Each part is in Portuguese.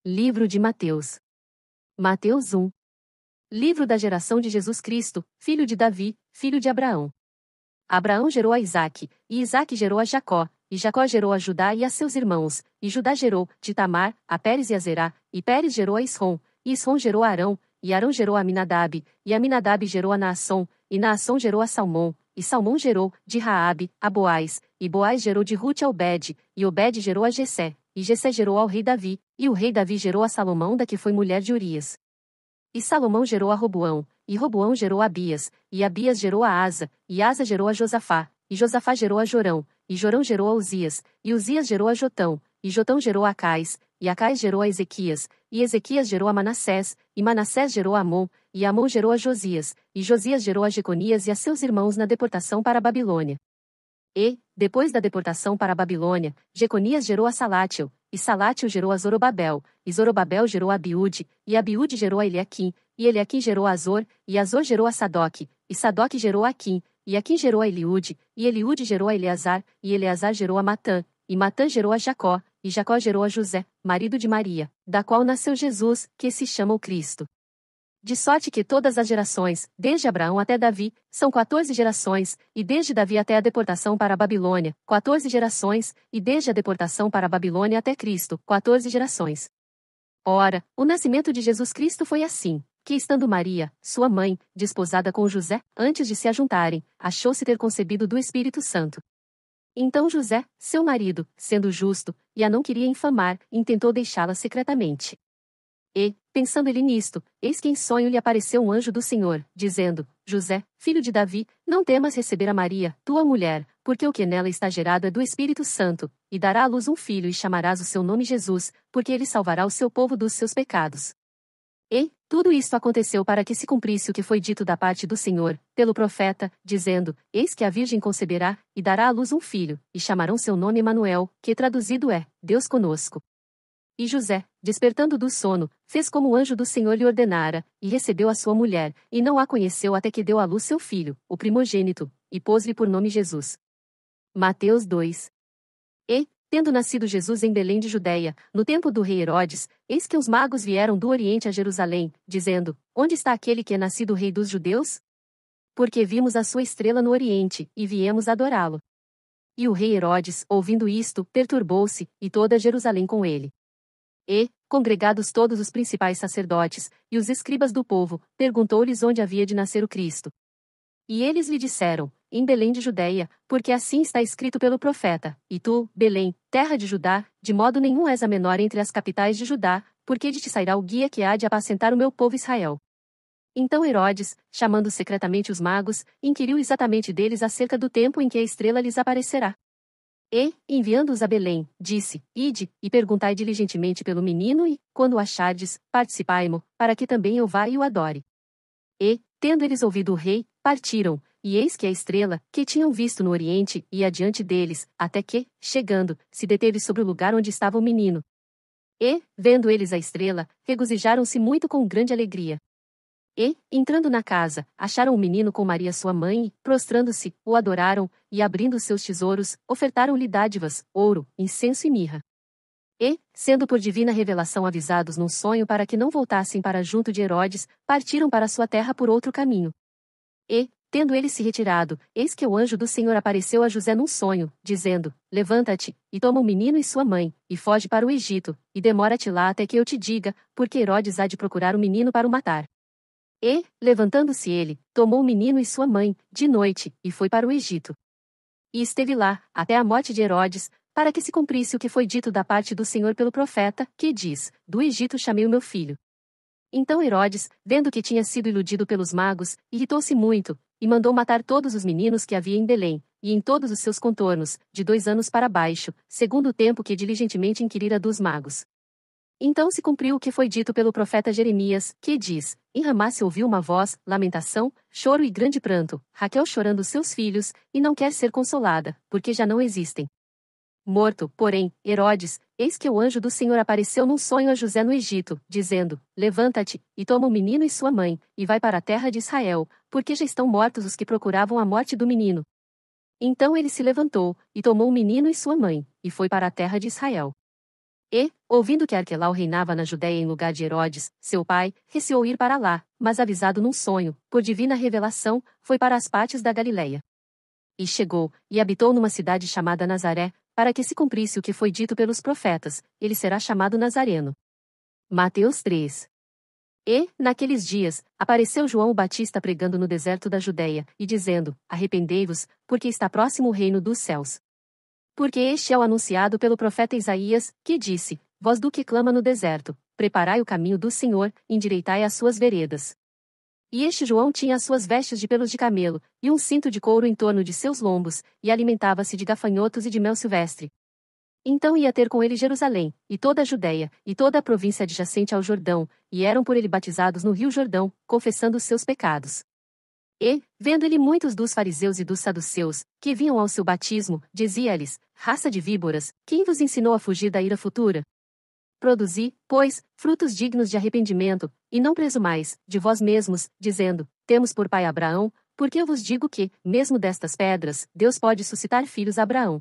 Livro de Mateus. Mateus 1. Livro da geração de Jesus Cristo, filho de Davi, filho de Abraão. Abraão gerou a Isaque, e Isaque gerou a Jacó, e Jacó gerou a Judá e a seus irmãos, e Judá gerou, de Tamar, a Pérez e a Zerá, e Pérez gerou a Esrom, e Esrom gerou a Arão, e Arão gerou a Aminadab, e Aminadab gerou a Naasson, e Naasson gerou a Salmão, e Salmão gerou, de Raabe, a Boaz, e Boaz gerou de Rute a Obed, e Obed gerou a Jessé, e Jessé gerou ao rei Davi, e o rei Davi gerou a Salomão da que foi mulher de Urias. E Salomão gerou a Roboão, e Roboão gerou a Abias, e Abias gerou a Asa, e Asa gerou a Josafá, e Josafá gerou a Jorão, e Jorão gerou a Uzias, e Uzias gerou a Jotão, e Jotão gerou a Acais, e Acais gerou a Ezequias, e Ezequias gerou a Manassés, e Manassés gerou a Amon, e Amon gerou a Josias, e Josias gerou a Jeconias e a seus irmãos na deportação para a Babilônia. E, depois da deportação para a Babilônia, Jeconias gerou a Salátil, e Salátil gerou a Zorobabel, e Zorobabel gerou a Abiúde, e Abiúde gerou a Eliaquim, e Eliaquim gerou a Azor, e Azor gerou a Sadoque, e Sadoque gerou a Aquim, e Aquim gerou a Eliúde, e Eliúde gerou a Eleazar, e Eleazar gerou a Matã, e Matã gerou a Jacó, e Jacó gerou a José, marido de Maria, da qual nasceu Jesus, que se chama o Cristo. De sorte que todas as gerações, desde Abraão até Davi, são 14 gerações, e desde Davi até a deportação para a Babilônia, 14 gerações, e desde a deportação para a Babilônia até Cristo, 14 gerações. Ora, o nascimento de Jesus Cristo foi assim, que estando Maria, sua mãe, desposada com José, antes de se ajuntarem, achou-se ter concebido do Espírito Santo. Então José, seu marido, sendo justo, e a não queria infamar, intentou deixá-la secretamente. E, pensando ele nisto, eis que em sonho lhe apareceu um anjo do Senhor, dizendo: José, filho de Davi, não temas receber a Maria, tua mulher, porque o que nela está gerado é do Espírito Santo, e dará à luz um filho e chamarás o seu nome Jesus, porque ele salvará o seu povo dos seus pecados. E, tudo isto aconteceu para que se cumprisse o que foi dito da parte do Senhor, pelo profeta, dizendo: Eis que a Virgem conceberá, e dará à luz um filho, e chamarão seu nome Emanuel, que traduzido é, Deus conosco. E José, despertando do sono, fez como o anjo do Senhor lhe ordenara, e recebeu a sua mulher, e não a conheceu até que deu à luz seu filho, o primogênito, e pôs-lhe por nome Jesus. Mateus 2. E, tendo nascido Jesus em Belém de Judeia, no tempo do rei Herodes, eis que os magos vieram do Oriente a Jerusalém, dizendo: Onde está aquele que é nascido rei dos judeus? Porque vimos a sua estrela no Oriente, e viemos adorá-lo. E o rei Herodes, ouvindo isto, perturbou-se, e toda Jerusalém com ele. E, congregados todos os principais sacerdotes, e os escribas do povo, perguntou-lhes onde havia de nascer o Cristo. E eles lhe disseram: Em Belém de Judeia, porque assim está escrito pelo profeta: E tu, Belém, terra de Judá, de modo nenhum és a menor entre as capitais de Judá, porque de ti sairá o guia que há de apacentar o meu povo Israel. Então Herodes, chamando secretamente os magos, inquiriu exatamente deles acerca do tempo em que a estrela lhes aparecerá. E, enviando-os a Belém, disse: Ide, e perguntai diligentemente pelo menino e, quando o achardes, participai-mo, para que também eu vá e o adore. E, tendo eles ouvido o rei, partiram, e eis que a estrela, que tinham visto no oriente, ia adiante deles, até que, chegando, se deteve sobre o lugar onde estava o menino. E, vendo eles a estrela, regozijaram-se muito com grande alegria. E, entrando na casa, acharam o menino com Maria sua mãe e, prostrando-se, o adoraram, e abrindo seus tesouros, ofertaram-lhe dádivas, ouro, incenso e mirra. E, sendo por divina revelação avisados num sonho para que não voltassem para junto de Herodes, partiram para sua terra por outro caminho. E, tendo ele se retirado, eis que o anjo do Senhor apareceu a José num sonho, dizendo: Levanta-te, e toma o menino e sua mãe, e foge para o Egito, e demora-te lá até que eu te diga, porque Herodes há de procurar o menino para o matar. E, levantando-se ele, tomou o menino e sua mãe, de noite, e foi para o Egito. E esteve lá, até a morte de Herodes, para que se cumprisse o que foi dito da parte do Senhor pelo profeta, que diz: Do Egito chamei o meu filho. Então Herodes, vendo que tinha sido iludido pelos magos, irritou-se muito, e mandou matar todos os meninos que havia em Belém, e em todos os seus contornos, de 2 anos para baixo, segundo o tempo que diligentemente inquirira dos magos. Então se cumpriu o que foi dito pelo profeta Jeremias, que diz: Em Ramá se ouviu uma voz, lamentação, choro e grande pranto, Raquel chorando seus filhos, e não quer ser consolada, porque já não existem. Morto, porém, Herodes, eis que o anjo do Senhor apareceu num sonho a José no Egito, dizendo: Levanta-te, e toma o menino e sua mãe, e vai para a terra de Israel, porque já estão mortos os que procuravam a morte do menino. Então ele se levantou, e tomou o menino e sua mãe, e foi para a terra de Israel. E, ouvindo que Arquelau reinava na Judéia em lugar de Herodes, seu pai, receou ir para lá, mas avisado num sonho, por divina revelação, foi para as partes da Galileia. E chegou, e habitou numa cidade chamada Nazaré, para que se cumprisse o que foi dito pelos profetas, ele será chamado Nazareno. Mateus 3. E, naqueles dias, apareceu João o Batista pregando no deserto da Judéia, e dizendo: Arrependei-vos, porque está próximo o reino dos céus. Porque este é o anunciado pelo profeta Isaías, que disse: Voz do que clama no deserto, preparai o caminho do Senhor, endireitai as suas veredas. E este João tinha as suas vestes de pelos de camelo, e um cinto de couro em torno de seus lombos, e alimentava-se de gafanhotos e de mel silvestre. Então ia ter com ele Jerusalém, e toda a Judéia, e toda a província adjacente ao Jordão, e eram por ele batizados no rio Jordão, confessando os seus pecados. E, vendo ele muitos dos fariseus e dos saduceus, que vinham ao seu batismo, dizia-lhes: Raça de víboras, quem vos ensinou a fugir da ira futura? Produzi, pois, frutos dignos de arrependimento, e não presumais, de vós mesmos, dizendo: Temos por pai Abraão, porque eu vos digo que, mesmo destas pedras, Deus pode suscitar filhos a Abraão.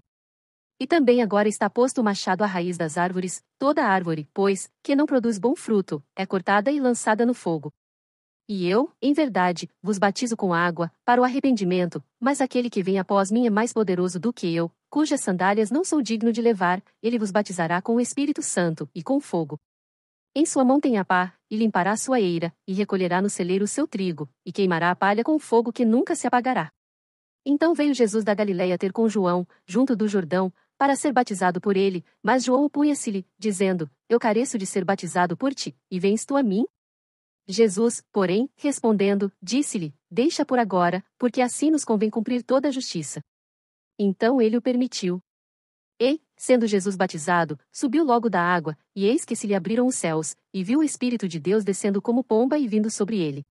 E também agora está posto o machado à raiz das árvores, toda árvore, pois, que não produz bom fruto, é cortada e lançada no fogo. E eu, em verdade, vos batizo com água, para o arrependimento, mas aquele que vem após mim é mais poderoso do que eu, cujas sandálias não sou digno de levar, ele vos batizará com o Espírito Santo, e com fogo. Em sua mão tem a pá, e limpará sua eira, e recolherá no celeiro o seu trigo, e queimará a palha com fogo que nunca se apagará. Então veio Jesus da Galileia ter com João, junto do Jordão, para ser batizado por ele, mas João opunha-se-lhe, dizendo: Eu careço de ser batizado por ti, e vens tu a mim? Jesus, porém, respondendo, disse-lhe: Deixa por agora, porque assim nos convém cumprir toda a justiça. Então ele o permitiu. E, sendo Jesus batizado, subiu logo da água, e eis que se lhe abriram os céus, e viu o Espírito de Deus descendo como pomba e vindo sobre ele.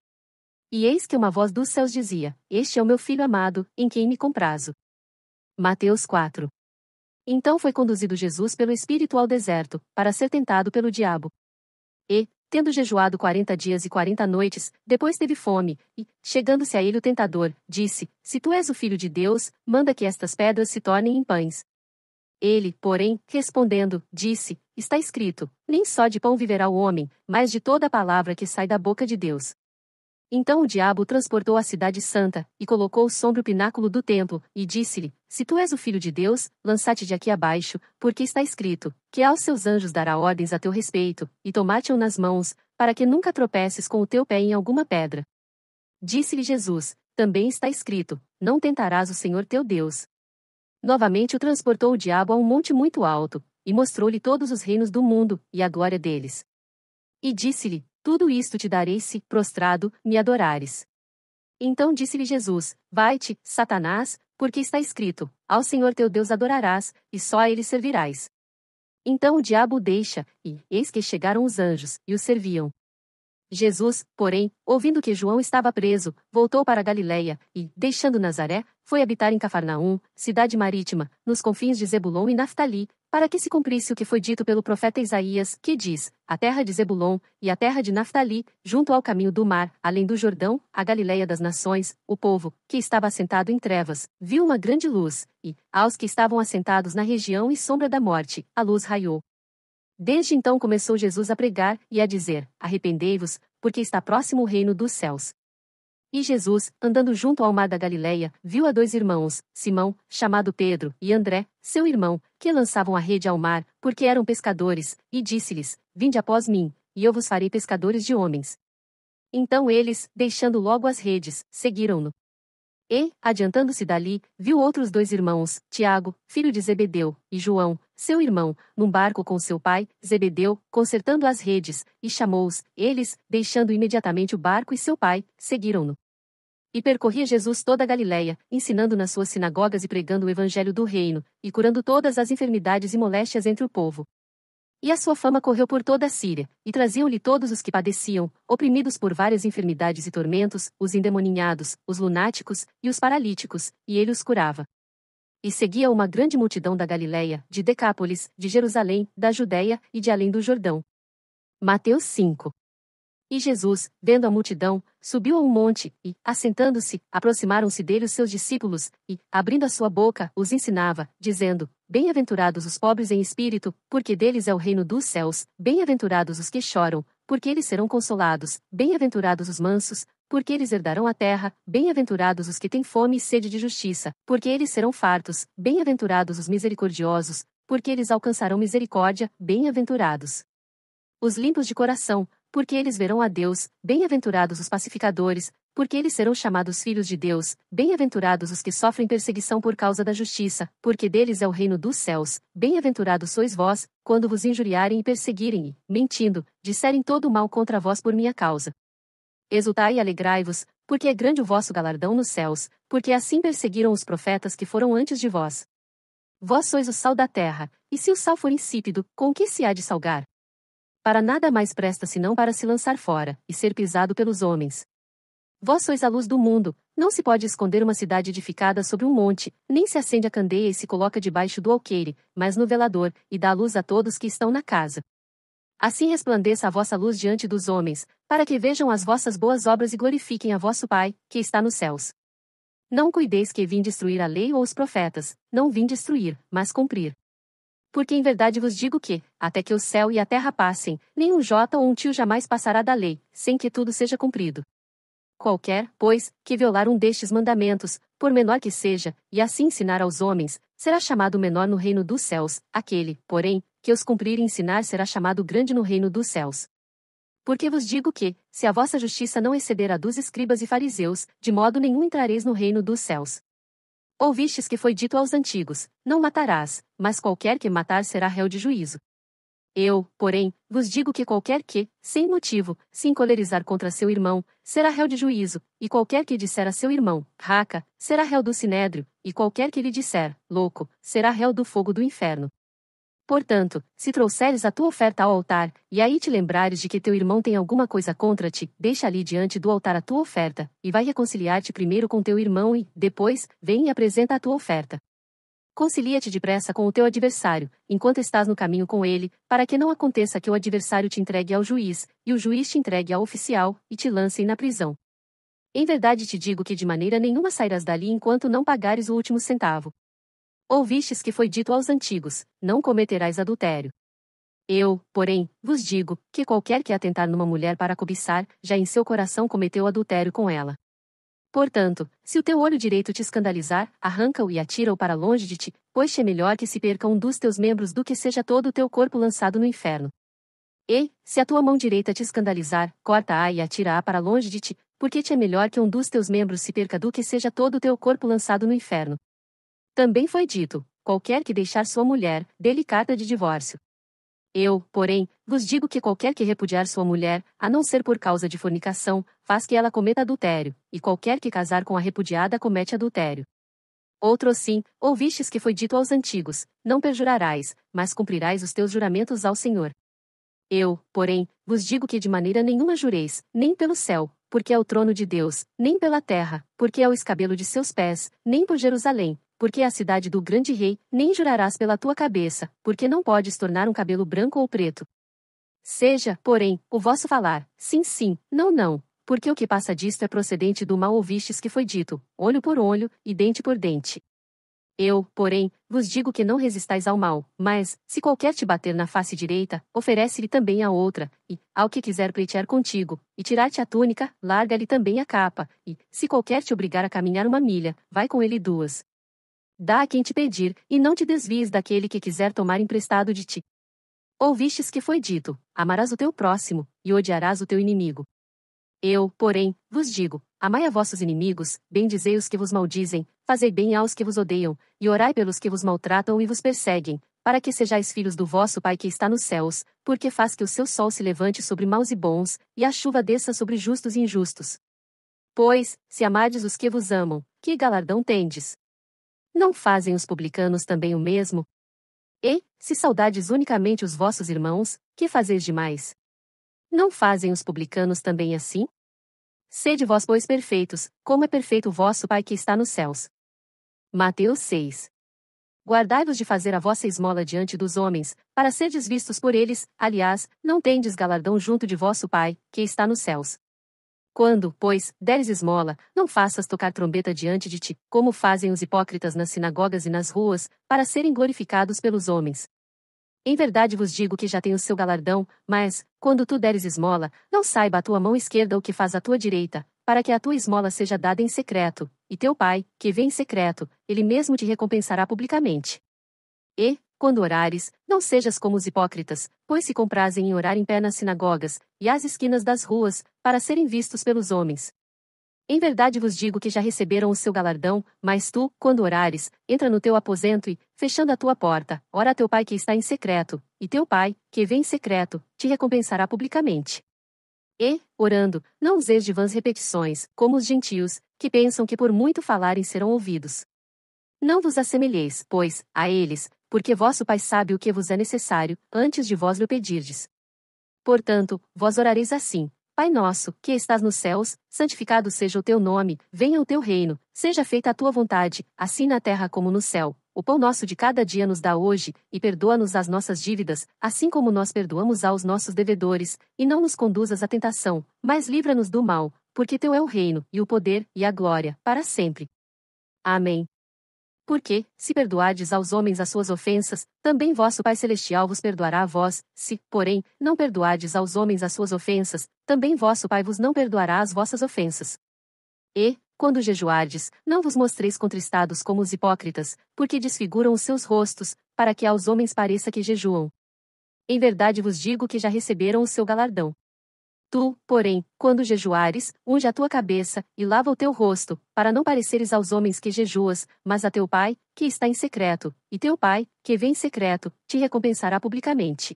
E eis que uma voz dos céus dizia: Este é o meu filho amado, em quem me comprazo. Mateus 4. Então foi conduzido Jesus pelo Espírito ao deserto, para ser tentado pelo diabo. E, tendo jejuado 40 dias e 40 noites, depois teve fome, e, chegando-se a ele o tentador, disse: Se tu és o Filho de Deus, manda que estas pedras se tornem em pães. Ele, porém, respondendo, disse: Está escrito: Nem só de pão viverá o homem, mas de toda a palavra que sai da boca de Deus. Então o diabo o transportou à cidade santa, e colocou-o sobre o pináculo do templo, e disse-lhe: Se tu és o Filho de Deus, lança-te de aqui abaixo, porque está escrito, que aos seus anjos dará ordens a teu respeito, e tomar-te-ão nas mãos, para que nunca tropeces com o teu pé em alguma pedra. Disse-lhe Jesus: Também está escrito: Não tentarás o Senhor teu Deus. Novamente o transportou o diabo a um monte muito alto, e mostrou-lhe todos os reinos do mundo, e a glória deles. E disse-lhe: Tudo isto te darei se, prostrado, me adorares. Então disse-lhe Jesus: Vai-te, Satanás, porque está escrito: Ao Senhor teu Deus adorarás, e só a ele servirás. Então o diabo o deixa, e, eis que chegaram os anjos, e o serviam. Jesus, porém, ouvindo que João estava preso, voltou para a Galileia, e, deixando Nazaré, foi habitar em Cafarnaum, cidade marítima, nos confins de Zebulon e Naftali, para que se cumprisse o que foi dito pelo profeta Isaías, que diz: A terra de Zebulon, e a terra de Naftali, junto ao caminho do mar, além do Jordão, a Galileia das nações, o povo, que estava assentado em trevas, viu uma grande luz, e, aos que estavam assentados na região e sombra da morte, a luz raiou. Desde então começou Jesus a pregar, e a dizer: Arrependei-vos, porque está próximo o reino dos céus. E Jesus, andando junto ao mar da Galileia, viu a dois irmãos, Simão, chamado Pedro, e André, seu irmão, que lançavam a rede ao mar, porque eram pescadores, e disse-lhes: Vinde após mim, e eu vos farei pescadores de homens. Então eles, deixando logo as redes, seguiram-no. E, adiantando-se dali, viu outros dois irmãos, Tiago, filho de Zebedeu, e João, seu irmão, num barco com seu pai, Zebedeu, consertando as redes, e chamou-os. Eles, deixando imediatamente o barco e seu pai, seguiram-no. E percorria Jesus toda a Galileia, ensinando nas suas sinagogas e pregando o evangelho do reino, e curando todas as enfermidades e moléstias entre o povo. E a sua fama correu por toda a Síria, e traziam-lhe todos os que padeciam, oprimidos por várias enfermidades e tormentos, os endemoninhados, os lunáticos, e os paralíticos, e ele os curava. E seguia uma grande multidão da Galileia, de Decápolis, de Jerusalém, da Judéia, e de além do Jordão. Mateus 5. E Jesus, vendo a multidão, subiu a um monte, e, assentando-se, aproximaram-se dele os seus discípulos, e, abrindo a sua boca, os ensinava, dizendo: Bem-aventurados os pobres em espírito, porque deles é o reino dos céus, bem-aventurados os que choram, porque eles serão consolados, bem-aventurados os mansos, porque eles herdarão a terra, bem-aventurados os que têm fome e sede de justiça, porque eles serão fartos, bem-aventurados os misericordiosos, porque eles alcançarão misericórdia, bem-aventurados os limpos de coração, porque eles verão a Deus, bem-aventurados os pacificadores, porque eles serão chamados filhos de Deus, bem-aventurados os que sofrem perseguição por causa da justiça, porque deles é o reino dos céus, bem-aventurados sois vós, quando vos injuriarem e perseguirem e, mentindo, disserem todo o mal contra vós por minha causa. Exultai e alegrai-vos, porque é grande o vosso galardão nos céus, porque assim perseguiram os profetas que foram antes de vós. Vós sois o sal da terra, e se o sal for insípido, com que se há de salgar? Para nada mais presta senão para se lançar fora, e ser pisado pelos homens. Vós sois a luz do mundo, não se pode esconder uma cidade edificada sobre um monte, nem se acende a candeia e se coloca debaixo do alqueire, mas no velador, e dá luz a todos que estão na casa. Assim resplandeça a vossa luz diante dos homens, para que vejam as vossas boas obras e glorifiquem a vosso Pai, que está nos céus. Não cuideis que vim destruir a lei ou os profetas, não vim destruir, mas cumprir. Porque em verdade vos digo que, até que o céu e a terra passem, nem um jota ou um tio jamais passará da lei, sem que tudo seja cumprido. Qualquer, pois, que violar um destes mandamentos, por menor que seja, e assim ensinar aos homens, será chamado menor no reino dos céus, aquele, porém, que os cumprir e ensinar será chamado grande no reino dos céus. Porque vos digo que, se a vossa justiça não exceder a dos escribas e fariseus, de modo nenhum entrareis no reino dos céus. Ouvistes que foi dito aos antigos: Não matarás, mas qualquer que matar será réu de juízo. Eu, porém, vos digo que qualquer que, sem motivo, se encolerizar contra seu irmão, será réu de juízo, e qualquer que disser a seu irmão, raca, será réu do sinédrio, e qualquer que lhe disser, louco, será réu do fogo do inferno. Portanto, se trouxeres a tua oferta ao altar, e aí te lembrares de que teu irmão tem alguma coisa contra ti, deixa ali diante do altar a tua oferta, e vai reconciliar-te primeiro com teu irmão e, depois, vem e apresenta a tua oferta. Concilia-te depressa com o teu adversário, enquanto estás no caminho com ele, para que não aconteça que o adversário te entregue ao juiz, e o juiz te entregue ao oficial, e te lancem na prisão. Em verdade te digo que de maneira nenhuma sairás dali enquanto não pagares o último centavo. Ouvistes que foi dito aos antigos: Não cometerás adultério. Eu, porém, vos digo, que qualquer que atentar numa mulher para cobiçar, já em seu coração cometeu adultério com ela. Portanto, se o teu olho direito te escandalizar, arranca-o e atira-o para longe de ti, pois te é melhor que se perca um dos teus membros do que seja todo o teu corpo lançado no inferno. E, se a tua mão direita te escandalizar, corta-a e atira-a para longe de ti, porque te é melhor que um dos teus membros se perca do que seja todo o teu corpo lançado no inferno. Também foi dito: qualquer que deixar sua mulher, dê-lhe carta de divórcio. Eu, porém, vos digo que qualquer que repudiar sua mulher, a não ser por causa de fornicação, faz que ela cometa adultério, e qualquer que casar com a repudiada comete adultério. Outro sim, ouvistes que foi dito aos antigos: Não perjurarás, mas cumprirás os teus juramentos ao Senhor. Eu, porém, vos digo que de maneira nenhuma jureis, nem pelo céu, porque é o trono de Deus, nem pela terra, porque é o escabelo de seus pés, nem por Jerusalém, porque é a cidade do grande rei, nem jurarás pela tua cabeça, porque não podes tornar um cabelo branco ou preto. Seja, porém, o vosso falar, sim, sim, não, não, porque o que passa disto é procedente do mal. Ouvistes que foi dito: olho por olho, e dente por dente. Eu, porém, vos digo que não resistais ao mal, mas, se qualquer te bater na face direita, oferece-lhe também a outra, e, ao que quiser pleitear contigo, e tirar-te a túnica, larga-lhe também a capa, e, se qualquer te obrigar a caminhar 1 milha, vai com ele 2. Dá a quem te pedir, e não te desvies daquele que quiser tomar emprestado de ti. Ouvistes que foi dito: amarás o teu próximo, e odiarás o teu inimigo. Eu, porém, vos digo: amai a vossos inimigos, bendizei os que vos maldizem, fazei bem aos que vos odeiam, e orai pelos que vos maltratam e vos perseguem, para que sejais filhos do vosso Pai que está nos céus, porque faz que o seu sol se levante sobre maus e bons, e a chuva desça sobre justos e injustos. Pois, se amardes os que vos amam, que galardão tendes? Não fazem os publicanos também o mesmo? E, se saudades unicamente os vossos irmãos, que fazeis demais? Não fazem os publicanos também assim? Sede vós, pois, perfeitos, como é perfeito o vosso Pai que está nos céus. Mateus 6. Guardai-vos de fazer a vossa esmola diante dos homens, para serdes vistos por eles, aliás, não tendes galardão junto de vosso Pai, que está nos céus. Quando, pois, deres esmola, não faças tocar trombeta diante de ti, como fazem os hipócritas nas sinagogas e nas ruas, para serem glorificados pelos homens. Em verdade vos digo que já tem o seu galardão, mas, quando tu deres esmola, não saiba a tua mão esquerda o que faz a tua direita, para que a tua esmola seja dada em secreto, e teu Pai, que vê em secreto, ele mesmo te recompensará publicamente. E, quando orares, não sejas como os hipócritas, pois se comprazem em orar em pé nas sinagogas, e às esquinas das ruas, para serem vistos pelos homens. Em verdade vos digo que já receberam o seu galardão, mas tu, quando orares, entra no teu aposento e, fechando a tua porta, ora a teu Pai que está em secreto, e teu Pai, que vê em secreto, te recompensará publicamente. E, orando, não useis de vãs repetições, como os gentios, que pensam que por muito falarem serão ouvidos. Não vos assemelheis, pois, a eles, porque vosso Pai sabe o que vos é necessário, antes de vós lhe pedirdes. Portanto, vós orareis assim: Pai nosso, que estás nos céus, santificado seja o teu nome, venha o teu reino, seja feita a tua vontade, assim na terra como no céu. O pão nosso de cada dia nos dá hoje, e perdoa-nos as nossas dívidas, assim como nós perdoamos aos nossos devedores, e não nos conduzas à tentação, mas livra-nos do mal, porque teu é o reino, e o poder, e a glória, para sempre. Amém. Porque, se perdoardes aos homens as suas ofensas, também vosso Pai Celestial vos perdoará a vós, se, porém, não perdoardes aos homens as suas ofensas, também vosso Pai vos não perdoará as vossas ofensas. E, quando jejuardes, não vos mostreis contristados como os hipócritas, porque desfiguram os seus rostos, para que aos homens pareça que jejuam. Em verdade vos digo que já receberam o seu galardão. Tu, porém, quando jejuares, unge a tua cabeça, e lava o teu rosto, para não pareceres aos homens que jejuas, mas a teu Pai, que está em secreto, e teu Pai, que vê em secreto, te recompensará publicamente.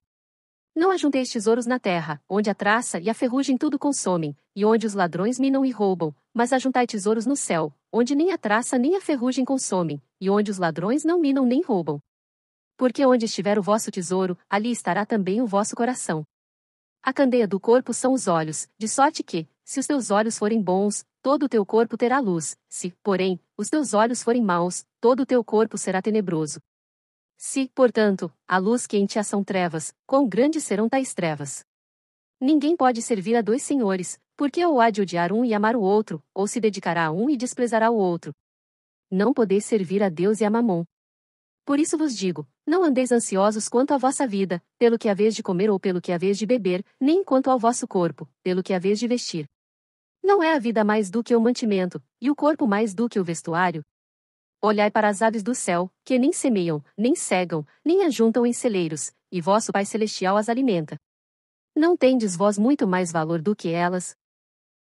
Não ajunteis tesouros na terra, onde a traça e a ferrugem tudo consomem, e onde os ladrões minam e roubam, mas ajuntai tesouros no céu, onde nem a traça nem a ferrugem consomem, e onde os ladrões não minam nem roubam. Porque onde estiver o vosso tesouro, ali estará também o vosso coração. A candeia do corpo são os olhos, de sorte que, se os teus olhos forem bons, todo o teu corpo terá luz, se, porém, os teus olhos forem maus, todo o teu corpo será tenebroso. Se, portanto, a luz que em ti há são trevas, quão grandes serão tais trevas? Ninguém pode servir a dois senhores, porque ou há de odiar um e amar o outro, ou se dedicará a um e desprezará o outro. Não podeis servir a Deus e a Mamom. Por isso vos digo, não andeis ansiosos quanto à vossa vida, pelo que haveis de comer ou pelo que haveis de beber, nem quanto ao vosso corpo, pelo que haveis de vestir. Não é a vida mais do que o mantimento, e o corpo mais do que o vestuário? Olhai para as aves do céu, que nem semeiam, nem cegam, nem ajuntam em celeiros, e vosso Pai Celestial as alimenta. Não tendes vós muito mais valor do que elas?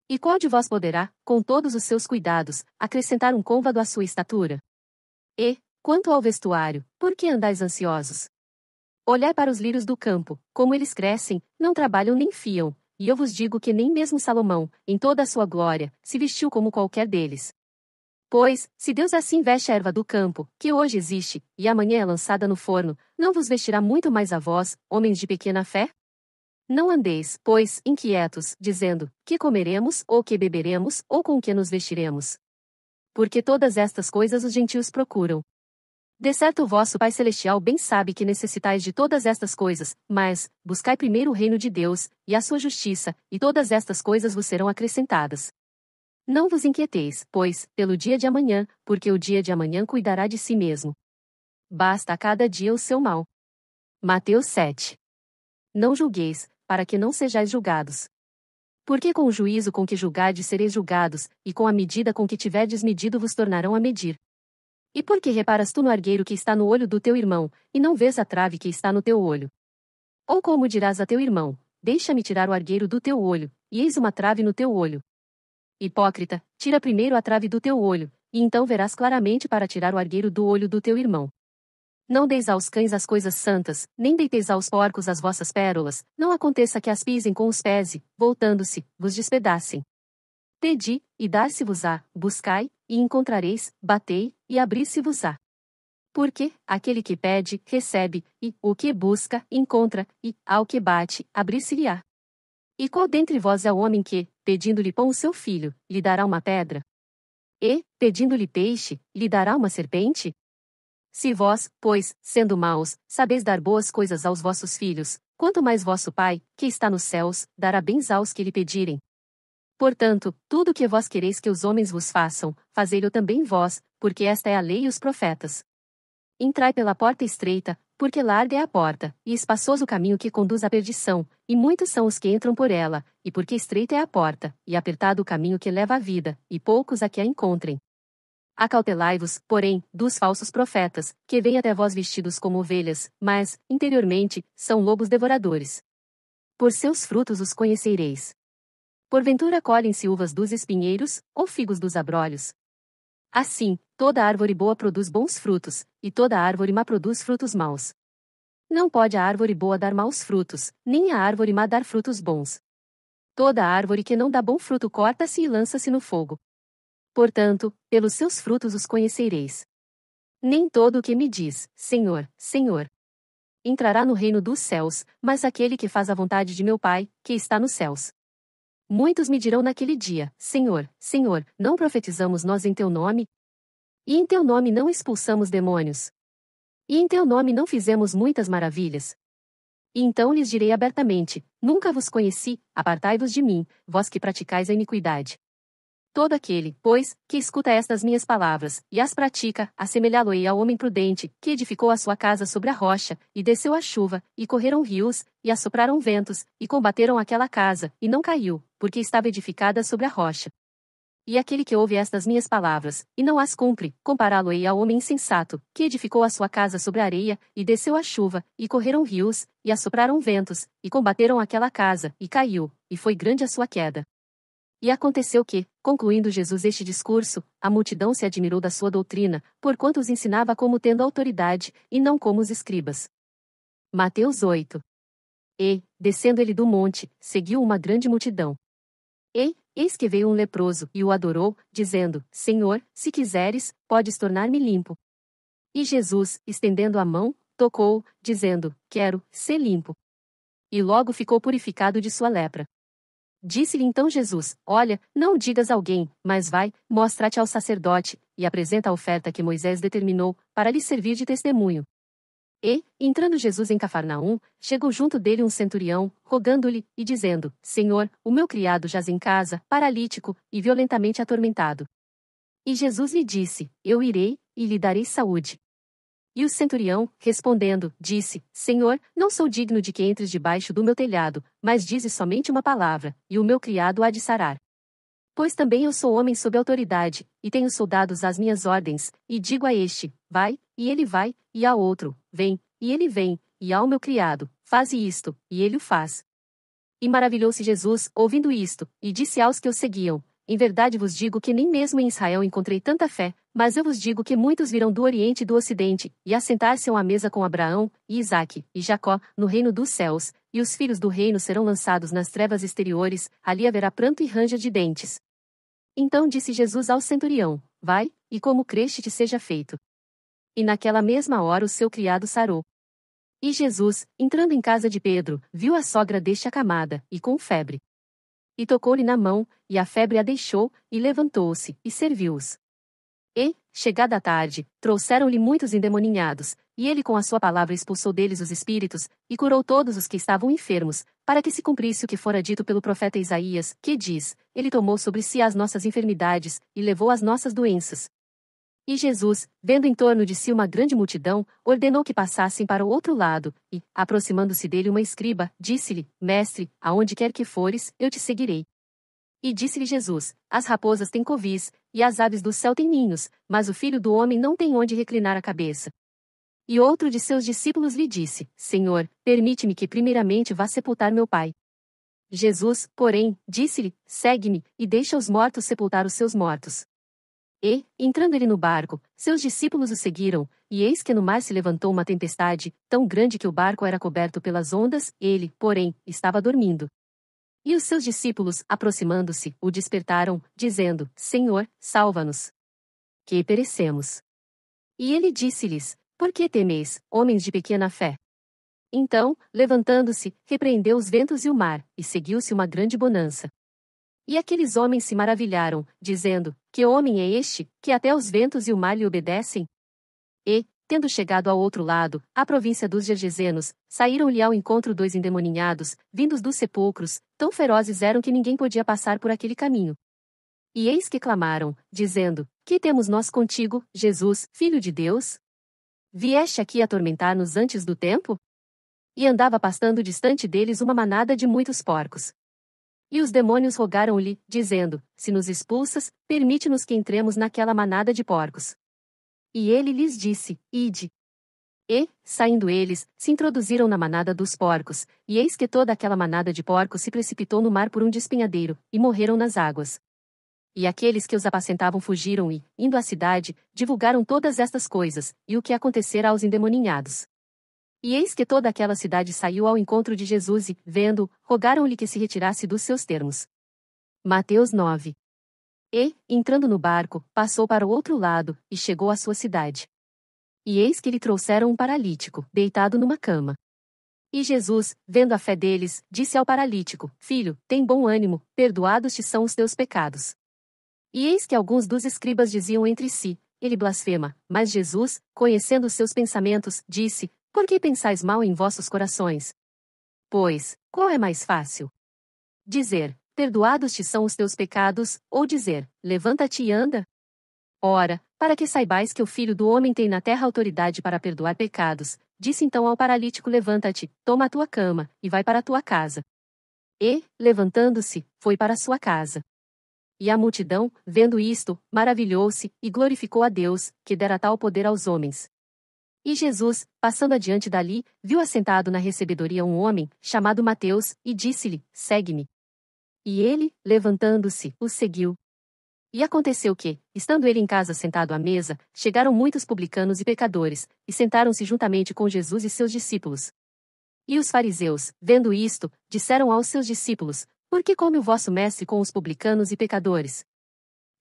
E qual de vós poderá, com todos os seus cuidados, acrescentar um côvado à sua estatura? E, quanto ao vestuário, por que andais ansiosos? Olhai para os lírios do campo, como eles crescem, não trabalham nem fiam, e eu vos digo que nem mesmo Salomão, em toda a sua glória, se vestiu como qualquer deles. Pois, se Deus assim veste a erva do campo, que hoje existe, e amanhã é lançada no forno, não vos vestirá muito mais a vós, homens de pequena fé? Não andeis, pois, inquietos, dizendo, que comeremos, ou que beberemos, ou com que nos vestiremos? Porque todas estas coisas os gentios procuram. De certo o vosso Pai Celestial bem sabe que necessitais de todas estas coisas, mas, buscai primeiro o reino de Deus, e a sua justiça, e todas estas coisas vos serão acrescentadas. Não vos inquieteis, pois, pelo dia de amanhã, porque o dia de amanhã cuidará de si mesmo. Basta a cada dia o seu mal. Mateus 7. Não julgueis, para que não sejais julgados. Porque com o juízo com que julgardes sereis julgados, e com a medida com que tiverdes medido vos tornarão a medir. E por que reparas tu no argueiro que está no olho do teu irmão, e não vês a trave que está no teu olho? Ou como dirás a teu irmão, deixa-me tirar o argueiro do teu olho, e eis uma trave no teu olho? Hipócrita, tira primeiro a trave do teu olho, e então verás claramente para tirar o argueiro do olho do teu irmão. Não deis aos cães as coisas santas, nem deiteis aos porcos as vossas pérolas, não aconteça que as pisem com os pés e, voltando-se, vos despedacem. Pedi, e dar-se-vos-á, buscai, e encontrareis, batei, e abrir-se-vos-á. Porque, aquele que pede, recebe, e, o que busca, encontra, e, ao que bate, abrir-se-lhe-á. E qual dentre vós é o homem que, pedindo-lhe pão o seu filho, lhe dará uma pedra? E, pedindo-lhe peixe, lhe dará uma serpente? Se vós, pois, sendo maus, sabeis dar boas coisas aos vossos filhos, quanto mais vosso Pai, que está nos céus, dará bens aos que lhe pedirem. Portanto, tudo o que vós quereis que os homens vos façam, fazei-o também vós, porque esta é a lei e os profetas. Entrai pela porta estreita, porque larga é a porta, e espaçoso o caminho que conduz à perdição, e muitos são os que entram por ela, e porque estreita é a porta, e apertado o caminho que leva à vida, e poucos a que a encontrem. Acautelai-vos, porém, dos falsos profetas, que vêm até vós vestidos como ovelhas, mas, interiormente, são lobos devoradores. Por seus frutos os conhecereis. Porventura colhem-se uvas dos espinheiros, ou figos dos abrolhos? Assim, toda árvore boa produz bons frutos, e toda árvore má produz frutos maus. Não pode a árvore boa dar maus frutos, nem a árvore má dar frutos bons. Toda árvore que não dá bom fruto corta-se e lança-se no fogo. Portanto, pelos seus frutos os conhecereis. Nem todo o que me diz, Senhor, Senhor, entrará no reino dos céus, mas aquele que faz a vontade de meu Pai, que está nos céus. Muitos me dirão naquele dia, Senhor, Senhor, não profetizamos nós em teu nome? E em teu nome não expulsamos demônios? E em teu nome não fizemos muitas maravilhas? E então lhes direi abertamente, nunca vos conheci, apartai-vos de mim, vós que praticais a iniquidade. Todo aquele, pois, que escuta estas minhas palavras, e as pratica, assemelhá-lo-ei ao homem prudente, que edificou a sua casa sobre a rocha, e desceu a chuva, e correram rios, e assopraram ventos, e combateram aquela casa, e não caiu, porque estava edificada sobre a rocha. E aquele que ouve estas minhas palavras, e não as cumpre, compará-lo-ei ao homem insensato, que edificou a sua casa sobre a areia, e desceu a chuva, e correram rios, e assopraram ventos, e combateram aquela casa, e caiu, e foi grande a sua queda. E aconteceu que, concluindo Jesus este discurso, a multidão se admirou da sua doutrina, porquanto os ensinava como tendo autoridade, e não como os escribas. Mateus 8. E, descendo ele do monte, seguiu uma grande multidão. E, eis que veio um leproso, e o adorou, dizendo, Senhor, se quiseres, podes tornar-me limpo. E Jesus, estendendo a mão, tocou-o, dizendo, quero, ser limpo. E logo ficou purificado de sua lepra. Disse-lhe então Jesus, olha, não digas a alguém, mas vai, mostra-te ao sacerdote, e apresenta a oferta que Moisés determinou, para lhe servir de testemunho. E, entrando Jesus em Cafarnaum, chegou junto dele um centurião, rogando-lhe, e dizendo, Senhor, o meu criado jaz em casa, paralítico, e violentamente atormentado. E Jesus lhe disse, eu irei, e lhe darei saúde. E o centurião, respondendo, disse, Senhor, não sou digno de que entres debaixo do meu telhado, mas dize somente uma palavra, e o meu criado há de sarar. Pois também eu sou homem sob autoridade, e tenho soldados às minhas ordens, e digo a este, vai, e ele vai, e a outro, vem, e ele vem, e ao meu criado, faze isto, e ele o faz. E maravilhou-se Jesus, ouvindo isto, e disse aos que o seguiam, em verdade vos digo que nem mesmo em Israel encontrei tanta fé, mas eu vos digo que muitos virão do Oriente e do Ocidente, e assentar-se-ão à mesa com Abraão, e Isaque, e Jacó, no reino dos céus, e os filhos do reino serão lançados nas trevas exteriores, ali haverá pranto e ranger de dentes. Então disse Jesus ao centurião, vai, e como creste te seja feito. E naquela mesma hora o seu criado sarou. E Jesus, entrando em casa de Pedro, viu a sogra deste acamada, e com febre. E tocou-lhe na mão, e a febre a deixou, e levantou-se, e serviu-os. E, chegada a tarde, trouxeram-lhe muitos endemoninhados, e ele com a sua palavra expulsou deles os espíritos, e curou todos os que estavam enfermos, para que se cumprisse o que fora dito pelo profeta Isaías, que diz, ele tomou sobre si as nossas enfermidades, e levou as nossas doenças. E Jesus, vendo em torno de si uma grande multidão, ordenou que passassem para o outro lado, e, aproximando-se dele uma escriba, disse-lhe, Mestre, aonde quer que fores, eu te seguirei. E disse-lhe Jesus, as raposas têm covis, e as aves do céu têm ninhos, mas o Filho do homem não tem onde reclinar a cabeça. E outro de seus discípulos lhe disse, Senhor, permite-me que primeiramente vá sepultar meu pai. Jesus, porém, disse-lhe, segue-me, e deixa os mortos sepultar os seus mortos. E, entrando ele no barco, seus discípulos o seguiram, e eis que no mar se levantou uma tempestade, tão grande que o barco era coberto pelas ondas, ele, porém, estava dormindo. E os seus discípulos, aproximando-se, o despertaram, dizendo, Senhor, salva-nos, que perecemos. E ele disse-lhes, por que temeis, homens de pequena fé? Então, levantando-se, repreendeu os ventos e o mar, e seguiu-se uma grande bonança. E aqueles homens se maravilharam, dizendo, que homem é este, que até os ventos e o mar lhe obedecem? E, tendo chegado ao outro lado, à província dos Gergesenos, saíram-lhe ao encontro 2 endemoninhados, vindos dos sepulcros, tão ferozes eram que ninguém podia passar por aquele caminho. E eis que clamaram, dizendo: Que temos nós contigo, Jesus, Filho de Deus? Vieste aqui atormentar-nos antes do tempo? E andava pastando distante deles uma manada de muitos porcos. E os demônios rogaram-lhe, dizendo: Se nos expulsas, permite-nos que entremos naquela manada de porcos. E ele lhes disse: Ide. E, saindo eles, se introduziram na manada dos porcos, e eis que toda aquela manada de porcos se precipitou no mar por um despenhadeiro, e morreram nas águas. E aqueles que os apacentavam fugiram e, indo à cidade, divulgaram todas estas coisas, e o que acontecera aos endemoninhados. E eis que toda aquela cidade saiu ao encontro de Jesus e, vendo, rogaram-lhe que se retirasse dos seus termos. Mateus 9. E, entrando no barco, passou para o outro lado, e chegou à sua cidade. E eis que lhe trouxeram um paralítico, deitado numa cama. E Jesus, vendo a fé deles, disse ao paralítico: Filho, tem bom ânimo, perdoados te são os teus pecados. E eis que alguns dos escribas diziam entre si: Ele blasfema. Mas Jesus, conhecendo os seus pensamentos, disse: Por que pensais mal em vossos corações? Pois, qual é mais fácil? Dizer: Perdoados te são os teus pecados, ou dizer: Levanta-te e anda? Ora, para que saibais que o Filho do Homem tem na terra autoridade para perdoar pecados, disse então ao paralítico: Levanta-te, toma a tua cama, e vai para a tua casa. E, levantando-se, foi para a sua casa. E a multidão, vendo isto, maravilhou-se, e glorificou a Deus, que dera tal poder aos homens. E Jesus, passando adiante dali, viu assentado na recebedoria um homem, chamado Mateus, e disse-lhe: Segue-me. E ele, levantando-se, o seguiu. E aconteceu que, estando ele em casa sentado à mesa, chegaram muitos publicanos e pecadores, e sentaram-se juntamente com Jesus e seus discípulos. E os fariseus, vendo isto, disseram aos seus discípulos: Por que come o vosso mestre com os publicanos e pecadores?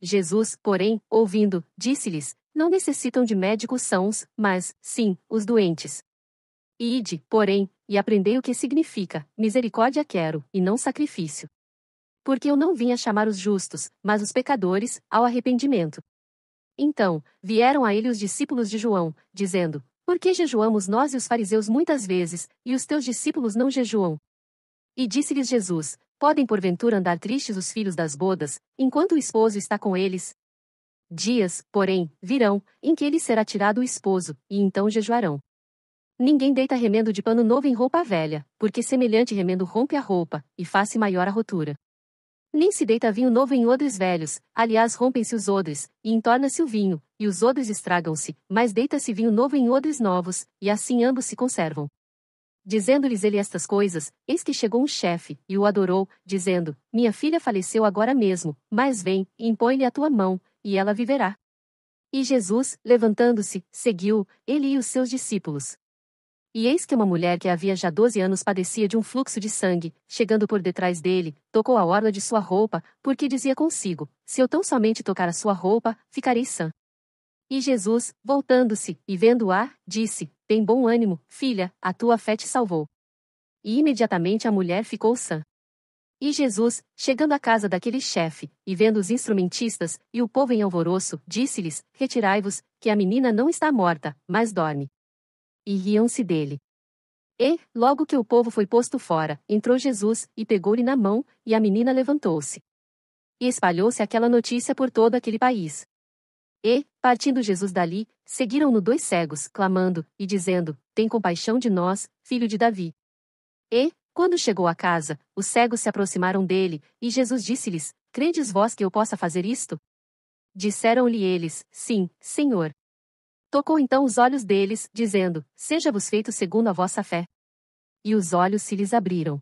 Jesus, porém, ouvindo, disse-lhes: Não necessitam de médicos sãos, mas, sim, os doentes. E ide, porém, e aprendei o que significa: misericórdia quero, e não sacrifício. Porque eu não vim a chamar os justos, mas os pecadores, ao arrependimento. Então, vieram a ele os discípulos de João, dizendo: Por que jejuamos nós e os fariseus muitas vezes, e os teus discípulos não jejuam? E disse-lhes Jesus: Podem porventura andar tristes os filhos das bodas, enquanto o esposo está com eles? Dias, porém, virão, em que lhes será tirado o esposo, e então jejuarão. Ninguém deita remendo de pano novo em roupa velha, porque semelhante remendo rompe a roupa, e faz-se maior a rotura. Nem se deita vinho novo em odres velhos, aliás rompem-se os odres, e entorna-se o vinho, e os odres estragam-se, mas deita-se vinho novo em odres novos, e assim ambos se conservam. Dizendo-lhes ele estas coisas, eis que chegou um chefe, e o adorou, dizendo: Minha filha faleceu agora mesmo, mas vem, e impõe-lhe a tua mão, e ela viverá. E Jesus, levantando-se, seguiu, ele e os seus discípulos. E eis que uma mulher que havia já 12 anos padecia de um fluxo de sangue, chegando por detrás dele, tocou a orla de sua roupa, porque dizia consigo: Se eu tão somente tocar a sua roupa, ficarei sã. E Jesus, voltando-se, e vendo-a, disse: Tem bom ânimo, filha, a tua fé te salvou. E imediatamente a mulher ficou sã. E Jesus, chegando à casa daquele chefe, e vendo os instrumentistas, e o povo em alvoroço, disse-lhes: Retirai-vos, que a menina não está morta, mas dorme. E riam-se dele. E, logo que o povo foi posto fora, entrou Jesus, e pegou-lhe na mão, e a menina levantou-se. E espalhou-se aquela notícia por todo aquele país. E, partindo Jesus dali, seguiram-no 2 cegos, clamando, e dizendo: Tem compaixão de nós, filho de Davi. E, quando chegou à casa, os cegos se aproximaram dele, e Jesus disse-lhes: Credes vós que eu possa fazer isto? Disseram-lhe eles: Sim, Senhor. Tocou então os olhos deles, dizendo: Seja-vos feito segundo a vossa fé. E os olhos se lhes abriram.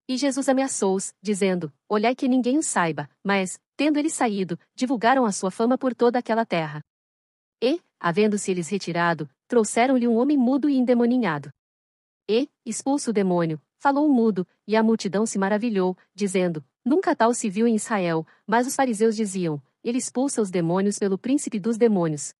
E Jesus ameaçou-os, dizendo: Olhai que ninguém o saiba, mas, tendo ele saído, divulgaram a sua fama por toda aquela terra. E, havendo-se eles retirado, trouxeram-lhe um homem mudo e endemoninhado. E, expulso o demônio, falou o mudo, e a multidão se maravilhou, dizendo: Nunca tal se viu em Israel. Mas os fariseus diziam: Ele expulsa os demônios pelo príncipe dos demônios.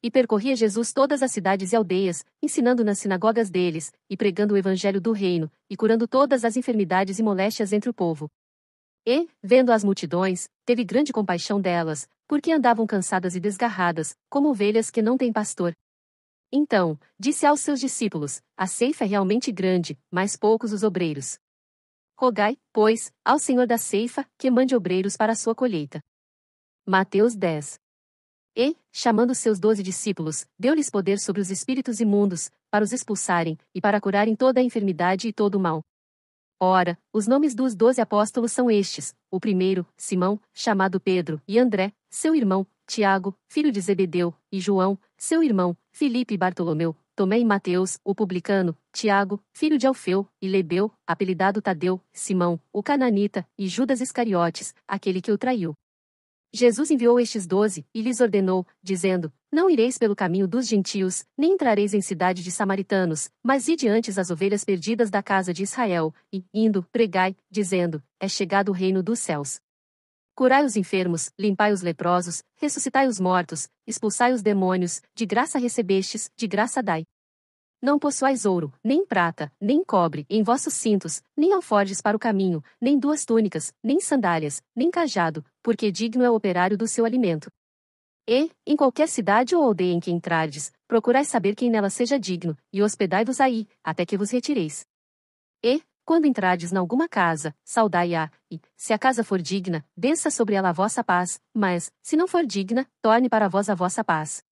E percorria Jesus todas as cidades e aldeias, ensinando nas sinagogas deles, e pregando o evangelho do reino, e curando todas as enfermidades e moléstias entre o povo. E, vendo as multidões, teve grande compaixão delas, porque andavam cansadas e desgarradas, como ovelhas que não têm pastor. Então, disse aos seus discípulos: a ceifa é realmente grande, mas poucos os obreiros. Rogai, pois, ao Senhor da ceifa, que mande obreiros para a sua colheita. Mateus 10. E, chamando seus 12 discípulos, deu-lhes poder sobre os espíritos imundos, para os expulsarem, e para curarem toda a enfermidade e todo o mal. Ora, os nomes dos 12 apóstolos são estes: o primeiro, Simão, chamado Pedro, e André, seu irmão, Tiago, filho de Zebedeu, e João, seu irmão, Filipe e Bartolomeu, Tomé e Mateus, o publicano, Tiago, filho de Alfeu, e Lebeu, apelidado Tadeu, Simão, o cananita, e Judas Iscariotes, aquele que o traiu. Jesus enviou estes 12, e lhes ordenou, dizendo: não ireis pelo caminho dos gentios, nem entrareis em cidade de samaritanos, mas ide antes as ovelhas perdidas da casa de Israel, e, indo, pregai, dizendo: é chegado o reino dos céus. Curai os enfermos, limpai os leprosos, ressuscitai os mortos, expulsai os demônios, de graça recebestes, de graça dai. Não possuais ouro, nem prata, nem cobre em vossos cintos, nem alforjes para o caminho, nem 2 túnicas, nem sandálias, nem cajado, porque digno é o operário do seu alimento. E, em qualquer cidade ou aldeia em que entrardes, procurai saber quem nela seja digno, e hospedai-vos aí, até que vos retireis. E, quando entrardes na alguma casa, saudai-a, e, se a casa for digna, desça sobre ela a vossa paz, mas, se não for digna, torne para vós a vossa paz.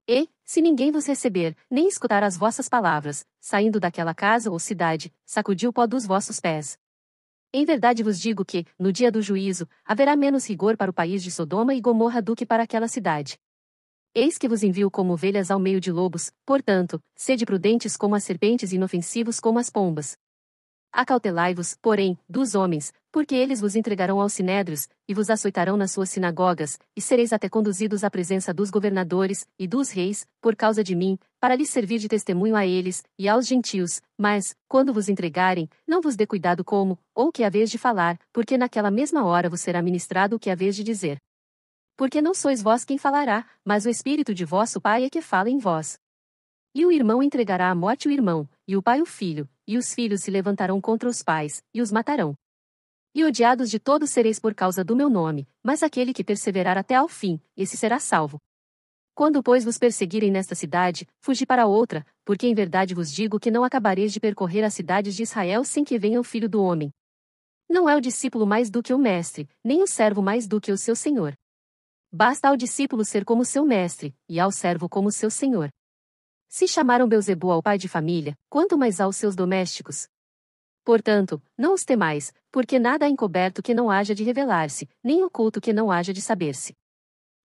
E, se ninguém vos receber, nem escutar as vossas palavras, saindo daquela casa ou cidade, sacudi o pó dos vossos pés. Em verdade vos digo que, no dia do juízo, haverá menos rigor para o país de Sodoma e Gomorra do que para aquela cidade. Eis que vos envio como ovelhas ao meio de lobos, portanto, sede prudentes como as serpentes e inofensivos como as pombas. Acautelai-vos, porém, dos homens, porque eles vos entregarão aos sinédrios, e vos açoitarão nas suas sinagogas, e sereis até conduzidos à presença dos governadores, e dos reis, por causa de mim, para lhes servir de testemunho a eles, e aos gentios, mas, quando vos entregarem, não vos dê cuidado como, ou que haveis de falar, porque naquela mesma hora vos será ministrado o que haveis de dizer. Porque não sois vós quem falará, mas o Espírito de vosso Pai é que fala em vós. E o irmão entregará à morte o irmão, e o pai o filho, e os filhos se levantarão contra os pais, e os matarão. E odiados de todos sereis por causa do meu nome, mas aquele que perseverar até ao fim, esse será salvo. Quando, pois, vos perseguirem nesta cidade, fugi para outra, porque em verdade vos digo que não acabareis de percorrer as cidades de Israel sem que venha o Filho do Homem. Não é o discípulo mais do que o mestre, nem o servo mais do que o seu senhor. Basta ao discípulo ser como seu mestre, e ao servo como seu senhor. Se chamaram Belzebu ao pai de família, quanto mais aos seus domésticos? Portanto, não os temais, porque nada há encoberto que não haja de revelar-se, nem oculto que não haja de saber-se.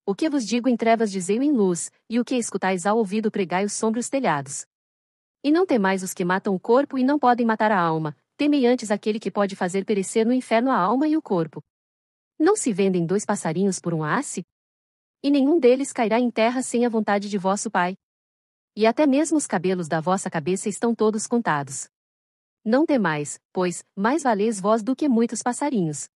O que vos digo em trevas dizei-o em luz, e o que escutais ao ouvido pregai-o sobre os telhados. E não temais os que matam o corpo e não podem matar a alma, temei antes aquele que pode fazer perecer no inferno a alma e o corpo. Não se vendem 2 passarinhos por um asse? E nenhum deles cairá em terra sem a vontade de vosso Pai. E até mesmo os cabelos da vossa cabeça estão todos contados. Não temais, pois, mais valeis vós do que muitos passarinhos.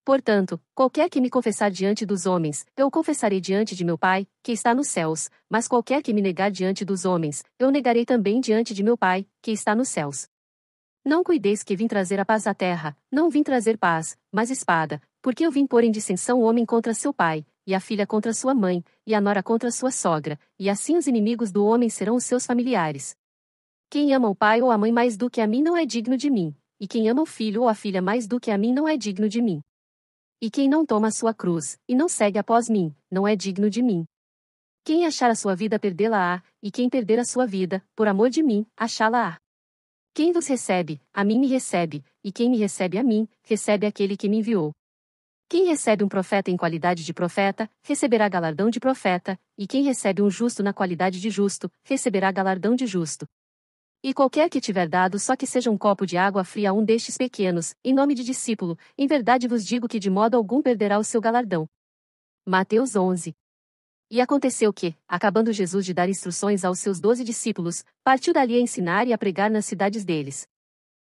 Portanto, qualquer que me confessar diante dos homens, eu o confessarei diante de meu Pai, que está nos céus, mas qualquer que me negar diante dos homens, eu negarei também diante de meu Pai, que está nos céus. Não cuideis que vim trazer a paz à terra, não vim trazer paz, mas espada, porque eu vim pôr em dissensão o homem contra seu pai, e a filha contra sua mãe, e a nora contra sua sogra, e assim os inimigos do homem serão os seus familiares. Quem ama o pai ou a mãe mais do que a mim não é digno de mim, e quem ama o filho ou a filha mais do que a mim não é digno de mim. E quem não toma a sua cruz, e não segue após mim, não é digno de mim. Quem achar a sua vida perdê-la-á, e quem perder a sua vida, por amor de mim, achá-la-á. Quem vos recebe, a mim me recebe, e quem me recebe a mim, recebe aquele que me enviou. Quem recebe um profeta em qualidade de profeta, receberá galardão de profeta, e quem recebe um justo na qualidade de justo, receberá galardão de justo. E qualquer que tiver dado só que seja um copo de água fria a um destes pequenos, em nome de discípulo, em verdade vos digo que de modo algum perderá o seu galardão. Mateus 11. E aconteceu que, acabando Jesus de dar instruções aos seus 12 discípulos, partiu dali a ensinar e a pregar nas cidades deles.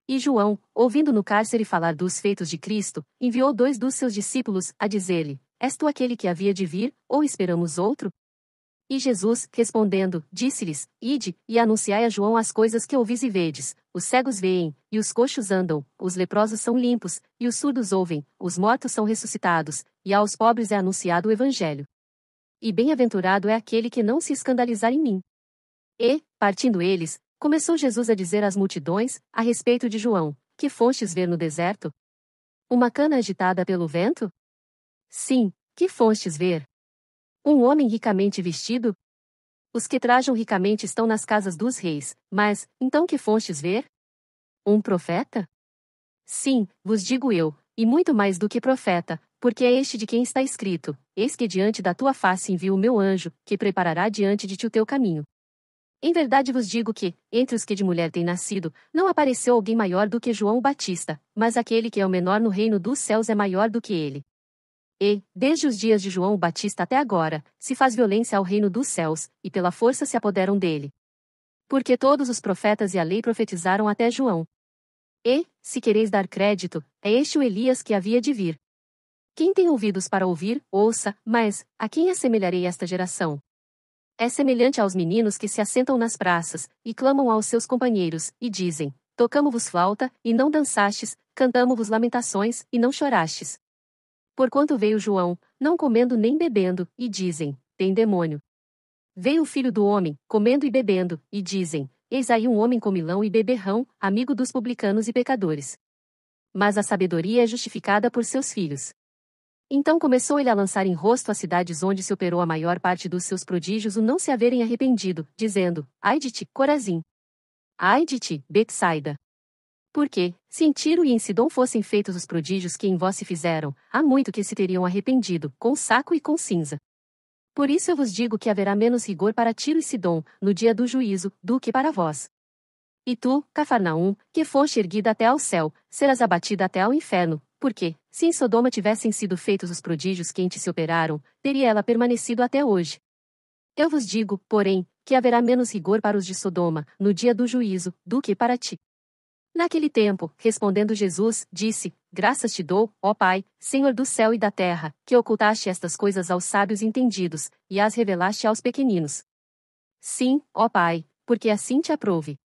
E João, ouvindo no cárcere falar dos feitos de Cristo, enviou 2 dos seus discípulos, a dizer-lhe: És tu aquele que havia de vir, ou esperamos outro? E Jesus, respondendo, disse-lhes: Ide, e anunciai a João as coisas que ouvis e vedes: os cegos veem, e os coxos andam, os leprosos são limpos, e os surdos ouvem, os mortos são ressuscitados, e aos pobres é anunciado o Evangelho. E bem-aventurado é aquele que não se escandalizar em mim. E, partindo eles, começou Jesus a dizer às multidões, a respeito de João: que fostes ver no deserto? Uma cana agitada pelo vento? Sim, que fostes ver? Um homem ricamente vestido? Os que trajam ricamente estão nas casas dos reis, mas, então que fostes ver? Um profeta? Sim, vos digo eu, e muito mais do que profeta, porque é este de quem está escrito: eis que diante da tua face envio o meu anjo, que preparará diante de ti o teu caminho. Em verdade vos digo que, entre os que de mulher têm nascido, não apareceu alguém maior do que João o Batista, mas aquele que é o menor no reino dos céus é maior do que ele. E, desde os dias de João o Batista até agora, se faz violência ao reino dos céus, e pela força se apoderam dele. Porque todos os profetas e a lei profetizaram até João. E, se quereis dar crédito, é este o Elias que havia de vir. Quem tem ouvidos para ouvir, ouça, mas, a quem assemelharei esta geração? É semelhante aos meninos que se assentam nas praças, e clamam aos seus companheiros, e dizem: tocamo-vos flauta, e não dançastes, cantamo-vos lamentações, e não chorastes. Porquanto veio João, não comendo nem bebendo, e dizem: tem demônio. Veio o filho do homem, comendo e bebendo, e dizem: eis aí um homem comilão e beberrão, amigo dos publicanos e pecadores. Mas a sabedoria é justificada por seus filhos. Então começou ele a lançar em rosto as cidades onde se operou a maior parte dos seus prodígios o não se haverem arrependido, dizendo: ai de ti, Corazim! Ai de ti, Betsaida! Porque, se em Tiro e em Sidom fossem feitos os prodígios que em vós se fizeram, há muito que se teriam arrependido, com saco e com cinza. Por isso eu vos digo que haverá menos rigor para Tiro e Sidom, no dia do juízo, do que para vós. E tu, Cafarnaum, que foste erguida até ao céu, serás abatida até ao inferno, porque, se em Sodoma tivessem sido feitos os prodígios que em ti se operaram, teria ela permanecido até hoje. Eu vos digo, porém, que haverá menos rigor para os de Sodoma, no dia do juízo, do que para ti. Naquele tempo, respondendo Jesus, disse: graças te dou, ó Pai, Senhor do céu e da terra, que ocultaste estas coisas aos sábios entendidos, e as revelaste aos pequeninos. Sim, ó Pai, porque assim te aprouve.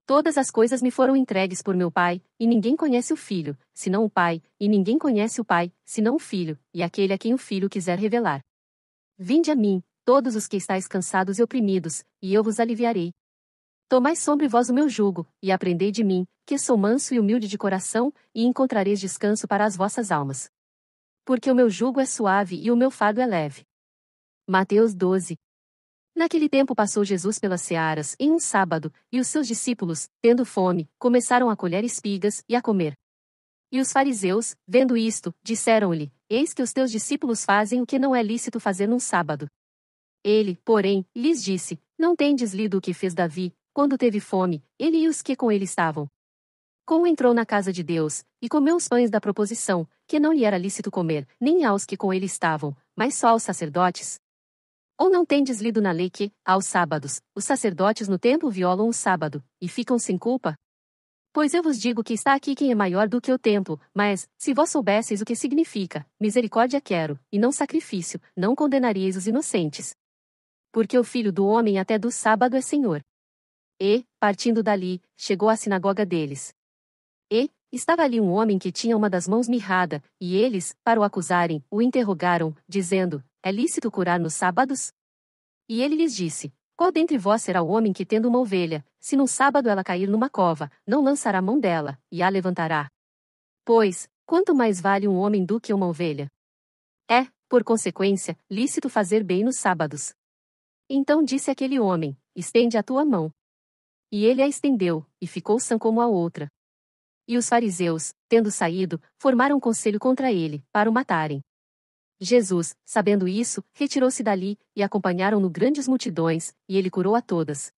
Todas as coisas me foram entregues por meu Pai, e ninguém conhece o Filho, senão o Pai, e ninguém conhece o Pai, senão o Filho, e aquele a quem o Filho quiser revelar. Vinde a mim, todos os que estáis cansados e oprimidos, e eu vos aliviarei. Tomai sobre vós o meu jugo, e aprendei de mim, que sou manso e humilde de coração, e encontrareis descanso para as vossas almas. Porque o meu jugo é suave e o meu fardo é leve. Mateus 12. Naquele tempo passou Jesus pelas searas, em um sábado, e os seus discípulos, tendo fome, começaram a colher espigas e a comer. E os fariseus, vendo isto, disseram-lhe: eis que os teus discípulos fazem o que não é lícito fazer num sábado. Ele, porém, lhes disse: não tendes lido o que fez Davi, quando teve fome, ele e os que com ele estavam. Como entrou na casa de Deus, e comeu os pães da proposição, que não lhe era lícito comer, nem aos que com ele estavam, mas só aos sacerdotes? Ou não tendes lido na lei que, aos sábados, os sacerdotes no templo violam o sábado, e ficam sem culpa? Pois eu vos digo que está aqui quem é maior do que o templo, mas, se vós soubesseis o que significa, misericórdia quero, e não sacrifício, não condenaríeis os inocentes. Porque o Filho do Homem até do sábado é Senhor. E, partindo dali, chegou à sinagoga deles. E, estava ali um homem que tinha uma das mãos mirrada, e eles, para o acusarem, o interrogaram, dizendo: é lícito curar nos sábados? E ele lhes disse: qual dentre vós será o homem que, tendo uma ovelha, se no sábado ela cair numa cova, não lançará mão dela, e a levantará? Pois, quanto mais vale um homem do que uma ovelha? É, por consequência, lícito fazer bem nos sábados. Então disse aquele homem: estende a tua mão. E ele a estendeu, e ficou sã como a outra. E os fariseus, tendo saído, formaram conselho contra ele, para o matarem. Jesus, sabendo isso, retirou-se dali, e acompanharam-no grandes multidões, e ele curou a todas.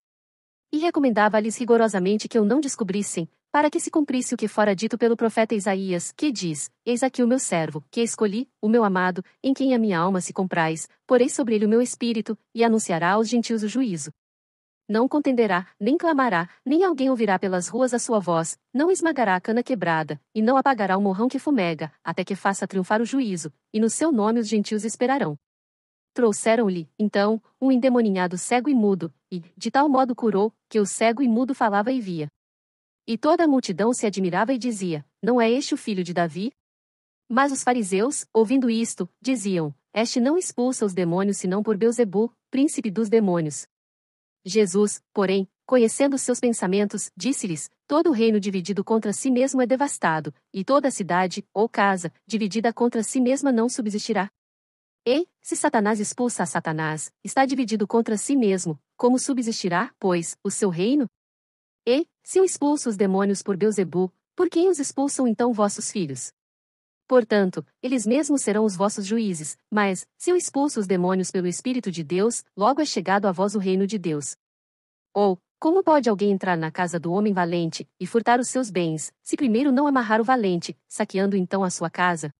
E recomendava-lhes rigorosamente que o não descobrissem, para que se cumprisse o que fora dito pelo profeta Isaías, que diz: eis aqui o meu servo, que escolhi, o meu amado, em quem a minha alma se compraz, porei sobre ele o meu espírito, e anunciará aos gentios o juízo. Não contenderá, nem clamará, nem alguém ouvirá pelas ruas a sua voz, não esmagará a cana quebrada, e não apagará o morrão que fumega, até que faça triunfar o juízo, e no seu nome os gentios esperarão. Trouxeram-lhe, então, um endemoninhado cego e mudo, e, de tal modo curou, que o cego e mudo falava e via. E toda a multidão se admirava e dizia: não é este o filho de Davi? Mas os fariseus, ouvindo isto, diziam: este não expulsa os demônios senão por Belzebu, príncipe dos demônios. Jesus, porém, conhecendo seus pensamentos, disse-lhes: todo reino dividido contra si mesmo é devastado, e toda cidade, ou casa, dividida contra si mesma não subsistirá. E, se Satanás expulsa a Satanás, está dividido contra si mesmo, como subsistirá, pois, o seu reino? E, se eu expulso os demônios por Beelzebu, por quem os expulsam então vossos filhos? Portanto, eles mesmos serão os vossos juízes, mas, se eu expulso os demônios pelo Espírito de Deus, logo é chegado a vós o reino de Deus. Ou, como pode alguém entrar na casa do homem valente, e furtar os seus bens, se primeiro não amarrar o valente, saqueando então a sua casa?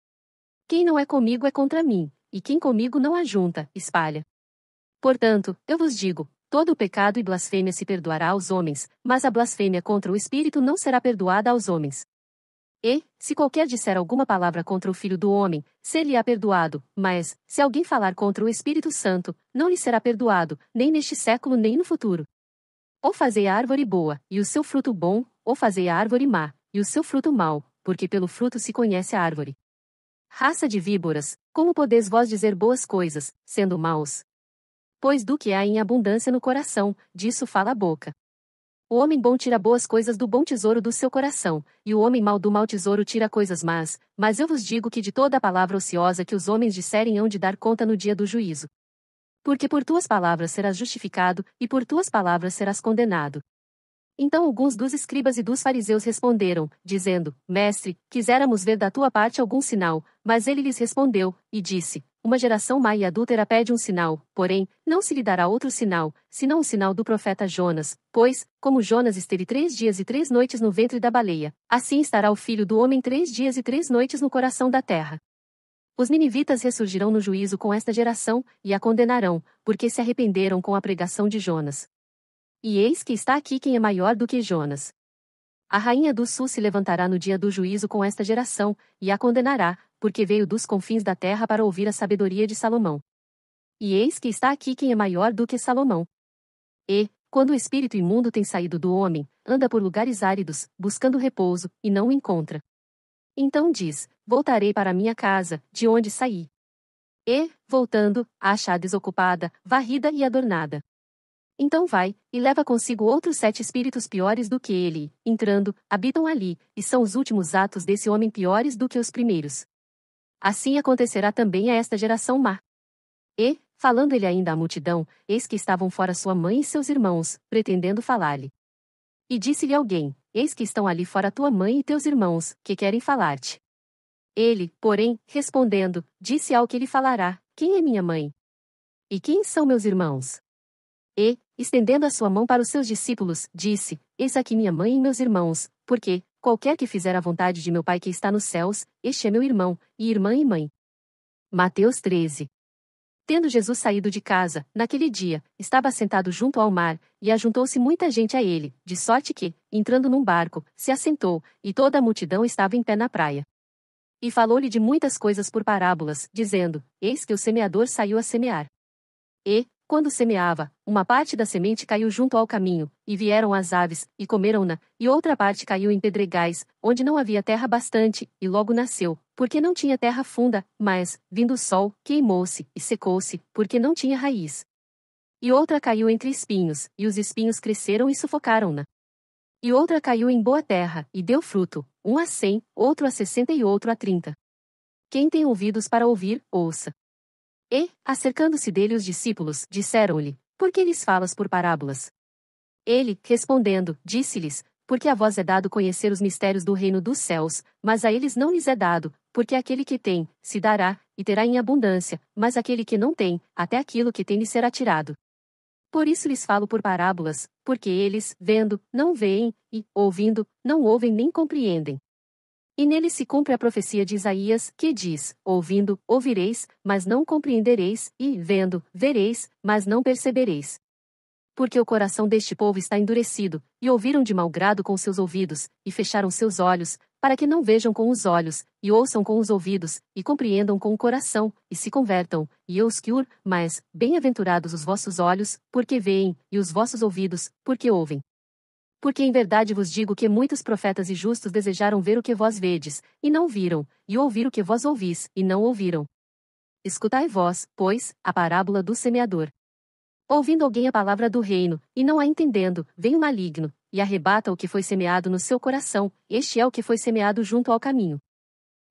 Quem não é comigo é contra mim, e quem comigo não ajunta, espalha. Portanto, eu vos digo, todo o pecado e blasfêmia se perdoará aos homens, mas a blasfêmia contra o Espírito não será perdoada aos homens. E, se qualquer disser alguma palavra contra o Filho do Homem, ser-lhe-á perdoado, mas, se alguém falar contra o Espírito Santo, não lhe será perdoado, nem neste século nem no futuro. Ou fazei a árvore boa, e o seu fruto bom, ou fazei a árvore má, e o seu fruto mau, porque pelo fruto se conhece a árvore. Raça de víboras, como podeis vós dizer boas coisas, sendo maus? Pois do que há em abundância no coração, disso fala a boca. O homem bom tira boas coisas do bom tesouro do seu coração, e o homem mau do mau tesouro tira coisas más, mas eu vos digo que de toda a palavra ociosa que os homens disserem hão de dar conta no dia do juízo. Porque por tuas palavras serás justificado, e por tuas palavras serás condenado. Então alguns dos escribas e dos fariseus responderam, dizendo: Mestre, quiséramos ver da tua parte algum sinal, mas ele lhes respondeu, e disse: Uma geração má e adúltera pede um sinal, porém, não se lhe dará outro sinal, senão o sinal do profeta Jonas, pois, como Jonas esteve 3 dias e 3 noites no ventre da baleia, assim estará o Filho do Homem 3 dias e 3 noites no coração da terra. Os ninivitas ressurgirão no juízo com esta geração, e a condenarão, porque se arrependeram com a pregação de Jonas. E eis que está aqui quem é maior do que Jonas. A rainha do sul se levantará no dia do juízo com esta geração, e a condenará, porque veio dos confins da terra para ouvir a sabedoria de Salomão. E eis que está aqui quem é maior do que Salomão. E, quando o espírito imundo tem saído do homem, anda por lugares áridos, buscando repouso, e não o encontra. Então diz: Voltarei para minha casa, de onde saí. E, voltando, a achar desocupada, varrida e adornada. Então vai, e leva consigo outros 7 espíritos piores do que ele, e, entrando, habitam ali, e são os últimos atos desse homem piores do que os primeiros. Assim acontecerá também a esta geração má. E, falando ele ainda à multidão, eis que estavam fora sua mãe e seus irmãos, pretendendo falar-lhe. E disse-lhe alguém: Eis que estão ali fora tua mãe e teus irmãos, que querem falar-te. Ele, porém, respondendo, disse ao que lhe falará: Quem é minha mãe? E quem são meus irmãos? E, estendendo a sua mão para os seus discípulos, disse: Eis aqui minha mãe e meus irmãos, porque, qualquer que fizer a vontade de meu Pai que está nos céus, este é meu irmão, e irmã e mãe. Mateus 13. Tendo Jesus saído de casa, naquele dia, estava sentado junto ao mar, e ajuntou-se muita gente a ele, de sorte que, entrando num barco, se assentou, e toda a multidão estava em pé na praia. E falou-lhe de muitas coisas por parábolas, dizendo: Eis que o semeador saiu a semear. E, quando semeava, uma parte da semente caiu junto ao caminho, e vieram as aves, e comeram-na, e outra parte caiu em pedregais, onde não havia terra bastante, e logo nasceu, porque não tinha terra funda, mas, vindo o sol, queimou-se, e secou-se, porque não tinha raiz. E outra caiu entre espinhos, e os espinhos cresceram e sufocaram-na. E outra caiu em boa terra, e deu fruto, um a 100, outro a 60 e outro a 30. Quem tem ouvidos para ouvir, ouça. E, acercando-se dele os discípulos, disseram-lhe: Por que lhes falas por parábolas? Ele, respondendo, disse-lhes: Porque a vós é dado conhecer os mistérios do reino dos céus, mas a eles não lhes é dado, porque aquele que tem, se dará, e terá em abundância, mas aquele que não tem, até aquilo que tem lhe será tirado. Por isso lhes falo por parábolas, porque eles, vendo, não veem, e, ouvindo, não ouvem nem compreendem. E nele se cumpre a profecia de Isaías, que diz: Ouvindo, ouvireis, mas não compreendereis, e, vendo, vereis, mas não percebereis. Porque o coração deste povo está endurecido, e ouviram de mau grado com seus ouvidos, e fecharam seus olhos, para que não vejam com os olhos, e ouçam com os ouvidos, e compreendam com o coração, e se convertam, e eu os cure, mas, bem-aventurados os vossos olhos, porque veem, e os vossos ouvidos, porque ouvem. Porque em verdade vos digo que muitos profetas e justos desejaram ver o que vós vedes, e não viram, e ouvir o que vós ouvis, e não ouviram. Escutai vós, pois, a parábola do semeador. Ouvindo alguém a palavra do reino, e não a entendendo, vem o maligno, e arrebata o que foi semeado no seu coração, este é o que foi semeado junto ao caminho.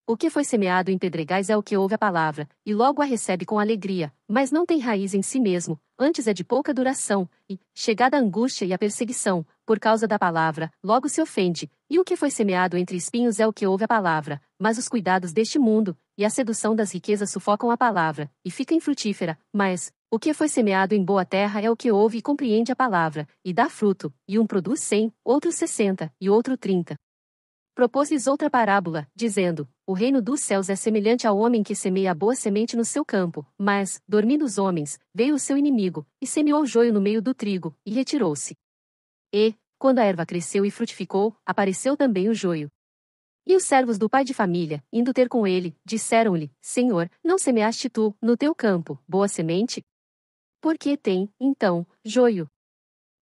O que foi semeado em pedregais é o que ouve a palavra, e logo a recebe com alegria, mas não tem raiz em si mesmo, antes é de pouca duração, e, chegada a angústia e a perseguição, por causa da palavra, logo se ofende, e o que foi semeado entre espinhos é o que ouve a palavra, mas os cuidados deste mundo, e a sedução das riquezas sufocam a palavra, e fica infrutífera, mas, o que foi semeado em boa terra é o que ouve e compreende a palavra, e dá fruto, e um produz 100, outro 60, e outro 30. Propôs-lhes outra parábola, dizendo: O reino dos céus é semelhante ao homem que semeia a boa semente no seu campo, mas, dormindo os homens, veio o seu inimigo, e semeou o joio no meio do trigo, e retirou-se. E, quando a erva cresceu e frutificou, apareceu também o joio. E os servos do pai de família, indo ter com ele, disseram-lhe: Senhor, não semeaste tu, no teu campo, boa semente? Por que tem, então, joio?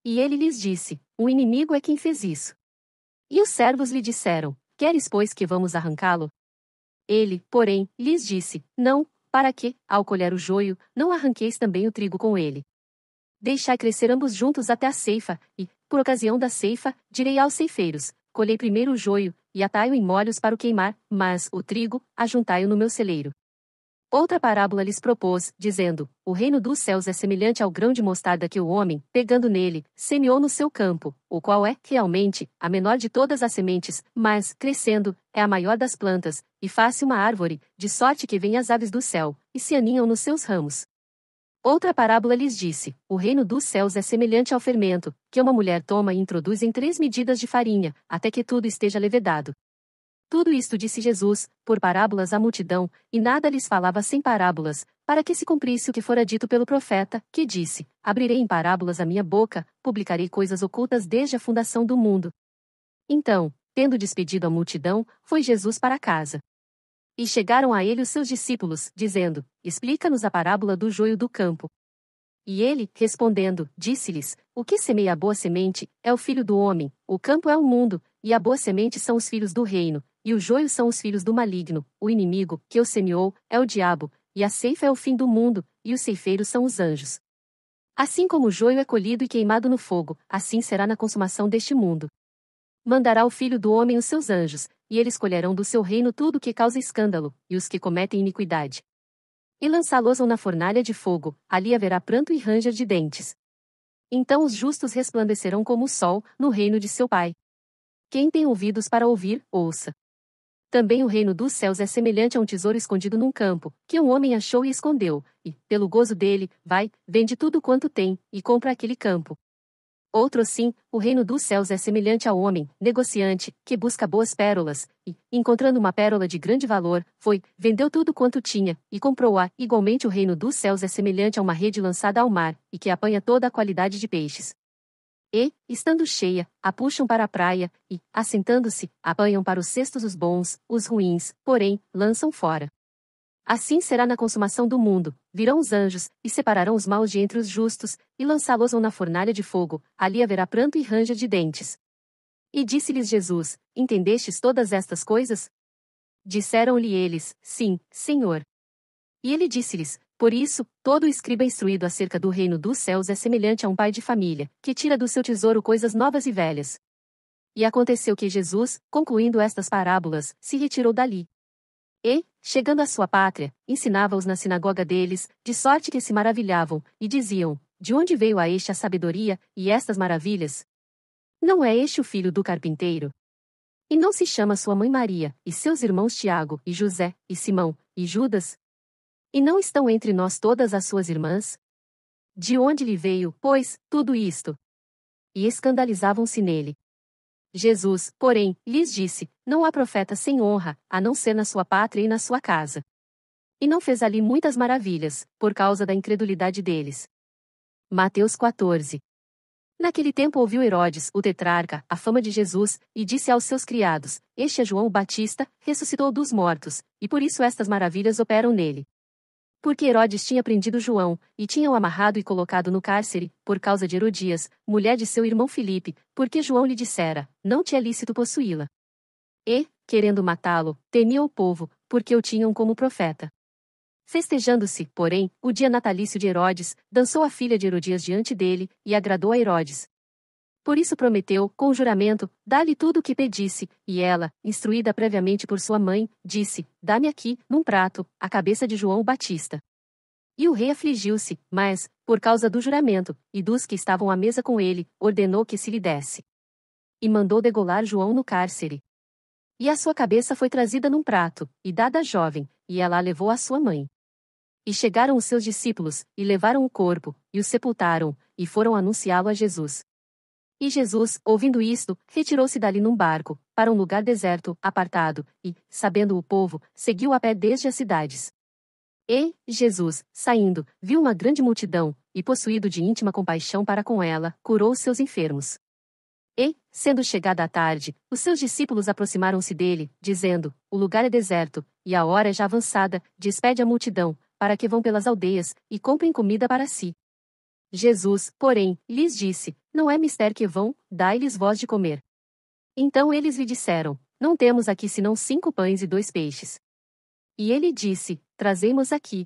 E ele lhes disse: O inimigo é quem fez isso. E os servos lhe disseram: Queres, pois, que vamos arrancá-lo? Ele, porém, lhes disse: Não, para que, ao colher o joio, não arranqueis também o trigo com ele. Deixai crescer ambos juntos até a ceifa, e, por ocasião da ceifa, direi aos ceifeiros: Colhei primeiro o joio, e atai-o em molhos para o queimar, mas o trigo, ajuntai-o no meu celeiro. Outra parábola lhes propôs, dizendo: O reino dos céus é semelhante ao grão de mostarda que o homem, pegando nele, semeou no seu campo, o qual é, realmente, a menor de todas as sementes, mas, crescendo, é a maior das plantas, e faz-se uma árvore, de sorte que vêm as aves do céu, e se aninham nos seus ramos. Outra parábola lhes disse: O reino dos céus é semelhante ao fermento, que uma mulher toma e introduz em 3 medidas de farinha, até que tudo esteja levedado. Tudo isto disse Jesus, por parábolas à multidão, e nada lhes falava sem parábolas, para que se cumprisse o que fora dito pelo profeta, que disse: Abrirei em parábolas a minha boca, publicarei coisas ocultas desde a fundação do mundo. Então, tendo despedido a multidão, foi Jesus para casa. E chegaram a ele os seus discípulos, dizendo: Explica-nos a parábola do joio do campo. E ele, respondendo, disse-lhes: O que semeia a boa semente é o filho do homem, o campo é o mundo, e a boa semente são os filhos do reino, e o joio são os filhos do maligno, o inimigo, que o semeou, é o diabo, e a ceifa é o fim do mundo, e os ceifeiros são os anjos. Assim como o joio é colhido e queimado no fogo, assim será na consumação deste mundo. Mandará o filho do homem os seus anjos, e eles colherão do seu reino tudo o que causa escândalo, e os que cometem iniquidade. E lançá-los-ão na fornalha de fogo, ali haverá pranto e ranger de dentes. Então os justos resplandecerão como o sol, no reino de seu Pai. Quem tem ouvidos para ouvir, ouça. Também o reino dos céus é semelhante a um tesouro escondido num campo, que um homem achou e escondeu, e, pelo gozo dele, vai, vende tudo quanto tem, e compra aquele campo. Outro assim, o reino dos céus é semelhante ao homem, negociante, que busca boas pérolas, e, encontrando uma pérola de grande valor, foi, vendeu tudo quanto tinha, e comprou-a. Igualmente o reino dos céus é semelhante a uma rede lançada ao mar, e que apanha toda a qualidade de peixes. E, estando cheia, a puxam para a praia, e, assentando-se, apanham para os cestos os bons, os ruins, porém, lançam fora. Assim será na consumação do mundo: virão os anjos, e separarão os maus de entre os justos, e lançá-los-ão na fornalha de fogo, ali haverá pranto e ranger de dentes. E disse-lhes Jesus: Entendestes todas estas coisas? Disseram-lhe eles: Sim, Senhor. E ele disse-lhes: Por isso, todo escriba instruído acerca do reino dos céus é semelhante a um pai de família, que tira do seu tesouro coisas novas e velhas. E aconteceu que Jesus, concluindo estas parábolas, se retirou dali. E, chegando à sua pátria, ensinava-os na sinagoga deles, de sorte que se maravilhavam, e diziam: De onde veio a este a sabedoria, e estas maravilhas? Não é este o filho do carpinteiro? E não se chama sua mãe Maria, e seus irmãos Tiago, e José, e Simão, e Judas? E não estão entre nós todas as suas irmãs? De onde lhe veio, pois, tudo isto? E escandalizavam-se nele. Jesus, porém, lhes disse: Não há profeta sem honra, a não ser na sua pátria e na sua casa. E não fez ali muitas maravilhas, por causa da incredulidade deles. Mateus 14. Naquele tempo ouviu Herodes, o tetrarca, a fama de Jesus, e disse aos seus criados: Este é João o Batista, ressuscitou dos mortos, e por isso estas maravilhas operam nele. Porque Herodes tinha prendido João, e tinha-o amarrado e colocado no cárcere, por causa de Herodias, mulher de seu irmão Filipe, porque João lhe dissera: Não te é lícito possuí-la. E, querendo matá-lo, temia o povo, porque o tinham como profeta. Festejando-se, porém, o dia natalício de Herodes, dançou a filha de Herodias diante dele, e agradou a Herodes. Por isso prometeu, com juramento, dar-lhe tudo o que pedisse, e ela, instruída previamente por sua mãe, disse: Dá-me aqui, num prato, a cabeça de João Batista. E o rei afligiu-se, mas, por causa do juramento, e dos que estavam à mesa com ele, ordenou que se lhe desse. E mandou degolar João no cárcere. E a sua cabeça foi trazida num prato, e dada à jovem, e ela a levou à sua mãe. E chegaram os seus discípulos, e levaram o corpo, e o sepultaram, e foram anunciá-lo a Jesus. E Jesus, ouvindo isto, retirou-se dali num barco, para um lugar deserto, apartado, e, sabendo o povo, seguiu a pé desde as cidades. E, Jesus, saindo, viu uma grande multidão, e possuído de íntima compaixão para com ela, curou os seus enfermos. E, sendo chegada a tarde, os seus discípulos aproximaram-se dele, dizendo: O lugar é deserto, e a hora é já avançada, despede a multidão, para que vão pelas aldeias, e comprem comida para si. Jesus, porém, lhes disse: Não é mister que vão, dai-lhes vós de comer. Então eles lhe disseram: Não temos aqui senão 5 pães e 2 peixes. E ele disse: Trazei-mos aqui.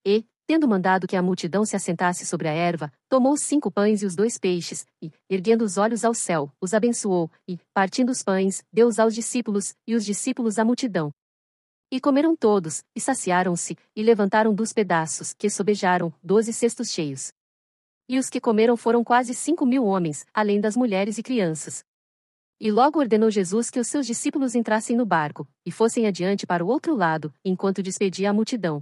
E, tendo mandado que a multidão se assentasse sobre a erva, tomou os 5 pães e os 2 peixes, e, erguendo os olhos ao céu, os abençoou, e, partindo os pães, deu-os aos discípulos, e os discípulos à multidão. E comeram todos, e saciaram-se, e levantaram dos pedaços, que sobejaram, 12 cestos cheios. E os que comeram foram quase 5.000 homens, além das mulheres e crianças. E logo ordenou Jesus que os seus discípulos entrassem no barco, e fossem adiante para o outro lado, enquanto despedia a multidão.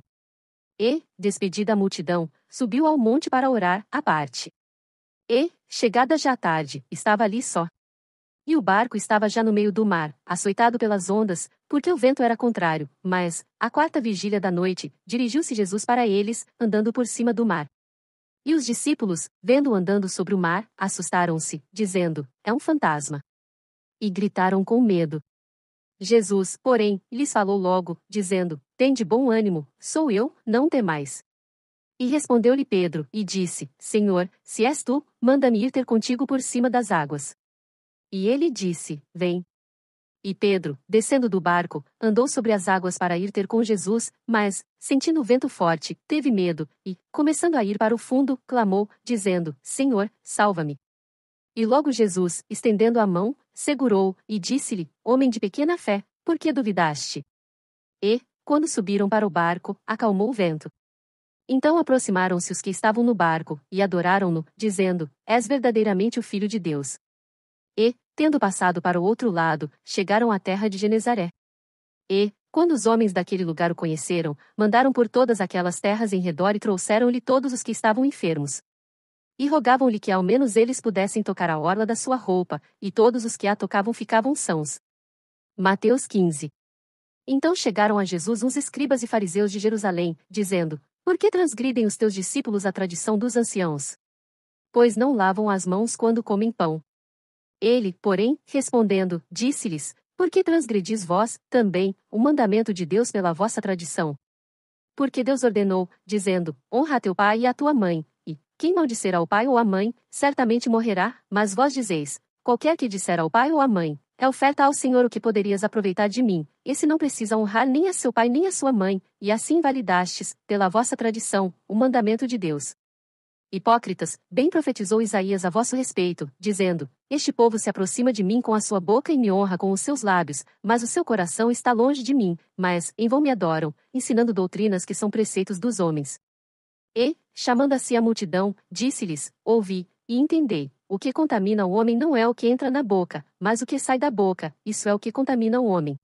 E, despedida a multidão, subiu ao monte para orar, à parte. E, chegada já a tarde, estava ali só. E o barco estava já no meio do mar, açoitado pelas ondas, porque o vento era contrário, mas, à 4ª vigília da noite, dirigiu-se Jesus para eles, andando por cima do mar. E os discípulos, vendo-o andando sobre o mar, assustaram-se, dizendo: É um fantasma. E gritaram com medo. Jesus, porém, lhes falou logo, dizendo: Tende bom ânimo, sou eu, não temais. E respondeu-lhe Pedro, e disse: Senhor, se és tu, manda-me ir ter contigo por cima das águas. E ele disse: Vem. E Pedro, descendo do barco, andou sobre as águas para ir ter com Jesus, mas, sentindo o vento forte, teve medo, e, começando a ir para o fundo, clamou, dizendo: Senhor, salva-me. E logo Jesus, estendendo a mão, segurou, e disse-lhe: Homem de pequena fé, por que duvidaste? E, quando subiram para o barco, acalmou o vento. Então aproximaram-se os que estavam no barco, e adoraram-no, dizendo: És verdadeiramente o Filho de Deus. E, tendo passado para o outro lado, chegaram à terra de Genezaré. E, quando os homens daquele lugar o conheceram, mandaram por todas aquelas terras em redor e trouxeram-lhe todos os que estavam enfermos. E rogavam-lhe que ao menos eles pudessem tocar a orla da sua roupa, e todos os que a tocavam ficavam sãos. Mateus 15. Então chegaram a Jesus uns escribas e fariseus de Jerusalém, dizendo: Por que transgridem os teus discípulos a tradição dos anciãos? Pois não lavam as mãos quando comem pão. Ele, porém, respondendo, disse-lhes: Por que transgredis vós, também, o mandamento de Deus pela vossa tradição? Porque Deus ordenou, dizendo: Honra a teu pai e a tua mãe, e, quem maldisser ao pai ou à mãe, certamente morrerá, mas vós dizeis: Qualquer que disser ao pai ou à mãe, é oferta ao Senhor o que poderias aproveitar de mim, esse não precisa honrar nem a seu pai nem a sua mãe, e assim invalidastes, pela vossa tradição, o mandamento de Deus. Hipócritas, bem profetizou Isaías a vosso respeito, dizendo: Este povo se aproxima de mim com a sua boca e me honra com os seus lábios, mas o seu coração está longe de mim, mas, em vão me adoram, ensinando doutrinas que são preceitos dos homens. E, chamando a si a multidão, disse-lhes: Ouvi, e entendei, o que contamina o homem não é o que entra na boca, mas o que sai da boca, isso é o que contamina o homem.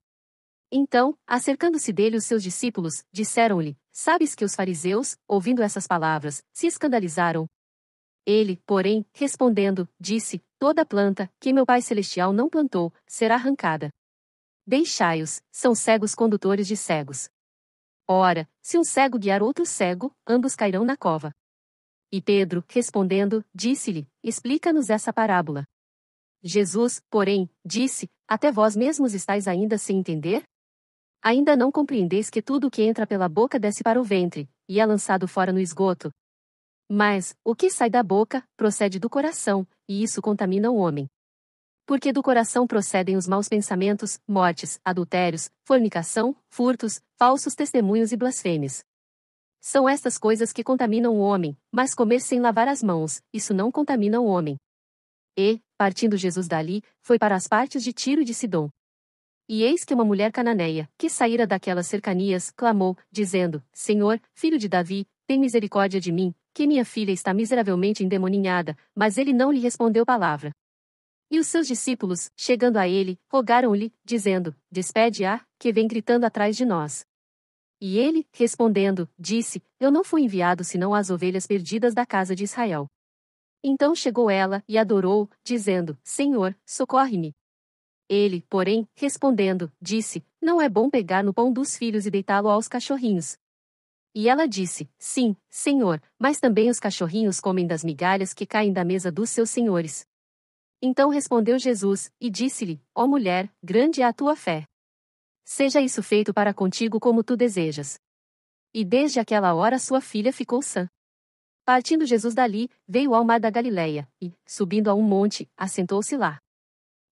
Então, acercando-se dele os seus discípulos, disseram-lhe: Sabes que os fariseus, ouvindo essas palavras, se escandalizaram? Ele, porém, respondendo, disse: Toda planta, que meu Pai Celestial não plantou, será arrancada. Deixai-os, são cegos condutores de cegos. Ora, se um cego guiar outro cego, ambos cairão na cova. E Pedro, respondendo, disse-lhe: Explica-nos essa parábola. Jesus, porém, disse: Até vós mesmos estáis ainda sem entender? Ainda não compreendeis que tudo o que entra pela boca desce para o ventre, e é lançado fora no esgoto? Mas, o que sai da boca, procede do coração, e isso contamina o homem. Porque do coração procedem os maus pensamentos, mortes, adultérios, fornicação, furtos, falsos testemunhos e blasfêmias. São estas coisas que contaminam o homem, mas comer sem lavar as mãos, isso não contamina o homem. E, partindo Jesus dali, foi para as partes de Tiro e de Sidom. E eis que uma mulher cananeia, que saíra daquelas cercanias, clamou, dizendo: Senhor, filho de Davi, tem misericórdia de mim, que minha filha está miseravelmente endemoninhada. Mas ele não lhe respondeu palavra. E os seus discípulos, chegando a ele, rogaram-lhe, dizendo: Despede-a, que vem gritando atrás de nós. E ele, respondendo, disse: Eu não fui enviado senão às ovelhas perdidas da casa de Israel. Então chegou ela e adorou, dizendo: Senhor, socorre-me. Ele, porém, respondendo, disse: Não é bom pegar no pão dos filhos e deitá-lo aos cachorrinhos. E ela disse: Sim, Senhor, mas também os cachorrinhos comem das migalhas que caem da mesa dos seus senhores. Então respondeu Jesus, e disse-lhe: Ó mulher, grande é a tua fé. Seja isso feito para contigo como tu desejas. E desde aquela hora sua filha ficou sã. Partindo Jesus dali, veio ao mar da Galileia, e, subindo a um monte, assentou-se lá.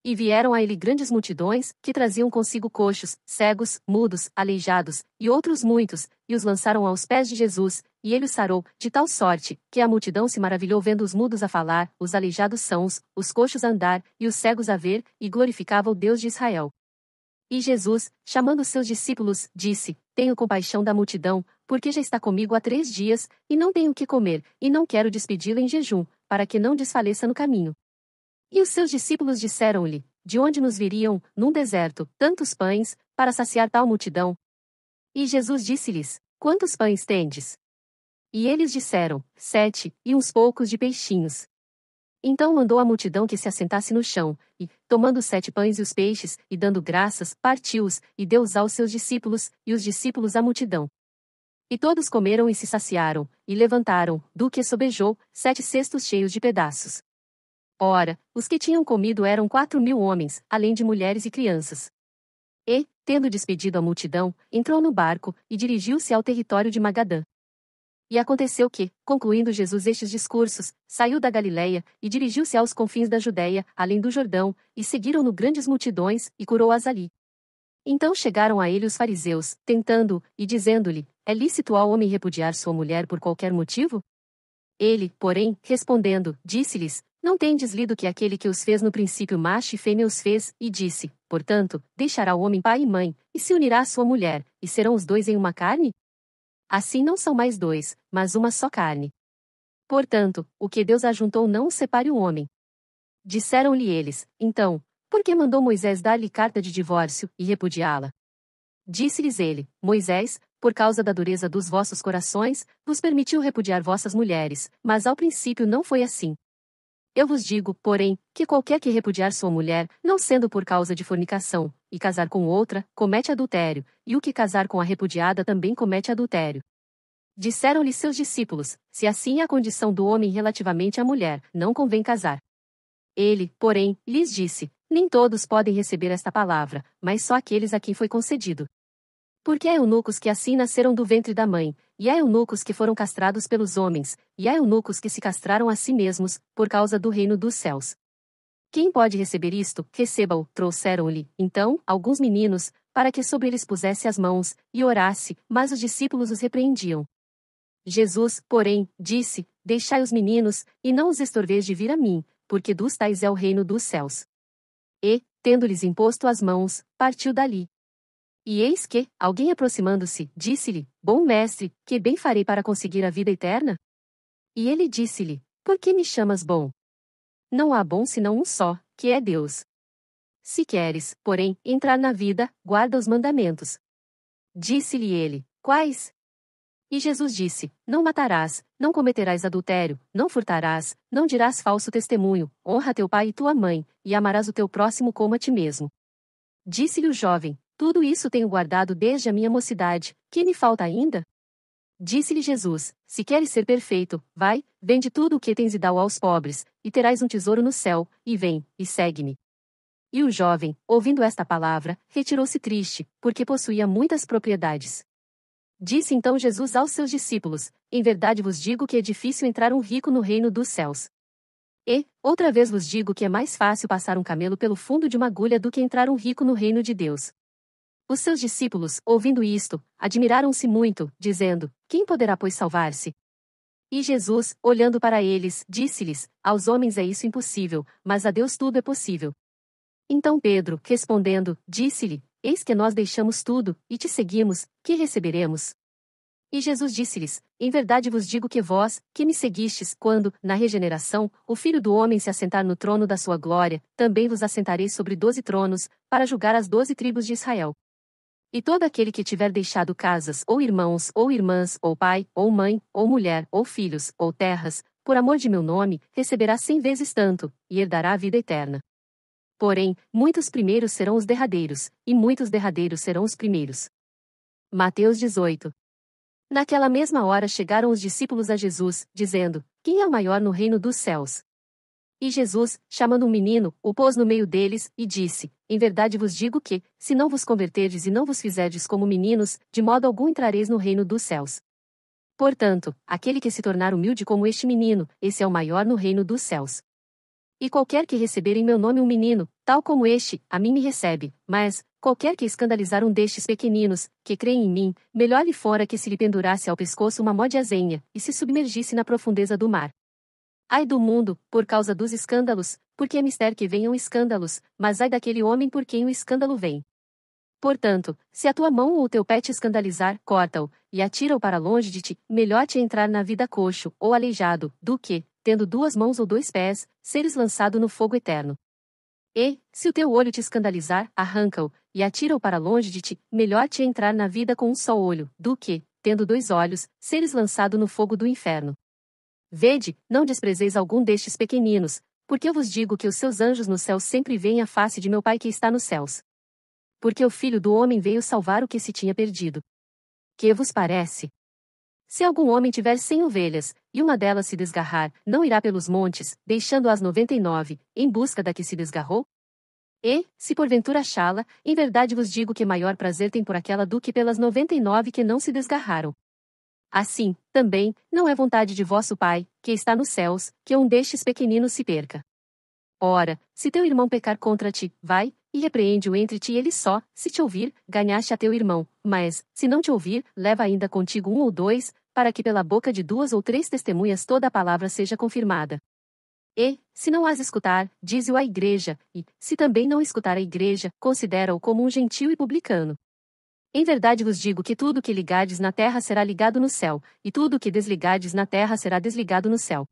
E vieram a ele grandes multidões, que traziam consigo coxos, cegos, mudos, aleijados, e outros muitos, e os lançaram aos pés de Jesus, e ele os sarou, de tal sorte, que a multidão se maravilhou vendo os mudos a falar, os aleijados sãos, os coxos a andar, e os cegos a ver, e glorificava o Deus de Israel. E Jesus, chamando seus discípulos, disse: Tenho compaixão da multidão, porque já está comigo há 3 dias, e não tenho o que comer, e não quero despedi-la em jejum, para que não desfaleça no caminho. E os seus discípulos disseram-lhe: De onde nos viriam, num deserto, tantos pães, para saciar tal multidão? E Jesus disse-lhes: Quantos pães tendes? E eles disseram: 7, e uns poucos de peixinhos. Então mandou a multidão que se assentasse no chão, e, tomando os 7 pães e os peixes, e dando graças, partiu-os, e deu-os aos seus discípulos, e os discípulos à multidão. E todos comeram e se saciaram, e levantaram, do que sobejou, 7 cestos cheios de pedaços. Ora, os que tinham comido eram 4.000 homens, além de mulheres e crianças. E, tendo despedido a multidão, entrou no barco, e dirigiu-se ao território de Magadã. E aconteceu que, concluindo Jesus estes discursos, saiu da Galileia, e dirigiu-se aos confins da Judéia, além do Jordão, e seguiram-no grandes multidões, e curou-as ali. Então chegaram a ele os fariseus, tentando-o, e dizendo-lhe: É lícito ao homem repudiar sua mulher por qualquer motivo? Ele, porém, respondendo, disse-lhes: Não tendes lido que aquele que os fez no princípio macho e fêmea os fez, e disse: Portanto, deixará o homem pai e mãe, e se unirá à sua mulher, e serão os dois em uma carne? Assim não são mais dois, mas uma só carne. Portanto, o que Deus ajuntou não o separe o homem. Disseram-lhe eles: Então, por que mandou Moisés dar-lhe carta de divórcio, e repudiá-la? Disse-lhes ele: Moisés, por causa da dureza dos vossos corações, vos permitiu repudiar vossas mulheres, mas ao princípio não foi assim. Eu vos digo, porém, que qualquer que repudiar sua mulher, não sendo por causa de fornicação, e casar com outra, comete adultério, e o que casar com a repudiada também comete adultério. Disseram-lhe seus discípulos: Se assim é a condição do homem relativamente à mulher, não convém casar. Ele, porém, lhes disse: Nem todos podem receber esta palavra, mas só aqueles a quem foi concedido. Porque há eunucos que assim nasceram do ventre da mãe, e há eunucos que foram castrados pelos homens, e há eunucos que se castraram a si mesmos, por causa do reino dos céus. Quem pode receber isto, receba-o. Trouxeram-lhe, então, alguns meninos, para que sobre eles pusesse as mãos, e orasse, mas os discípulos os repreendiam. Jesus, porém, disse: Deixai os meninos, e não os estorveis de vir a mim, porque dos tais é o reino dos céus. E, tendo-lhes imposto as mãos, partiu dali. E eis que, alguém aproximando-se, disse-lhe: Bom mestre, que bem farei para conseguir a vida eterna? E ele disse-lhe: Por que me chamas bom? Não há bom senão um só, que é Deus. Se queres, porém, entrar na vida, guarda os mandamentos. Disse-lhe ele: Quais? E Jesus disse: Não matarás, não cometerás adultério, não furtarás, não dirás falso testemunho, honra teu pai e tua mãe, e amarás o teu próximo como a ti mesmo. Disse-lhe o jovem: Tudo isso tenho guardado desde a minha mocidade, que me falta ainda? Disse-lhe Jesus: Se queres ser perfeito, vai, vende tudo o que tens e dá-o aos pobres, e terás um tesouro no céu, e vem, e segue-me. E o jovem, ouvindo esta palavra, retirou-se triste, porque possuía muitas propriedades. Disse então Jesus aos seus discípulos: Em verdade vos digo que é difícil entrar um rico no reino dos céus. E, outra vez vos digo que é mais fácil passar um camelo pelo fundo de uma agulha do que entrar um rico no reino de Deus. Os seus discípulos, ouvindo isto, admiraram-se muito, dizendo: Quem poderá, pois, salvar-se? E Jesus, olhando para eles, disse-lhes: Aos homens é isso impossível, mas a Deus tudo é possível. Então Pedro, respondendo, disse-lhe: Eis que nós deixamos tudo, e te seguimos, que receberemos? E Jesus disse-lhes: Em verdade vos digo que vós, que me seguistes, quando, na regeneração, o Filho do Homem se assentar no trono da sua glória, também vos assentareis sobre 12 tronos, para julgar as 12 tribos de Israel. E todo aquele que tiver deixado casas, ou irmãos, ou irmãs, ou pai, ou mãe, ou mulher, ou filhos, ou terras, por amor de meu nome, receberá 100 vezes tanto, e herdará a vida eterna. Porém, muitos primeiros serão os derradeiros, e muitos derradeiros serão os primeiros. Mateus 18. Naquela mesma hora chegaram os discípulos a Jesus, dizendo: Quem é o maior no reino dos céus? E Jesus, chamando um menino, o pôs no meio deles, e disse: Em verdade vos digo que, se não vos converterdes e não vos fizerdes como meninos, de modo algum entrareis no reino dos céus. Portanto, aquele que se tornar humilde como este menino, esse é o maior no reino dos céus. E qualquer que receber em meu nome um menino, tal como este, a mim me recebe, mas, qualquer que escandalizar um destes pequeninos, que creem em mim, melhor lhe fora que se lhe pendurasse ao pescoço uma mó de azenha, e se submergisse na profundeza do mar. Ai do mundo, por causa dos escândalos, porque é mister que venham escândalos, mas ai daquele homem por quem o escândalo vem. Portanto, se a tua mão ou o teu pé te escandalizar, corta-o, e atira-o para longe de ti, melhor te entrar na vida coxo, ou aleijado, do que, tendo 2 mãos ou 2 pés, seres lançado no fogo eterno. E, se o teu olho te escandalizar, arranca-o, e atira-o para longe de ti, melhor te entrar na vida com um só olho, do que, tendo 2 olhos, seres lançado no fogo do inferno. Vede, não desprezeis algum destes pequeninos, porque eu vos digo que os seus anjos no céu sempre veem a face de meu Pai que está nos céus. Porque o Filho do Homem veio salvar o que se tinha perdido. Que vos parece? Se algum homem tiver 100 ovelhas, e uma delas se desgarrar, não irá pelos montes, deixando as 99, em busca da que se desgarrou? E, se porventura achá-la, em verdade vos digo que maior prazer tem por aquela do que pelas 99 que não se desgarraram. Assim, também, não é vontade de vosso Pai, que está nos céus, que um destes pequeninos se perca. Ora, se teu irmão pecar contra ti, vai, e repreende-o entre ti e ele só, se te ouvir, ganhaste a teu irmão, mas, se não te ouvir, leva ainda contigo 1 ou 2, para que pela boca de 2 ou 3 testemunhas toda a palavra seja confirmada. E, se não as escutar, dize-o à igreja, e, se também não escutar a igreja, considera-o como um gentio e publicano. Em verdade vos digo que tudo o que ligardes na terra será ligado no céu, e tudo o que desligardes na terra será desligado no céu.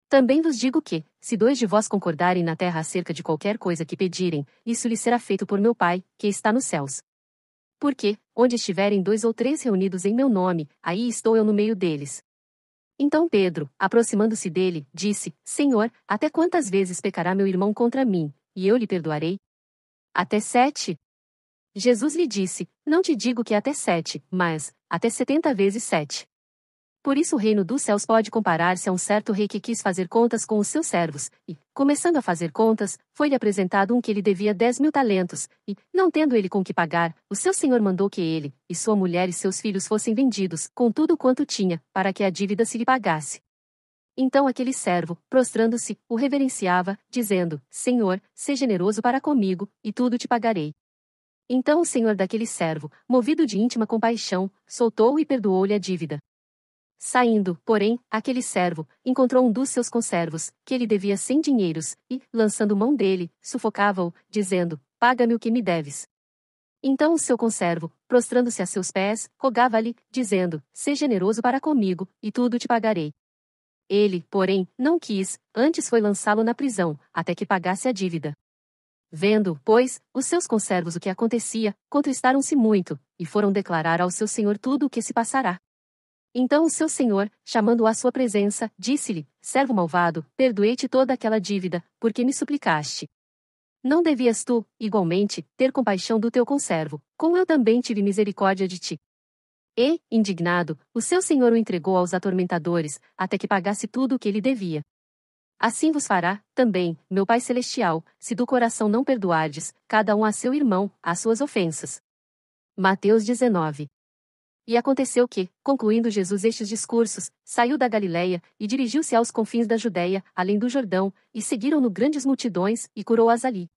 Também vos digo que, se 2 de vós concordarem na terra acerca de qualquer coisa que pedirem, isso lhes será feito por meu Pai, que está nos céus. Porque, onde estiverem 2 ou 3 reunidos em meu nome, aí estou eu no meio deles. Então Pedro, aproximando-se dele, disse: Senhor, até quantas vezes pecará meu irmão contra mim, e eu lhe perdoarei? Até 7? Jesus lhe disse: Não te digo que até 7, mas, até 70 vezes 7. Por isso o reino dos céus pode comparar-se a um certo rei que quis fazer contas com os seus servos, e, começando a fazer contas, foi-lhe apresentado um que lhe devia 10.000 talentos, e, não tendo ele com que pagar, o seu senhor mandou que ele, e sua mulher e seus filhos fossem vendidos, com tudo quanto tinha, para que a dívida se lhe pagasse. Então aquele servo, prostrando-se, o reverenciava, dizendo: Senhor, sê generoso para comigo, e tudo te pagarei. Então o senhor daquele servo, movido de íntima compaixão, soltou-o e perdoou-lhe a dívida. Saindo, porém, aquele servo, encontrou um dos seus conservos, que lhe devia 100 dinheiros, e, lançando mão dele, sufocava-o, dizendo: Paga-me o que me deves. Então o seu conservo, prostrando-se a seus pés, rogava-lhe, dizendo: Sê generoso para comigo, e tudo te pagarei. Ele, porém, não quis, antes foi lançá-lo na prisão, até que pagasse a dívida. Vendo, pois, os seus conservos o que acontecia, contristaram-se muito, e foram declarar ao seu senhor tudo o que se passará. Então o seu senhor, chamando-o à sua presença, disse-lhe: Servo malvado, perdoei-te toda aquela dívida, porque me suplicaste. Não devias tu, igualmente, ter compaixão do teu conservo, como eu também tive misericórdia de ti? E, indignado, o seu senhor o entregou aos atormentadores, até que pagasse tudo o que ele devia. Assim vos fará, também, meu Pai Celestial, se do coração não perdoardes, cada um a seu irmão, as suas ofensas. Mateus 19. E aconteceu que, concluindo Jesus estes discursos, saiu da Galiléia, e dirigiu-se aos confins da Judéia, além do Jordão, e seguiram-no grandes multidões, e curou-as ali.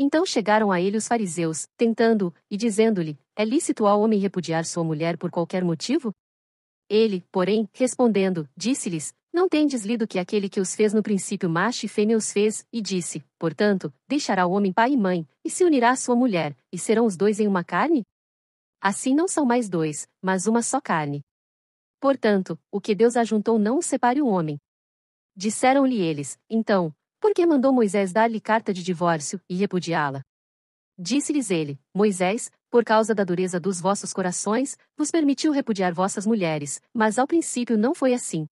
Então chegaram a ele os fariseus, tentando-o, e dizendo-lhe: É lícito ao homem repudiar sua mulher por qualquer motivo? Ele, porém, respondendo, disse-lhes: Não tendes lido que aquele que os fez no princípio macho e fêmea os fez, e disse: Portanto, deixará o homem pai e mãe, e se unirá à sua mulher, e serão os dois em uma carne? Assim não são mais dois, mas uma só carne. Portanto, o que Deus ajuntou não o separe o homem. Disseram-lhe eles: Então, por que mandou Moisés dar-lhe carta de divórcio, e repudiá-la? Disse-lhes ele: Moisés, por causa da dureza dos vossos corações, vos permitiu repudiar vossas mulheres, mas ao princípio não foi assim.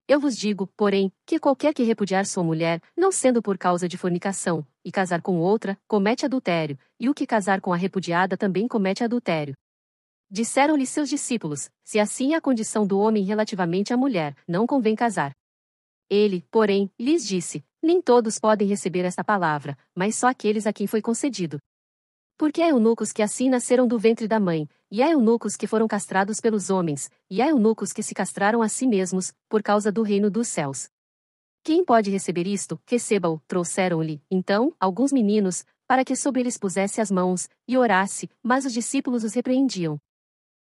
Eu vos digo, porém, que qualquer que repudiar sua mulher, não sendo por causa de fornicação, e casar com outra, comete adultério, e o que casar com a repudiada também comete adultério. Disseram-lhe seus discípulos: Se assim é a condição do homem relativamente à mulher, não convém casar. Ele, porém, lhes disse: Nem todos podem receber esta palavra, mas só aqueles a quem foi concedido. Porque há eunucos que assim nasceram do ventre da mãe, e há eunucos que foram castrados pelos homens, e há eunucos que se castraram a si mesmos, por causa do reino dos céus. Quem pode receber isto, receba-o. Trouxeram-lhe, então, alguns meninos, para que sobre eles pusesse as mãos, e orasse, mas os discípulos os repreendiam.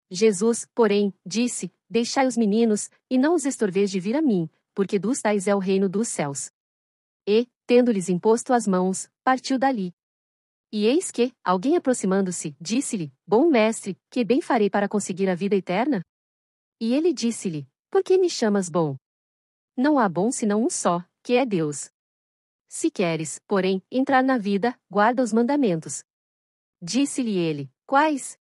Jesus, porém, disse: Deixai os meninos, e não os estorveis de vir a mim, porque dos tais é o reino dos céus. E, tendo-lhes imposto as mãos, partiu dali. E eis que, alguém aproximando-se, disse-lhe: Bom mestre, que bem farei para conseguir a vida eterna? E ele disse-lhe: Por que me chamas bom? Não há bom senão um só, que é Deus. Se queres, porém, entrar na vida, guarda os mandamentos. Disse-lhe ele: Quais?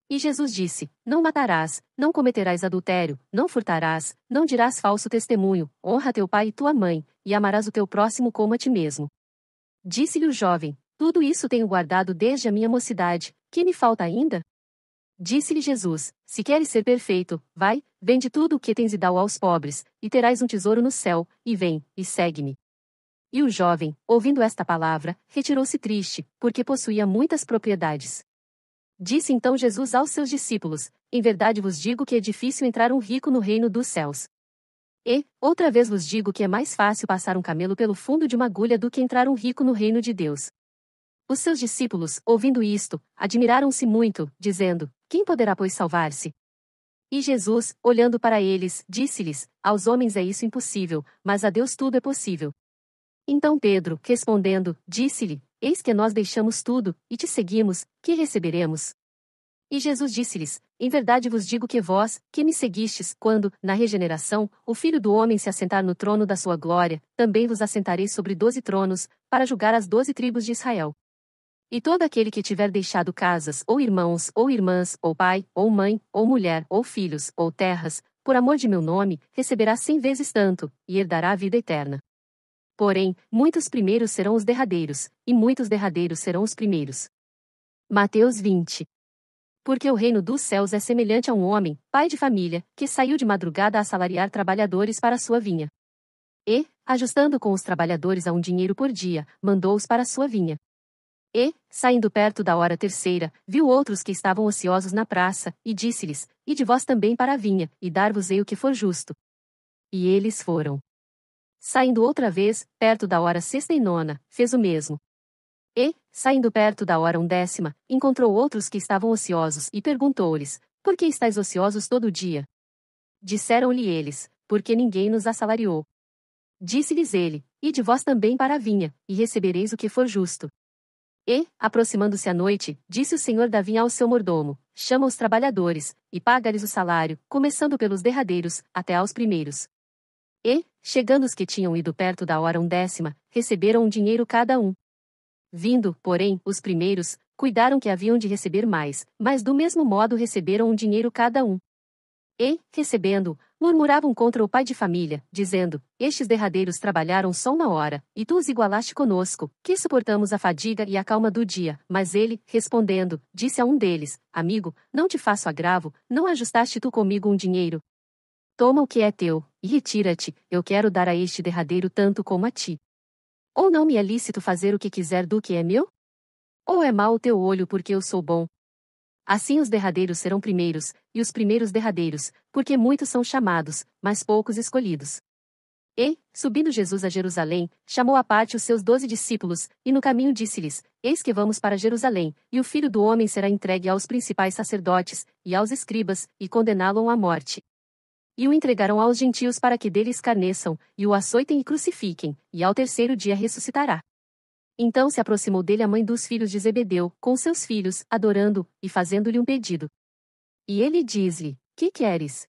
E Jesus disse: Não matarás, não cometerás adultério, não furtarás, não dirás falso testemunho, honra teu pai e tua mãe, e amarás o teu próximo como a ti mesmo. Disse-lhe o jovem: Tudo isso tenho guardado desde a minha mocidade, que me falta ainda? Disse-lhe Jesus: Se queres ser perfeito, vai, vende tudo o que tens e dá-o aos pobres, e terás um tesouro no céu, e vem, e segue-me. E o jovem, ouvindo esta palavra, retirou-se triste, porque possuía muitas propriedades. Disse então Jesus aos seus discípulos: Em verdade vos digo que é difícil entrar um rico no reino dos céus. E, outra vez vos digo que é mais fácil passar um camelo pelo fundo de uma agulha do que entrar um rico no reino de Deus. Os seus discípulos, ouvindo isto, admiraram-se muito, dizendo: Quem poderá, pois, salvar-se? E Jesus, olhando para eles, disse-lhes: Aos homens é isso impossível, mas a Deus tudo é possível. Então Pedro, respondendo, disse-lhe: Eis que nós deixamos tudo, e te seguimos, que receberemos? E Jesus disse-lhes: Em verdade vos digo que vós, que me seguistes, quando, na regeneração, o Filho do Homem se assentar no trono da sua glória, também vos assentareis sobre 12 tronos, para julgar as 12 tribos de Israel. E todo aquele que tiver deixado casas, ou irmãos, ou irmãs, ou pai, ou mãe, ou mulher, ou filhos, ou terras, por amor de meu nome, receberá 100 vezes tanto, e herdará a vida eterna. Porém, muitos primeiros serão os derradeiros, e muitos derradeiros serão os primeiros. Mateus 20. Porque o reino dos céus é semelhante a um homem, pai de família, que saiu de madrugada a assalariar trabalhadores para a sua vinha. E, ajustando com os trabalhadores a um dinheiro por dia, mandou-os para a sua vinha. E, saindo perto da hora terceira, viu outros que estavam ociosos na praça, e disse-lhes: Ide vós também para a vinha, e dar-vos-ei o que for justo. E eles foram. Saindo outra vez, perto da hora sexta e nona, fez o mesmo. E, saindo perto da hora 11ª, encontrou outros que estavam ociosos, e perguntou-lhes: Por que estáis ociosos todo o dia? Disseram-lhe eles: Porque ninguém nos assalariou. Disse-lhes ele: Ide vós também para a vinha, e recebereis o que for justo. E, aproximando-se a noite, disse o senhor da vinha ao seu mordomo: Chama os trabalhadores, e paga-lhes o salário, começando pelos derradeiros, até aos primeiros. E, chegando os que tinham ido perto da hora 10ª, receberam um dinheiro cada um. Vindo, porém, os primeiros, cuidaram que haviam de receber mais, mas do mesmo modo receberam um dinheiro cada um. E, recebendo, murmuravam contra o pai de família, dizendo: Estes derradeiros trabalharam só uma hora, e tu os igualaste conosco, que suportamos a fadiga e a calma do dia. Mas ele, respondendo, disse a um deles: Amigo, não te faço agravo, não ajustaste tu comigo um dinheiro? Toma o que é teu, e retira-te, eu quero dar a este derradeiro tanto como a ti. Ou não me é lícito fazer o que quiser do que é meu? Ou é mau o teu olho porque eu sou bom? Assim os derradeiros serão primeiros, e os primeiros derradeiros, porque muitos são chamados, mas poucos escolhidos. E, subindo Jesus a Jerusalém, chamou à parte os seus 12 discípulos, e no caminho disse-lhes: eis que vamos para Jerusalém, e o Filho do Homem será entregue aos principais sacerdotes, e aos escribas, e condená-lo à morte. E o entregarão aos gentios para que dele escarneçam, e o açoitem e crucifiquem, e ao terceiro dia ressuscitará. Então se aproximou dele a mãe dos filhos de Zebedeu, com seus filhos, adorando, e fazendo-lhe um pedido. E ele diz-lhe: Que queres?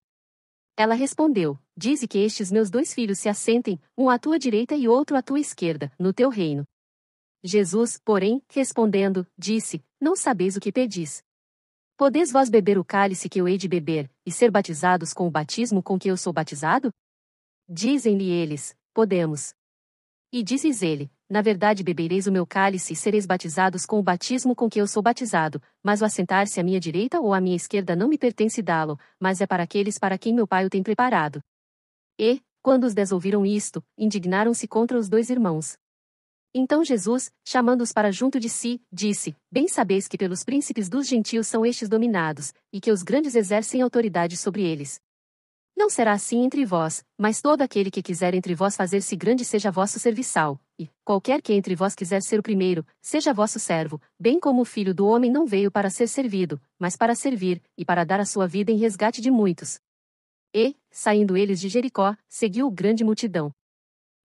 Ela respondeu: Dize que estes meus 2 filhos se assentem, um à tua direita e outro à tua esquerda, no teu reino. Jesus, porém, respondendo, disse: Não sabeis o que pedis. Podeis vós beber o cálice que eu hei de beber, e ser batizados com o batismo com que eu sou batizado? Dizem-lhe eles: Podemos. E dizes ele: Na verdade bebereis o meu cálice e sereis batizados com o batismo com que eu sou batizado, mas o assentar-se à minha direita ou à minha esquerda não me pertence dá-lo, mas é para aqueles para quem meu Pai o tem preparado. E, quando os 10 ouviram isto, indignaram-se contra os 2 irmãos. Então Jesus, chamando-os para junto de si, disse: Bem sabeis que pelos príncipes dos gentios são estes dominados, e que os grandes exercem autoridade sobre eles. Não será assim entre vós, mas todo aquele que quiser entre vós fazer-se grande seja vosso serviçal, e, qualquer que entre vós quiser ser o primeiro, seja vosso servo, bem como o Filho do Homem não veio para ser servido, mas para servir, e para dar a sua vida em resgate de muitos. E, saindo eles de Jericó, seguiu grande multidão.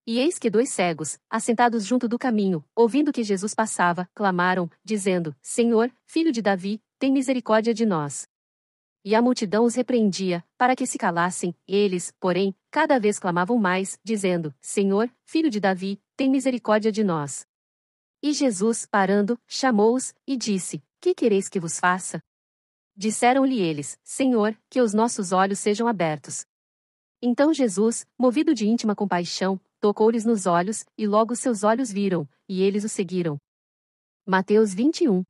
E eis que 2 cegos, assentados junto do caminho, ouvindo que Jesus passava, clamaram, dizendo: Senhor, filho de Davi, tem misericórdia de nós. E a multidão os repreendia, para que se calassem, eles, porém, cada vez clamavam mais, dizendo: Senhor, filho de Davi, tem misericórdia de nós. E Jesus, parando, chamou-os, e disse: Que quereis que vos faça? Disseram-lhe eles: Senhor, que os nossos olhos sejam abertos. Então Jesus, movido de íntima compaixão, tocou-lhes nos olhos, e logo seus olhos viram, e eles o seguiram. Mateus 21.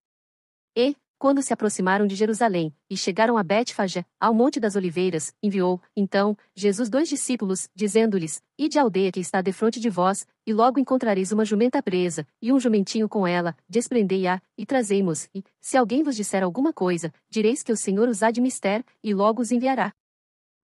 E, quando se aproximaram de Jerusalém, e chegaram a Betfagé, ao Monte das Oliveiras, enviou, então, Jesus 2 discípulos, dizendo-lhes: Ide à aldeia que está defronte de vós, e logo encontrareis uma jumenta presa, e um jumentinho com ela, desprendei-a, e trazei-mos, e, se alguém vos disser alguma coisa, direis que o Senhor os há de mister, e logo os enviará.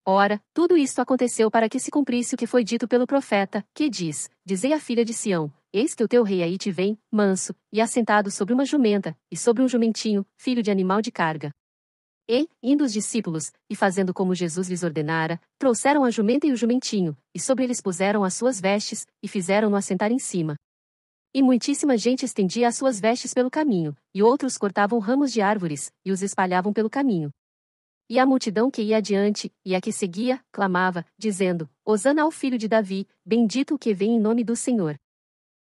Ora, tudo isto aconteceu para que se cumprisse o que foi dito pelo profeta, que diz: Dizei à filha de Sião: Eis que o teu rei aí te vem, manso, e assentado sobre uma jumenta, e sobre um jumentinho, filho de animal de carga. E, indo os discípulos, e fazendo como Jesus lhes ordenara, trouxeram a jumenta e o jumentinho, e sobre eles puseram as suas vestes, e fizeram-no assentar em cima. E muitíssima gente estendia as suas vestes pelo caminho, e outros cortavam ramos de árvores, e os espalhavam pelo caminho. E a multidão que ia adiante, e a que seguia, clamava, dizendo: Hosana ao filho de Davi, bendito o que vem em nome do Senhor.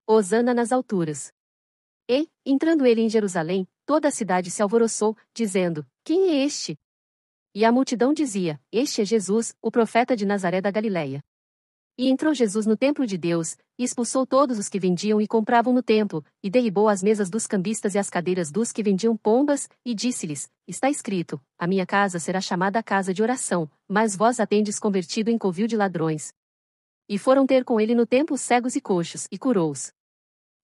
Hosana nas alturas. E, entrando ele em Jerusalém, toda a cidade se alvoroçou, dizendo: Quem é este? E a multidão dizia: Este é Jesus, o profeta de Nazaré da Galileia. E entrou Jesus no templo de Deus, e expulsou todos os que vendiam e compravam no templo, e derribou as mesas dos cambistas e as cadeiras dos que vendiam pombas, e disse-lhes: Está escrito: A minha casa será chamada casa de oração, mas vós a tendes convertido em covil de ladrões. E foram ter com ele no templo cegos e coxos, e curou-os.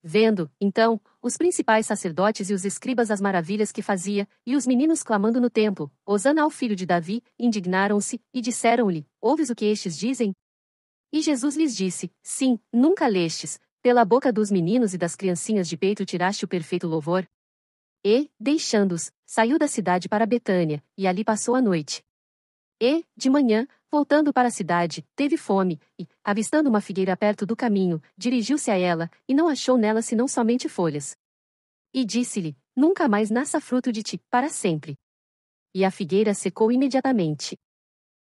Vendo, então, os principais sacerdotes e os escribas as maravilhas que fazia, e os meninos clamando no templo: Hosana ao filho de Davi, indignaram-se, e disseram-lhe: Ouves o que estes dizem? E Jesus lhes disse: Sim, nunca lestes: Pela boca dos meninos e das criancinhas de peito tiraste o perfeito louvor? E, deixando-os, saiu da cidade para Betânia, e ali passou a noite. E, de manhã, voltando para a cidade, teve fome, e, avistando uma figueira perto do caminho, dirigiu-se a ela, e não achou nela senão somente folhas. E disse-lhe: Nunca mais nasça fruto de ti, para sempre. E a figueira secou imediatamente.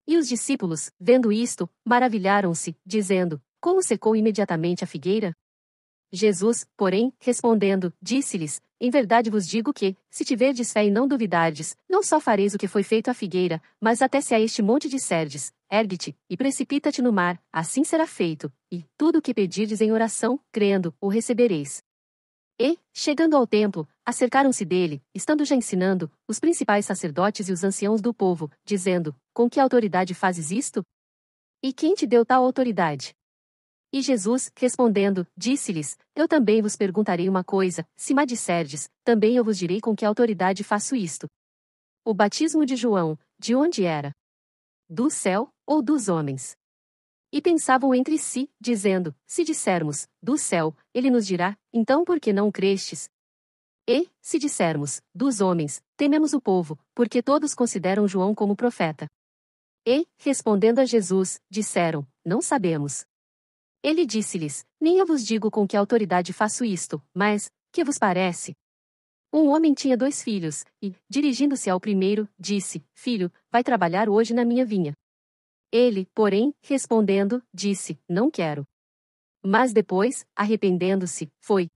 E os discípulos, vendo isto, maravilharam-se, dizendo: Como secou imediatamente a figueira? Jesus, porém, respondendo, disse-lhes: Em verdade vos digo que, se tiverdes fé e não duvidardes, não só fareis o que foi feito à figueira, mas até se a este monte disserdes: Ergue-te, e precipita-te no mar, assim será feito, e, tudo o que pedirdes em oração, crendo, o recebereis. E, chegando ao templo, acercaram-se dele, estando já ensinando, os principais sacerdotes e os anciãos do povo, dizendo: Com que autoridade fazes isto? E quem te deu tal autoridade? E Jesus, respondendo, disse-lhes: Eu também vos perguntarei uma coisa, se me disserdes, também eu vos direi com que autoridade faço isto. O batismo de João, de onde era? Do céu, ou dos homens? E pensavam entre si, dizendo: Se dissermos, do céu, ele nos dirá: Então por que não o crestes? E, se dissermos, dos homens, tememos o povo, porque todos consideram João como profeta. E, respondendo a Jesus, disseram, não sabemos. Ele disse-lhes, nem eu vos digo com que autoridade faço isto, mas, que vos parece? Um homem tinha 2 filhos, e, dirigindo-se ao primeiro, disse, Filho, vai trabalhar hoje na minha vinha. Ele, porém, respondendo, disse, não quero. Mas depois, arrependendo-se, foi.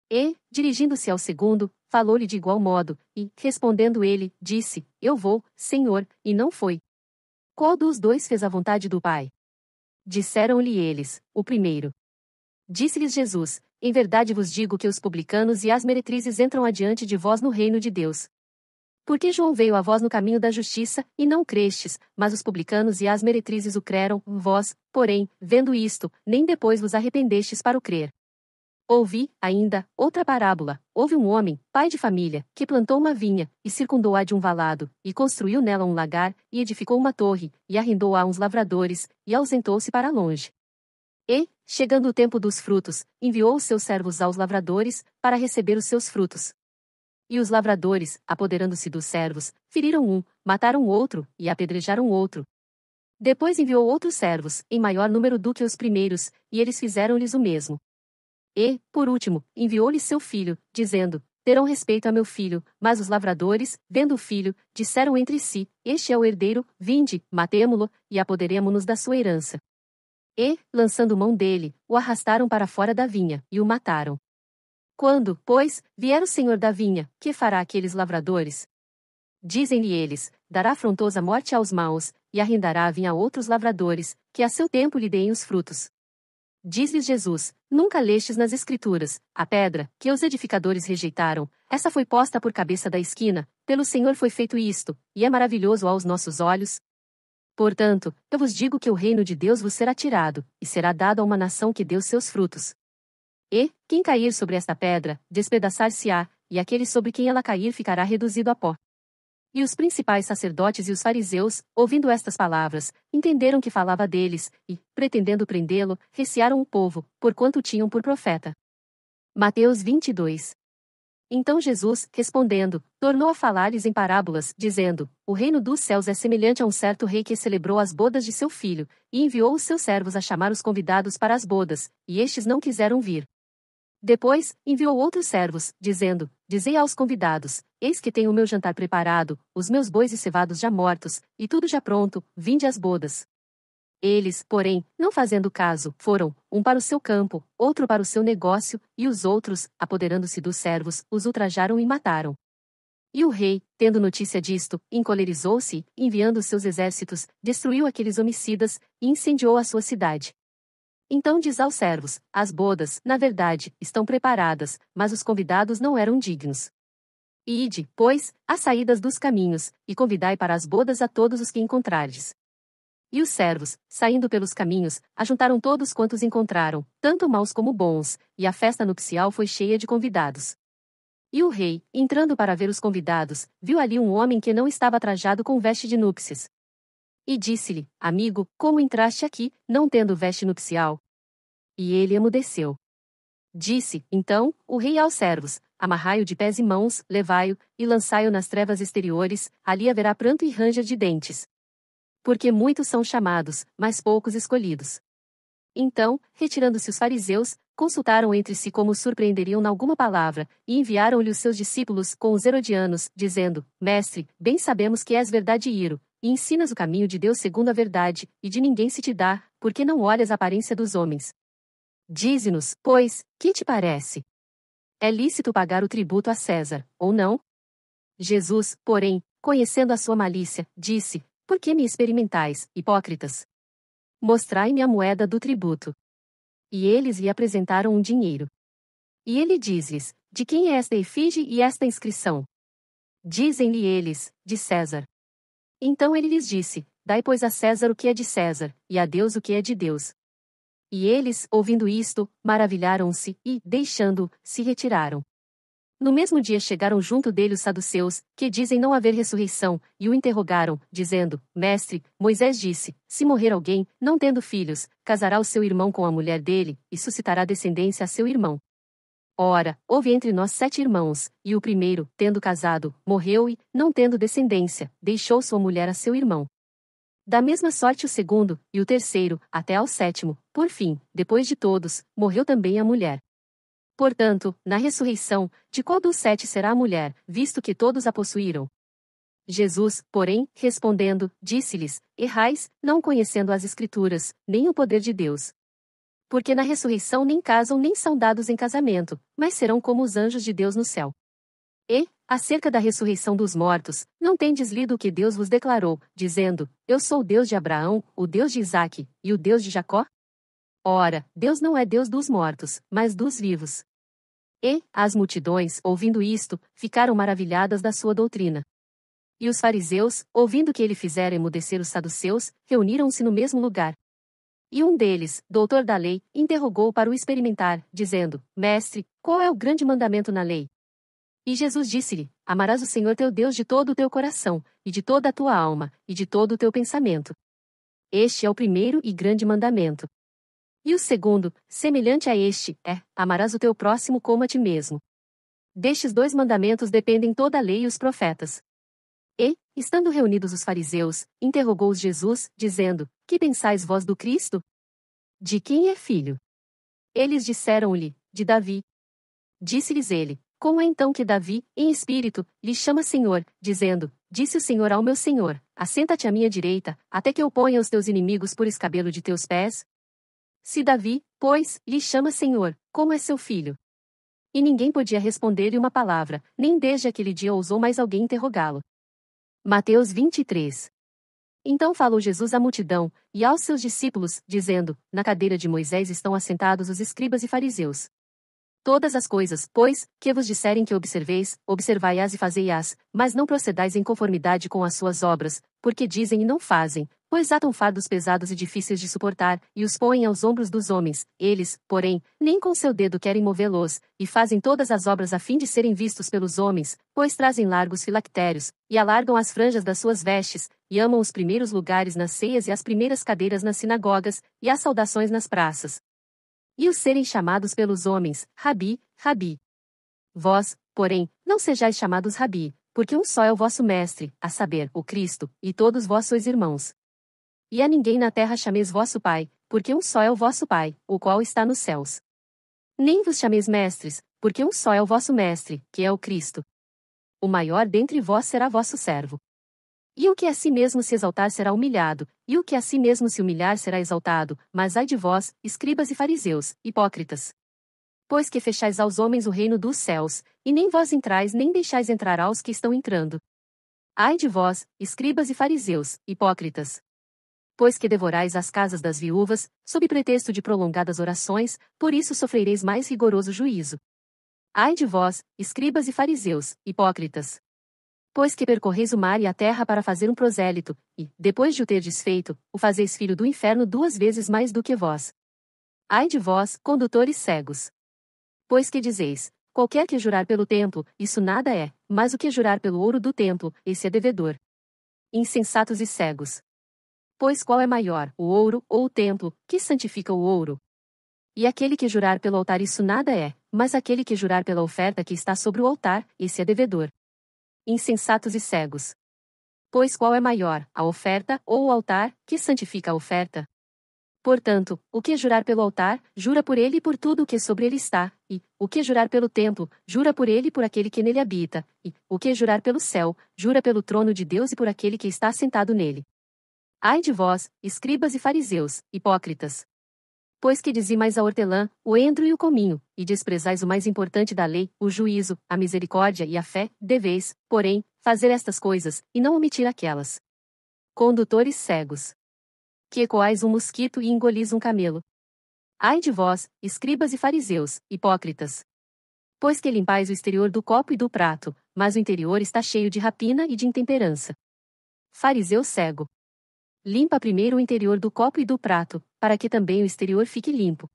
E, dirigindo-se ao segundo, falou-lhe de igual modo, e, respondendo ele, disse, Eu vou, Senhor, e não foi. Qual dos 2 fez a vontade do Pai? Disseram-lhe eles, o primeiro. Disse-lhes Jesus, em verdade vos digo que os publicanos e as meretrizes entram adiante de vós no reino de Deus. Porque João veio a vós no caminho da justiça, e não crestes, mas os publicanos e as meretrizes o creram, vós, porém, vendo isto, nem depois vos arrependestes para o crer. Ouvi, ainda, outra parábola. Houve um homem, pai de família, que plantou uma vinha, e circundou-a de um valado, e construiu nela um lagar, e edificou uma torre, e arrendou-a a uns lavradores, e ausentou-se para longe. E, chegando o tempo dos frutos, enviou os seus servos aos lavradores, para receber os seus frutos. E os lavradores, apoderando-se dos servos, feriram um, mataram outro, e apedrejaram outro. Depois enviou outros servos, em maior número do que os primeiros, e eles fizeram-lhes o mesmo. E, por último, enviou-lhes seu filho, dizendo, terão respeito a meu filho, mas os lavradores, vendo o filho, disseram entre si, este é o herdeiro, vinde, matemo-lo, e apoderemo-nos da sua herança. E, lançando mão dele, o arrastaram para fora da vinha, e o mataram. Quando, pois, vier o senhor da vinha, que fará aqueles lavradores? Dizem-lhe eles, dará afrontosa morte aos maus, e arrendará a vinha a outros lavradores, que a seu tempo lhe deem os frutos. Diz-lhes Jesus, nunca lestes nas Escrituras, a pedra, que os edificadores rejeitaram, essa foi posta por cabeça da esquina, pelo Senhor foi feito isto, e é maravilhoso aos nossos olhos. Portanto, eu vos digo que o reino de Deus vos será tirado, e será dado a uma nação que deu seus frutos. E, quem cair sobre esta pedra, despedaçar-se-á, e aquele sobre quem ela cair ficará reduzido a pó. E os principais sacerdotes e os fariseus, ouvindo estas palavras, entenderam que falava deles, e, pretendendo prendê-lo, recearam o povo, porquanto o tinham por profeta. Mateus 22. Então Jesus, respondendo, tornou a falar-lhes em parábolas, dizendo, O reino dos céus é semelhante a um certo rei que celebrou as bodas de seu filho, e enviou os seus servos a chamar os convidados para as bodas, e estes não quiseram vir. Depois, enviou outros servos, dizendo, Dizei aos convidados, eis que tenho o meu jantar preparado, os meus bois e cevados já mortos, e tudo já pronto, vinde às bodas. Eles, porém, não fazendo caso, foram, um para o seu campo, outro para o seu negócio, e os outros, apoderando-se dos servos, os ultrajaram e mataram. E o rei, tendo notícia disto, encolerizou-se, enviando os seus exércitos, destruiu aqueles homicidas, e incendiou a sua cidade. Então diz aos servos, as bodas, na verdade, estão preparadas, mas os convidados não eram dignos. Ide, pois, às saídas dos caminhos, e convidai para as bodas a todos os que encontrardes. E os servos, saindo pelos caminhos, ajuntaram todos quantos encontraram, tanto maus como bons, e a festa nupcial foi cheia de convidados. E o rei, entrando para ver os convidados, viu ali um homem que não estava trajado com veste de núpcias. E disse-lhe, amigo, como entraste aqui, não tendo veste nupcial? E ele emudeceu. Disse, então, o rei aos servos, amarrai-o de pés e mãos, levai-o, e lançai-o nas trevas exteriores, ali haverá pranto e ranger de dentes. Porque muitos são chamados, mas poucos escolhidos. Então, retirando-se os fariseus, consultaram entre si como surpreenderiam na alguma palavra, e enviaram-lhe os seus discípulos com os herodianos, dizendo, Mestre, bem sabemos que és verdadeiro, e ensinas o caminho de Deus segundo a verdade, e de ninguém se te dá, porque não olhas a aparência dos homens. Dize-nos, pois, que te parece? É lícito pagar o tributo a César, ou não? Jesus, porém, conhecendo a sua malícia, disse, Por que me experimentais, hipócritas? Mostrai-me a moeda do tributo. E eles lhe apresentaram um dinheiro. E ele diz-lhes, De quem é esta efígie e esta inscrição? Dizem-lhe eles, de César. Então ele lhes disse, Dai pois a César o que é de César, e a Deus o que é de Deus. E eles, ouvindo isto, maravilharam-se, e, deixando-o, se retiraram. No mesmo dia chegaram junto dele os saduceus, que dizem não haver ressurreição, e o interrogaram, dizendo, Mestre, Moisés disse, se morrer alguém, não tendo filhos, casará o seu irmão com a mulher dele, e suscitará descendência a seu irmão. Ora, houve entre nós 7 irmãos, e o primeiro, tendo casado, morreu e, não tendo descendência, deixou sua mulher a seu irmão. Da mesma sorte o segundo, e o terceiro, até ao sétimo, por fim, depois de todos, morreu também a mulher. Portanto, na ressurreição, de qual dos 7 será a mulher, visto que todos a possuíram? Jesus, porém, respondendo, disse-lhes: Errais, não conhecendo as Escrituras, nem o poder de Deus. Porque na ressurreição nem casam nem são dados em casamento, mas serão como os anjos de Deus no céu. E, acerca da ressurreição dos mortos, não tendes lido o que Deus vos declarou, dizendo: Eu sou o Deus de Abraão, o Deus de Isaque, e o Deus de Jacó? Ora, Deus não é Deus dos mortos, mas dos vivos. E, as multidões, ouvindo isto, ficaram maravilhadas da sua doutrina. E os fariseus, ouvindo que ele fizera emudecer os saduceus, reuniram-se no mesmo lugar. E um deles, doutor da lei, interrogou-o para o experimentar, dizendo: Mestre, qual é o grande mandamento na lei? E Jesus disse-lhe: Amarás o Senhor teu Deus de todo o teu coração, e de toda a tua alma, e de todo o teu pensamento. Este é o primeiro e grande mandamento. E o segundo, semelhante a este, é: amarás o teu próximo como a ti mesmo. Destes 2 mandamentos dependem toda a lei e os profetas. E, estando reunidos os fariseus, interrogou-os Jesus, dizendo: Que pensais vós do Cristo? De quem é filho? Eles disseram-lhe: De Davi. Disse-lhes ele: Como é então que Davi, em espírito, lhe chama Senhor, dizendo: Disse o Senhor ao meu Senhor: Assenta-te à minha direita, até que eu ponha os teus inimigos por escabelo de teus pés? Se Davi, pois, lhe chama Senhor, como é seu filho? E ninguém podia responder-lhe uma palavra, nem desde aquele dia ousou mais alguém interrogá-lo. Mateus 23. Então falou Jesus à multidão, e aos seus discípulos, dizendo: Na cadeira de Moisés estão assentados os escribas e fariseus. Todas as coisas, pois, que vos disserem que observeis, observai-as e fazei-as, mas não procedais em conformidade com as suas obras, porque dizem e não fazem, pois atam fardos pesados e difíceis de suportar, e os põem aos ombros dos homens, eles, porém, nem com seu dedo querem movê-los, e fazem todas as obras a fim de serem vistos pelos homens, pois trazem largos filactérios, e alargam as franjas das suas vestes, e amam os primeiros lugares nas ceias e as primeiras cadeiras nas sinagogas, e as saudações nas praças. E os serem chamados pelos homens, Rabi, Rabi. Vós, porém, não sejais chamados Rabi, porque um só é o vosso mestre, a saber, o Cristo, e todos vós sois irmãos. E a ninguém na terra chameis vosso Pai, porque um só é o vosso Pai, o qual está nos céus. Nem vos chameis mestres, porque um só é o vosso mestre, que é o Cristo. O maior dentre vós será vosso servo. E o que a si mesmo se exaltar será humilhado, e o que a si mesmo se humilhar será exaltado, mas ai de vós, escribas e fariseus, hipócritas! Pois que fechais aos homens o reino dos céus, e nem vós entrais nem deixais entrar aos que estão entrando. Ai de vós, escribas e fariseus, hipócritas! Pois que devorais as casas das viúvas, sob pretexto de prolongadas orações, por isso sofrereis mais rigoroso juízo. Ai de vós, escribas e fariseus, hipócritas! Pois que percorreis o mar e a terra para fazer um prosélito, e, depois de o terdes feito, o fazeis filho do inferno 2 vezes mais do que vós. Ai de vós, condutores cegos! Pois que dizeis: qualquer que jurar pelo templo, isso nada é, mas o que jurar pelo ouro do templo, esse é devedor. Insensatos e cegos! Pois qual é maior, o ouro ou o templo, que santifica o ouro? E aquele que jurar pelo altar, isso nada é, mas aquele que jurar pela oferta que está sobre o altar, esse é devedor. Insensatos e cegos! Pois qual é maior, a oferta ou o altar, que santifica a oferta? Portanto, o que jurar pelo altar, jura por ele e por tudo o que sobre ele está, e, o que jurar pelo templo, jura por ele e por aquele que nele habita, e, o que jurar pelo céu, jura pelo trono de Deus e por aquele que está assentado nele. Ai de vós, escribas e fariseus, hipócritas! Pois que dizimais a hortelã, o endro e o cominho, e desprezais o mais importante da lei, o juízo, a misericórdia e a fé, deveis, porém, fazer estas coisas, e não omitir aquelas. Condutores cegos! Que ecoais um mosquito e engolis um camelo. Ai de vós, escribas e fariseus, hipócritas! Pois que limpais o exterior do copo e do prato, mas o interior está cheio de rapina e de intemperança. Fariseu cego! Limpa primeiro o interior do copo e do prato, para que também o exterior fique limpo.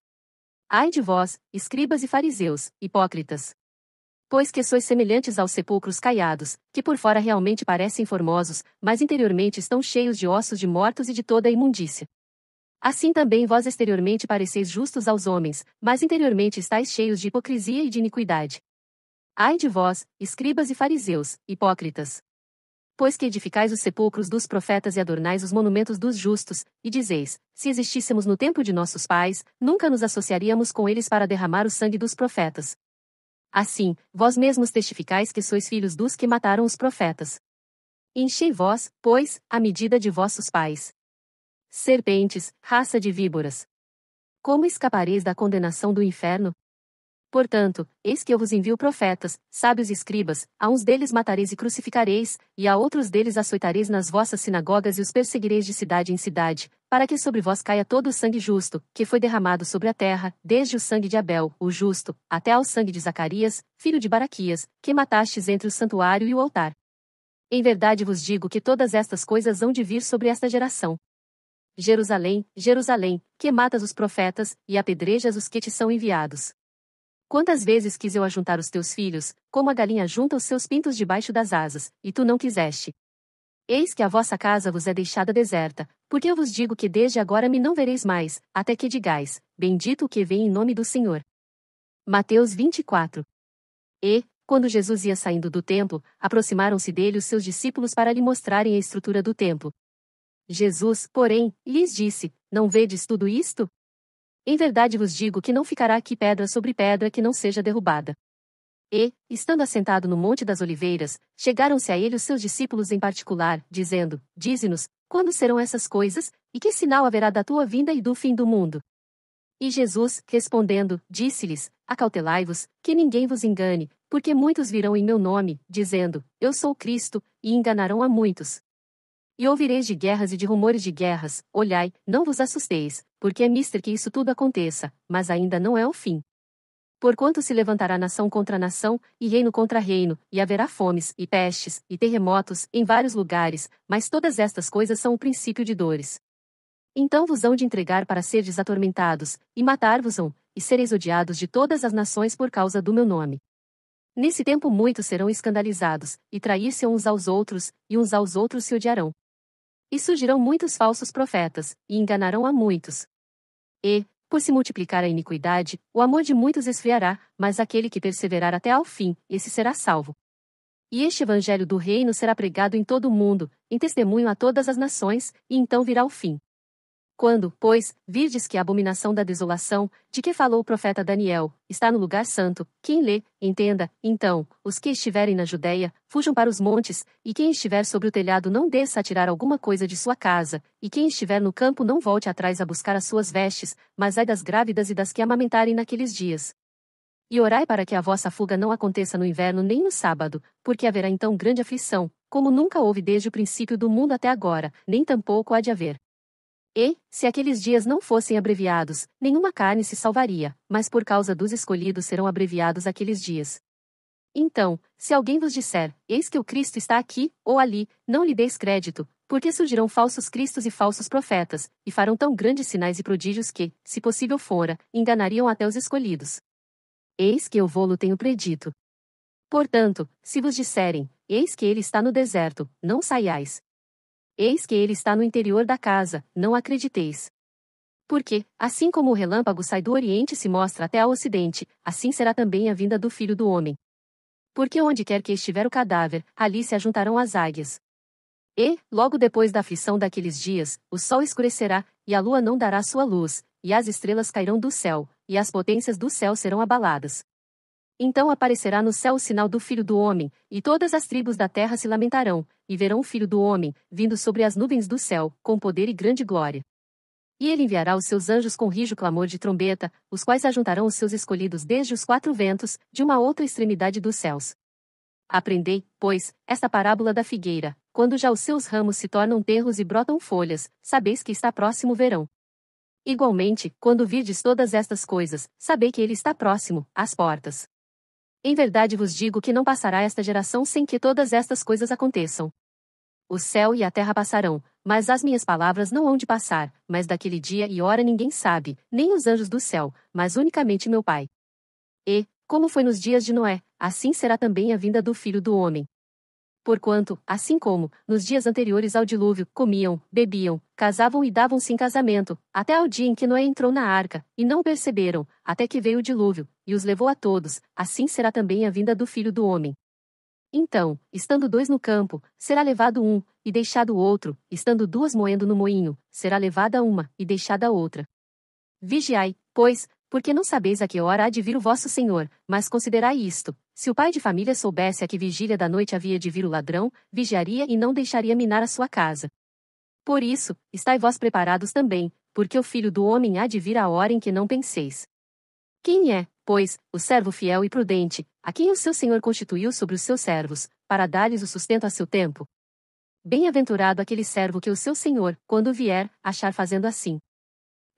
Ai de vós, escribas e fariseus, hipócritas! Pois que sois semelhantes aos sepulcros caiados, que por fora realmente parecem formosos, mas interiormente estão cheios de ossos de mortos e de toda a imundícia. Assim também vós exteriormente pareceis justos aos homens, mas interiormente estáis cheios de hipocrisia e de iniquidade. Ai de vós, escribas e fariseus, hipócritas! Pois que edificais os sepulcros dos profetas e adornais os monumentos dos justos, e dizeis: se existíssemos no tempo de nossos pais, nunca nos associaríamos com eles para derramar o sangue dos profetas. Assim, vós mesmos testificais que sois filhos dos que mataram os profetas. Enchei vós, pois, a medida de vossos pais. Serpentes, raça de víboras! Como escapareis da condenação do inferno? Portanto, eis que eu vos envio profetas, sábios e escribas, a uns deles matareis e crucificareis, e a outros deles açoitareis nas vossas sinagogas e os perseguireis de cidade em cidade, para que sobre vós caia todo o sangue justo, que foi derramado sobre a terra, desde o sangue de Abel, o justo, até ao sangue de Zacarias, filho de Baraquias, que matastes entre o santuário e o altar. Em verdade vos digo que todas estas coisas hão de vir sobre esta geração. Jerusalém, Jerusalém, que matas os profetas, e apedrejas os que te são enviados. Quantas vezes quis eu ajuntar os teus filhos, como a galinha junta os seus pintos debaixo das asas, e tu não quiseste. Eis que a vossa casa vos é deixada deserta, porque eu vos digo que desde agora me não vereis mais, até que digais: bendito o que vem em nome do Senhor. Mateus 24. E, quando Jesus ia saindo do templo, aproximaram-se dele os seus discípulos para lhe mostrarem a estrutura do templo. Jesus, porém, lhes disse: não vedes tudo isto? Em verdade vos digo que não ficará aqui pedra sobre pedra que não seja derrubada. E, estando assentado no Monte das Oliveiras, chegaram-se a ele os seus discípulos em particular, dizendo: dize-nos, quando serão essas coisas, e que sinal haverá da tua vinda e do fim do mundo? E Jesus, respondendo, disse-lhes: acautelai-vos, que ninguém vos engane, porque muitos virão em meu nome, dizendo: eu sou Cristo, e enganarão a muitos. E ouvireis de guerras e de rumores de guerras, olhai, não vos assusteis, porque é mister que isso tudo aconteça, mas ainda não é o fim. Porquanto se levantará nação contra nação, e reino contra reino, e haverá fomes, e pestes, e terremotos, em vários lugares, mas todas estas coisas são o princípio de dores. Então vos hão de entregar para serdes atormentados, e matar-vos-ão, e sereis odiados de todas as nações por causa do meu nome. Nesse tempo muitos serão escandalizados, e trair-se uns aos outros, e uns aos outros se odiarão. E surgirão muitos falsos profetas, e enganarão a muitos. E, por se multiplicar a iniquidade, o amor de muitos esfriará, mas aquele que perseverar até ao fim, esse será salvo. E este evangelho do reino será pregado em todo o mundo, em testemunho a todas as nações, e então virá o fim. Quando, pois, virdes que a abominação da desolação, de que falou o profeta Daniel, está no lugar santo, quem lê, entenda, então, os que estiverem na Judéia, fujam para os montes, e quem estiver sobre o telhado não desça a tirar alguma coisa de sua casa, e quem estiver no campo não volte atrás a buscar as suas vestes, mas ai das grávidas e das que amamentarem naqueles dias. E orai para que a vossa fuga não aconteça no inverno nem no sábado, porque haverá então grande aflição, como nunca houve desde o princípio do mundo até agora, nem tampouco há de haver. E, se aqueles dias não fossem abreviados, nenhuma carne se salvaria, mas por causa dos escolhidos serão abreviados aqueles dias. Então, se alguém vos disser: eis que o Cristo está aqui, ou ali, não lhe deis crédito, porque surgirão falsos cristos e falsos profetas, e farão tão grandes sinais e prodígios que, se possível fora, enganariam até os escolhidos. Eis que eu vô-lo tenho predito. Portanto, se vos disserem: eis que ele está no deserto, não saiais. Eis que ele está no interior da casa, não acrediteis. Porque, assim como o relâmpago sai do oriente e se mostra até ao ocidente, assim será também a vinda do Filho do Homem. Porque onde quer que estiver o cadáver, ali se ajuntarão as águias. E, logo depois da aflição daqueles dias, o sol escurecerá, e a lua não dará sua luz, e as estrelas cairão do céu, e as potências do céu serão abaladas. Então aparecerá no céu o sinal do Filho do Homem, e todas as tribos da terra se lamentarão, e verão o Filho do Homem, vindo sobre as nuvens do céu, com poder e grande glória. E ele enviará os seus anjos com rijo clamor de trombeta, os quais ajuntarão os seus escolhidos desde os quatro ventos, de uma outra extremidade dos céus. Aprendei, pois, esta parábola da figueira: quando já os seus ramos se tornam tenros e brotam folhas, sabeis que está próximo o verão. Igualmente, quando virdes todas estas coisas, sabei que ele está próximo, às portas. Em verdade vos digo que não passará esta geração sem que todas estas coisas aconteçam. O céu e a terra passarão, mas as minhas palavras não hão de passar, mas daquele dia e hora ninguém sabe, nem os anjos do céu, mas unicamente meu Pai. E, como foi nos dias de Noé, assim será também a vinda do Filho do Homem. porquanto, assim como, nos dias anteriores ao dilúvio, comiam, bebiam, casavam e davam-se em casamento, até ao dia em que Noé entrou na arca, e não perceberam, até que veio o dilúvio, e os levou a todos, assim será também a vinda do Filho do Homem. Então, estando dois no campo, será levado um, e deixado o outro, estando duas moendo no moinho, será levada uma, e deixada a outra. Vigiai, pois, porque não sabeis a que hora há de vir o vosso Senhor, mas considerai isto: se o pai de família soubesse a que vigília da noite havia de vir o ladrão, vigiaria e não deixaria minar a sua casa. Por isso, estai vós preparados também, porque o Filho do Homem há de vir à hora em que não penseis. Quem é, pois, o servo fiel e prudente, a quem o seu Senhor constituiu sobre os seus servos, para dar-lhes o sustento a seu tempo? Bem-aventurado aquele servo que o seu Senhor, quando vier, achar fazendo assim.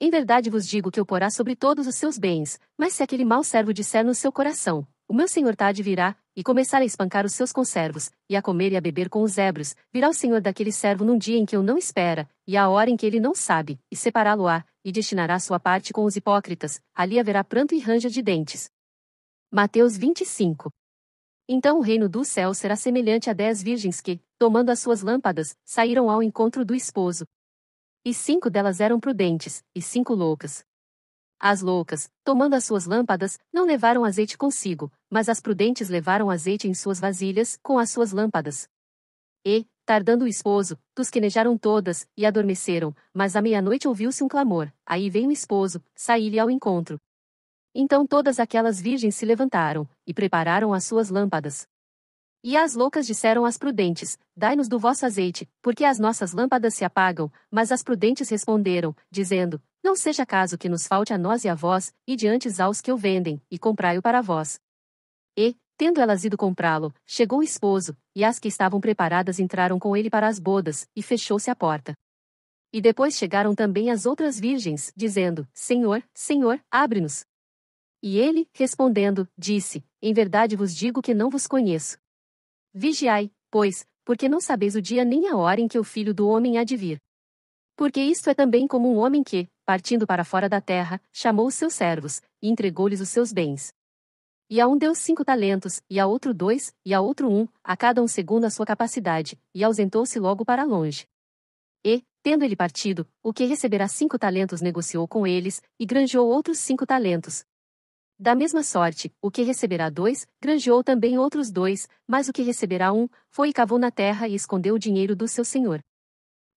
Em verdade vos digo que o porá sobre todos os seus bens, mas se aquele mau servo disser no seu coração: o meu Senhor tarde virá, e começar a espancar os seus conservos, e a comer e a beber com os zebros, virá o Senhor daquele servo num dia em que o não espera, e à hora em que ele não sabe, e separá-lo-á, e destinará sua parte com os hipócritas, ali haverá pranto e ranger de dentes. Mateus 25. Então o reino dos céus será semelhante a 10 virgens que, tomando as suas lâmpadas, saíram ao encontro do esposo. E 5 delas eram prudentes, e 5 loucas. As loucas, tomando as suas lâmpadas, não levaram azeite consigo, mas as prudentes levaram azeite em suas vasilhas, com as suas lâmpadas. E, tardando o esposo, tosquenejaram todas, e adormeceram, mas à meia-noite ouviu-se um clamor: aí vem o esposo, saí-lhe ao encontro. Então todas aquelas virgens se levantaram, e prepararam as suas lâmpadas. E as loucas disseram às prudentes: dai-nos do vosso azeite, porque as nossas lâmpadas se apagam. Mas as prudentes responderam, dizendo: não seja caso que nos falte a nós e a vós, e diante aos que o vendem, e comprai-o para vós. E, tendo elas ido comprá-lo, chegou o esposo, e as que estavam preparadas entraram com ele para as bodas, e fechou-se a porta. E depois chegaram também as outras virgens, dizendo: Senhor, Senhor, abre-nos. E ele, respondendo, disse: em verdade vos digo que não vos conheço. Vigiai, pois, porque não sabeis o dia nem a hora em que o Filho do Homem há de vir. Porque isto é também como um homem que, partindo para fora da terra, chamou os seus servos, e entregou-lhes os seus bens. E a um deu 5 talentos, e a outro 2, e a outro 1, a cada um segundo a sua capacidade, e ausentou-se logo para longe. E, tendo ele partido, o que receberá 5 talentos negociou com eles, e granjeou outros 5 talentos. Da mesma sorte, o que receberá 2, granjeou também outros 2, mas o que receberá 1, foi e cavou na terra e escondeu o dinheiro do seu senhor.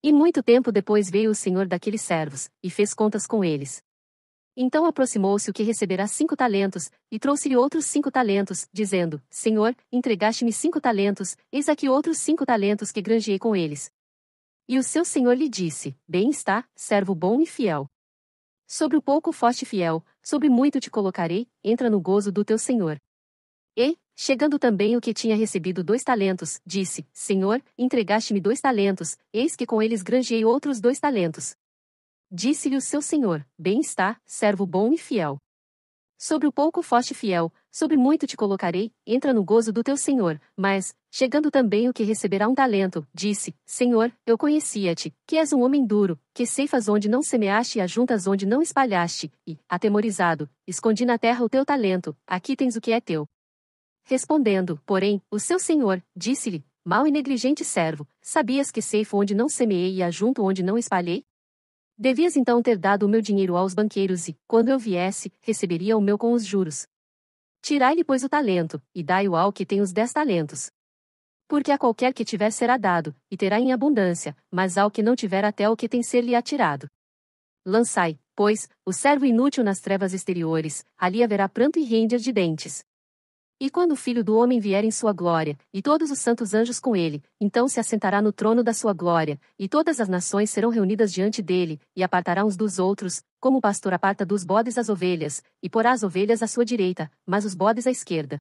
E muito tempo depois veio o senhor daqueles servos, e fez contas com eles. Então aproximou-se o que receberá 5 talentos, e trouxe-lhe outros 5 talentos, dizendo: Senhor, entregaste-me 5 talentos, eis aqui outros 5 talentos que granjeei com eles. E o seu senhor lhe disse: bem está, servo bom e fiel. Sobre o pouco foste fiel, sobre muito te colocarei, entra no gozo do teu senhor. E, chegando também o que tinha recebido 2 talentos, disse: Senhor, entregaste-me 2 talentos, eis que com eles granjeei outros 2 talentos. Disse-lhe o seu senhor: bem está, servo bom e fiel. Sobre o pouco foste fiel, sobre muito te colocarei, entra no gozo do teu senhor. Mas, chegando também o que receberá 1 talento, disse: Senhor, eu conhecia-te, que és um homem duro, que ceifas onde não semeaste e ajuntas onde não espalhaste, e, atemorizado, escondi na terra o teu talento, aqui tens o que é teu. Respondendo, porém, o seu senhor, disse-lhe: mau e negligente servo, sabias que ceifo onde não semeei e ajunto onde não espalhei? Devias então ter dado o meu dinheiro aos banqueiros e, quando eu viesse, receberia o meu com os juros. Tirai-lhe, pois, o talento, e dai-o ao que tem os 10 talentos. Porque a qualquer que tiver será dado, e terá em abundância, mas ao que não tiver até o que tem ser-lhe atirado. Lançai, pois, o servo inútil nas trevas exteriores, ali haverá pranto e ranger de dentes. E quando o Filho do Homem vier em sua glória, e todos os santos anjos com ele, então se assentará no trono da sua glória, e todas as nações serão reunidas diante dele, e apartará uns dos outros, como o pastor aparta dos bodes as ovelhas, e porá as ovelhas à sua direita, mas os bodes à esquerda.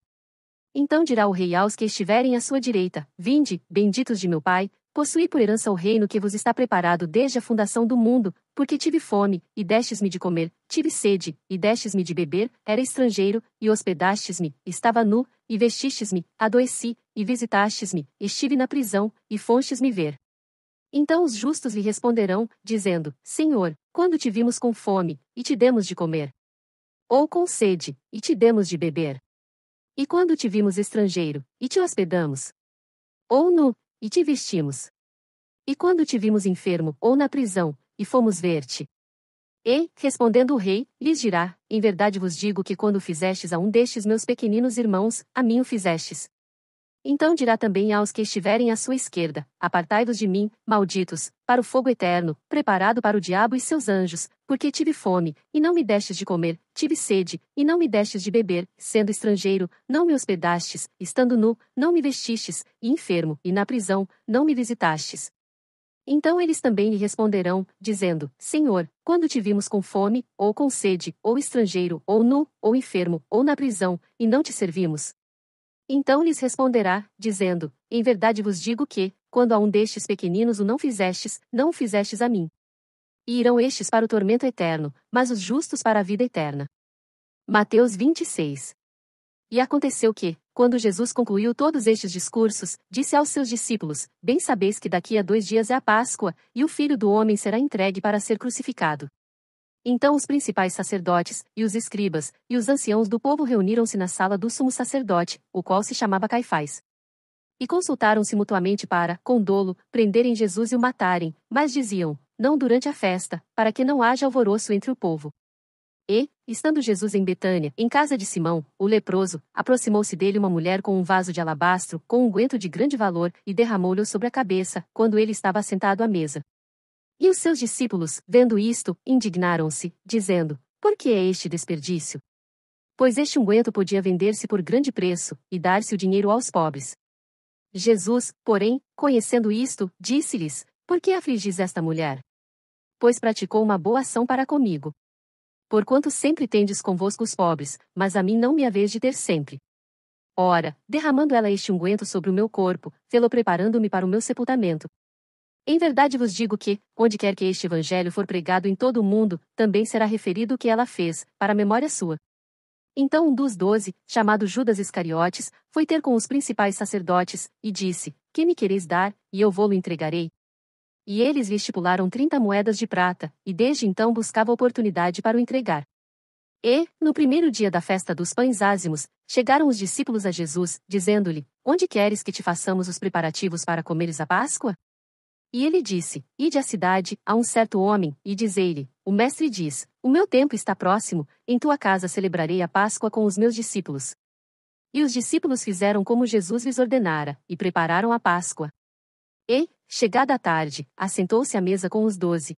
Então dirá o rei aos que estiverem à sua direita: vinde, benditos de meu Pai, possuí por herança o reino que vos está preparado desde a fundação do mundo, porque tive fome, e destes-me de comer, tive sede, e destes-me de beber, era estrangeiro, e hospedastes-me, estava nu, e vestistes-me, adoeci, e visitastes-me, estive na prisão, e fostes-me ver. Então os justos lhe responderão, dizendo: Senhor, quando te vimos com fome, e te demos de comer? Ou com sede, e te demos de beber? E quando te vimos estrangeiro, e te hospedamos? ou nu, e te vestimos? E quando te vimos enfermo, ou na prisão, e fomos ver-te? E, respondendo o rei, lhes dirá: em verdade vos digo que quando fizestes a um destes meus pequeninos irmãos, a mim o fizestes. Então dirá também aos que estiverem à sua esquerda: apartai-vos de mim, malditos, para o fogo eterno, preparado para o diabo e seus anjos, porque tive fome, e não me destes de comer, tive sede, e não me destes de beber, sendo estrangeiro, não me hospedastes, estando nu, não me vestistes, e enfermo, e na prisão, não me visitastes. Então eles também lhe responderão, dizendo: Senhor, quando te vimos com fome, ou com sede, ou estrangeiro, ou nu, ou enfermo, ou na prisão, e não te servimos? Então lhes responderá, dizendo: em verdade vos digo que, quando a um destes pequeninos o não fizestes, não o fizestes a mim. E irão estes para o tormento eterno, mas os justos para a vida eterna. Mateus 26. E aconteceu que, quando Jesus concluiu todos estes discursos, disse aos seus discípulos: bem sabeis que daqui a 2 dias é a Páscoa, e o Filho do Homem será entregue para ser crucificado. Então os principais sacerdotes, e os escribas, e os anciãos do povo reuniram-se na sala do sumo sacerdote, o qual se chamava Caifás. E consultaram-se mutuamente para, com dolo, prenderem Jesus e o matarem, mas diziam: não durante a festa, para que não haja alvoroço entre o povo. E, estando Jesus em Betânia, em casa de Simão, o leproso, aproximou-se dele uma mulher com um vaso de alabastro, com unguento de grande valor, e derramou-lhe sobre a cabeça, quando ele estava sentado à mesa. E os seus discípulos, vendo isto, indignaram-se, dizendo: por que é este desperdício? Pois este unguento podia vender-se por grande preço, e dar-se o dinheiro aos pobres. Jesus, porém, conhecendo isto, disse-lhes: por que afligis esta mulher? Pois praticou uma boa ação para comigo. Porquanto sempre tendes convosco os pobres, mas a mim não me haveis de ter sempre. Ora, derramando ela este unguento sobre o meu corpo, fê-lo preparando-me para o meu sepultamento. Em verdade vos digo que, onde quer que este evangelho for pregado em todo o mundo, também será referido o que ela fez, para a memória sua. Então um dos 12, chamado Judas Iscariotes, foi ter com os principais sacerdotes, e disse: que me quereis dar, e eu vô-lo entregarei? E eles lhe estipularam 30 moedas de prata, e desde então buscava oportunidade para o entregar. E, no primeiro dia da festa dos pães ázimos, chegaram os discípulos a Jesus, dizendo-lhe: onde queres que te façamos os preparativos para comeres a Páscoa? E ele disse: ide à cidade, a um certo homem, e dizei-lhe: o mestre diz: o meu tempo está próximo, em tua casa celebrarei a Páscoa com os meus discípulos. E os discípulos fizeram como Jesus lhes ordenara, e prepararam a Páscoa. E, chegada a tarde, assentou-se à mesa com os 12.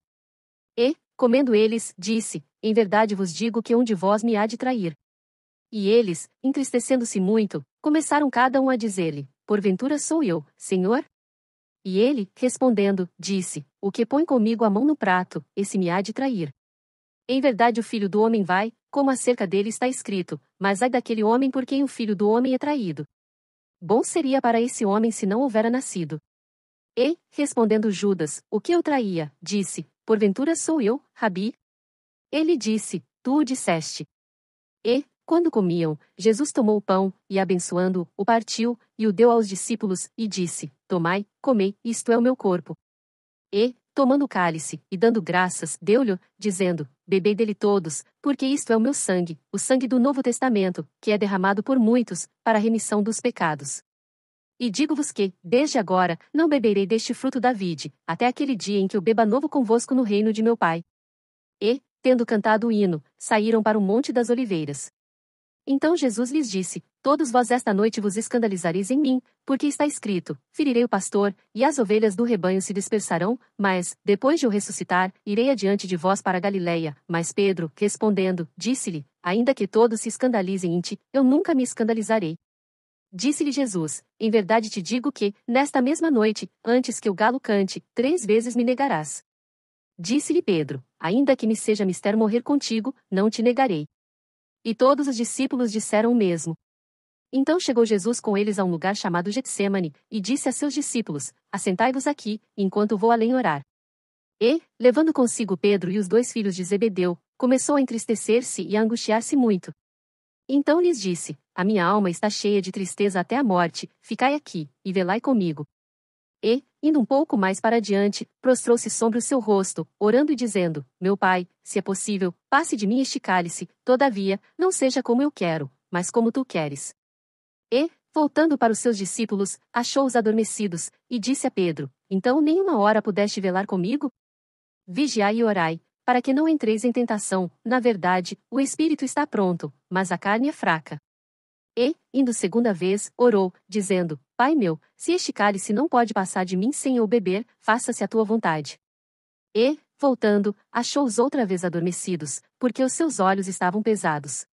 E, comendo eles, disse: em verdade vos digo que um de vós me há de trair. E eles, entristecendo-se muito, começaram cada um a dizer-lhe: porventura sou eu, Senhor? E ele, respondendo, disse: o que põe comigo a mão no prato, esse me há de trair. Em verdade o Filho do Homem vai, como acerca dele está escrito, mas ai daquele homem por quem o Filho do Homem é traído. Bom seria para esse homem se não houvera nascido. E, respondendo Judas, o que eu traía, disse: porventura sou eu, Rabi? Ele disse: tu o disseste. E, quando comiam, Jesus tomou o pão, e abençoando-o, o partiu, e o deu aos discípulos, e disse: tomai, comei, isto é o meu corpo. E, tomando o cálice, e dando graças, deu-lhe, dizendo: bebei dele todos, porque isto é o meu sangue, o sangue do Novo Testamento, que é derramado por muitos, para a remissão dos pecados. E digo-vos que, desde agora, não beberei deste fruto da vide, até aquele dia em que eu beba novo convosco no reino de meu Pai. E, tendo cantado o hino, saíram para o Monte das Oliveiras. Então Jesus lhes disse: todos vós esta noite vos escandalizareis em mim, porque está escrito: ferirei o pastor, e as ovelhas do rebanho se dispersarão, mas, depois de eu ressuscitar, irei adiante de vós para Galiléia. Mas Pedro, respondendo, disse-lhe: ainda que todos se escandalizem em ti, eu nunca me escandalizarei. Disse-lhe Jesus: em verdade te digo que, nesta mesma noite, antes que o galo cante, 3 vezes me negarás. Disse-lhe Pedro: ainda que me seja mister morrer contigo, não te negarei. E todos os discípulos disseram o mesmo. Então chegou Jesus com eles a um lugar chamado Getsêmani, e disse a seus discípulos: assentai-vos aqui, enquanto vou além orar. E, levando consigo Pedro e os 2 filhos de Zebedeu, começou a entristecer-se e a angustiar-se muito. Então lhes disse: a minha alma está cheia de tristeza até a morte, ficai aqui, e velai comigo. E, indo um pouco mais para adiante, prostrou-se sobre o seu rosto, orando e dizendo: meu Pai, se é possível, passe de mim este cálice, todavia, não seja como eu quero, mas como tu queres. E, voltando para os seus discípulos, achou-os adormecidos, e disse a Pedro: Então nem uma hora pudeste velar comigo? Vigiai e orai, para que não entreis em tentação. Na verdade, o espírito está pronto, mas a carne é fraca. E, indo segunda vez, orou, dizendo: Pai meu, se este cálice não pode passar de mim sem eu beber, faça-se a tua vontade. E, voltando, achou-os outra vez adormecidos, porque os seus olhos estavam pesados.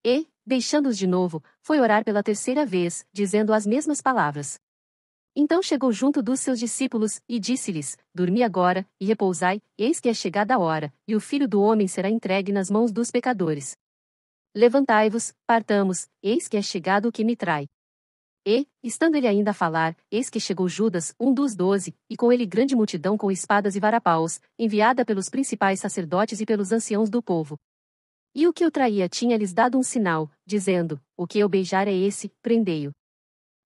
E, deixando-os de novo, foi orar pela terceira vez, dizendo as mesmas palavras. Então chegou junto dos seus discípulos, e disse-lhes: Dormi agora, e repousai, eis que é chegada a hora, e o Filho do Homem será entregue nas mãos dos pecadores. Levantai-vos, partamos, eis que é chegado o que me trai. E, estando ele ainda a falar, eis que chegou Judas, um dos 12, e com ele grande multidão com espadas e varapaus, enviada pelos principais sacerdotes e pelos anciãos do povo. E o que o traía tinha-lhes dado um sinal, dizendo: O que eu beijar é esse, prendei-o.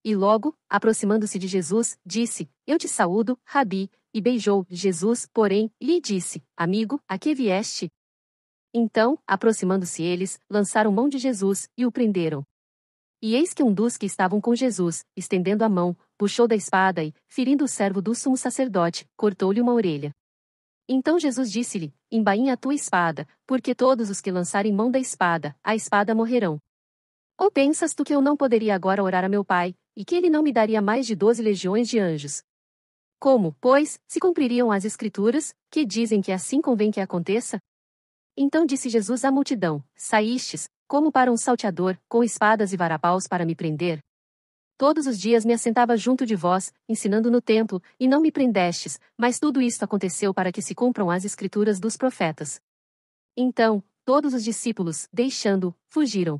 E logo, aproximando-se de Jesus, disse: Eu te saúdo, Rabi, e beijou. Jesus, porém, lhe disse: Amigo, a que vieste? Então, aproximando-se eles, lançaram mão de Jesus, e o prenderam. E eis que um dos que estavam com Jesus, estendendo a mão, puxou da espada e, ferindo o servo do sumo sacerdote, cortou-lhe uma orelha. Então Jesus disse-lhe: Embainha a tua espada, porque todos os que lançarem mão da espada, a espada morrerão. Ou pensas tu que eu não poderia agora orar a meu Pai, e que ele não me daria mais de 12 legiões de anjos? Como, pois, se cumpririam as Escrituras, que dizem que assim convém que aconteça? Então disse Jesus à multidão: Saístes, como para um salteador, com espadas e varapaus para me prender? Todos os dias me assentava junto de vós, ensinando no templo, e não me prendestes, mas tudo isto aconteceu para que se cumpram as Escrituras dos profetas. Então, todos os discípulos, deixando-o, fugiram.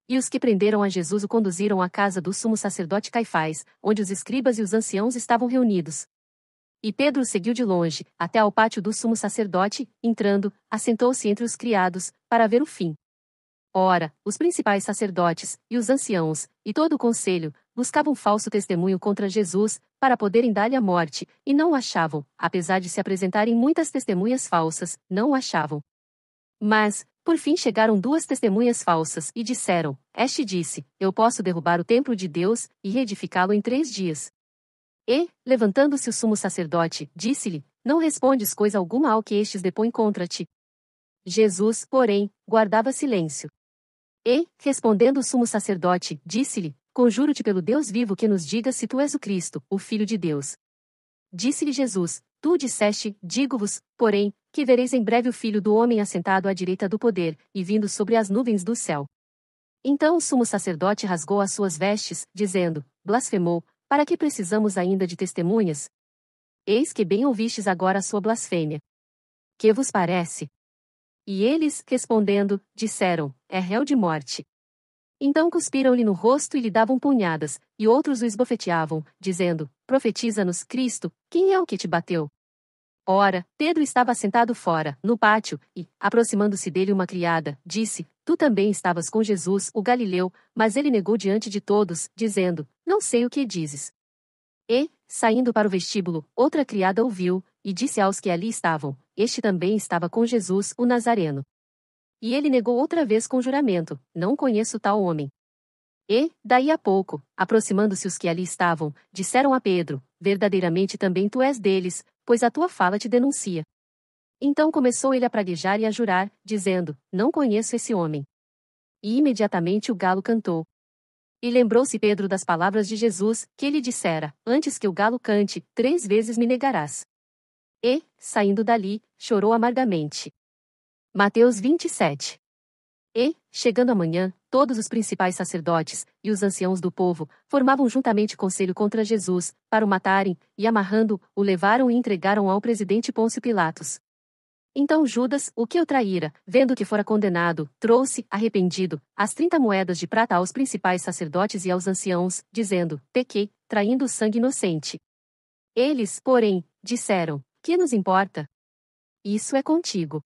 E os que prenderam a Jesus o conduziram à casa do sumo sacerdote Caifás, onde os escribas e os anciãos estavam reunidos. E Pedro seguiu de longe, até ao pátio do sumo sacerdote, entrando, assentou-se entre os criados, para ver o fim. Ora, os principais sacerdotes, e os anciãos, e todo o conselho, buscavam falso testemunho contra Jesus, para poderem dar-lhe a morte, e não o achavam, apesar de se apresentarem muitas testemunhas falsas, não o achavam. Mas, por fim chegaram 2 testemunhas falsas, e disseram: Este disse: Eu posso derrubar o templo de Deus, e reedificá-lo em 3 dias. E, levantando-se o sumo sacerdote, disse-lhe: Não respondes coisa alguma ao que estes depõem contra ti. Jesus, porém, guardava silêncio. E, respondendo o sumo sacerdote, disse-lhe: Conjuro-te pelo Deus vivo que nos digas se tu és o Cristo, o Filho de Deus. Disse-lhe Jesus: Tu disseste, digo-vos, porém, que vereis em breve o Filho do Homem assentado à direita do poder, e vindo sobre as nuvens do céu. Então o sumo sacerdote rasgou as suas vestes, dizendo: Blasfemou, para que precisamos ainda de testemunhas? Eis que bem ouvistes agora a sua blasfêmia. Que vos parece? E eles, respondendo, disseram: É réu de morte. Então cuspiram-lhe no rosto e lhe davam punhadas, e outros o esbofeteavam, dizendo: Profetiza-nos, Cristo, quem é o que te bateu? Ora, Pedro estava sentado fora, no pátio, e, aproximando-se dele uma criada, disse: Tu também estavas com Jesus, o Galileu, mas ele negou diante de todos, dizendo: Não sei o que dizes. E, saindo para o vestíbulo, outra criada ouviu, e disse aos que ali estavam: Este também estava com Jesus, o Nazareno. E ele negou outra vez com juramento: Não conheço tal homem. E, daí a pouco, aproximando-se os que ali estavam, disseram a Pedro: Verdadeiramente também tu és deles, pois a tua fala te denuncia. Então começou ele a praguejar e a jurar, dizendo: Não conheço esse homem. E imediatamente o galo cantou. E lembrou-se Pedro das palavras de Jesus, que ele dissera: Antes que o galo cante, 3 vezes me negarás. E, saindo dali, chorou amargamente. Mateus 27. E, chegando a manhã, todos os principais sacerdotes, e os anciãos do povo, formavam juntamente conselho contra Jesus, para o matarem, e amarrando-o, o levaram e entregaram ao presidente Pôncio Pilatos. Então Judas, o que o traíra, vendo que fora condenado, trouxe, arrependido, as 30 moedas de prata aos principais sacerdotes e aos anciãos, dizendo: Pequei, traindo o sangue inocente. Eles, porém, disseram: Que nos importa? Isso é contigo.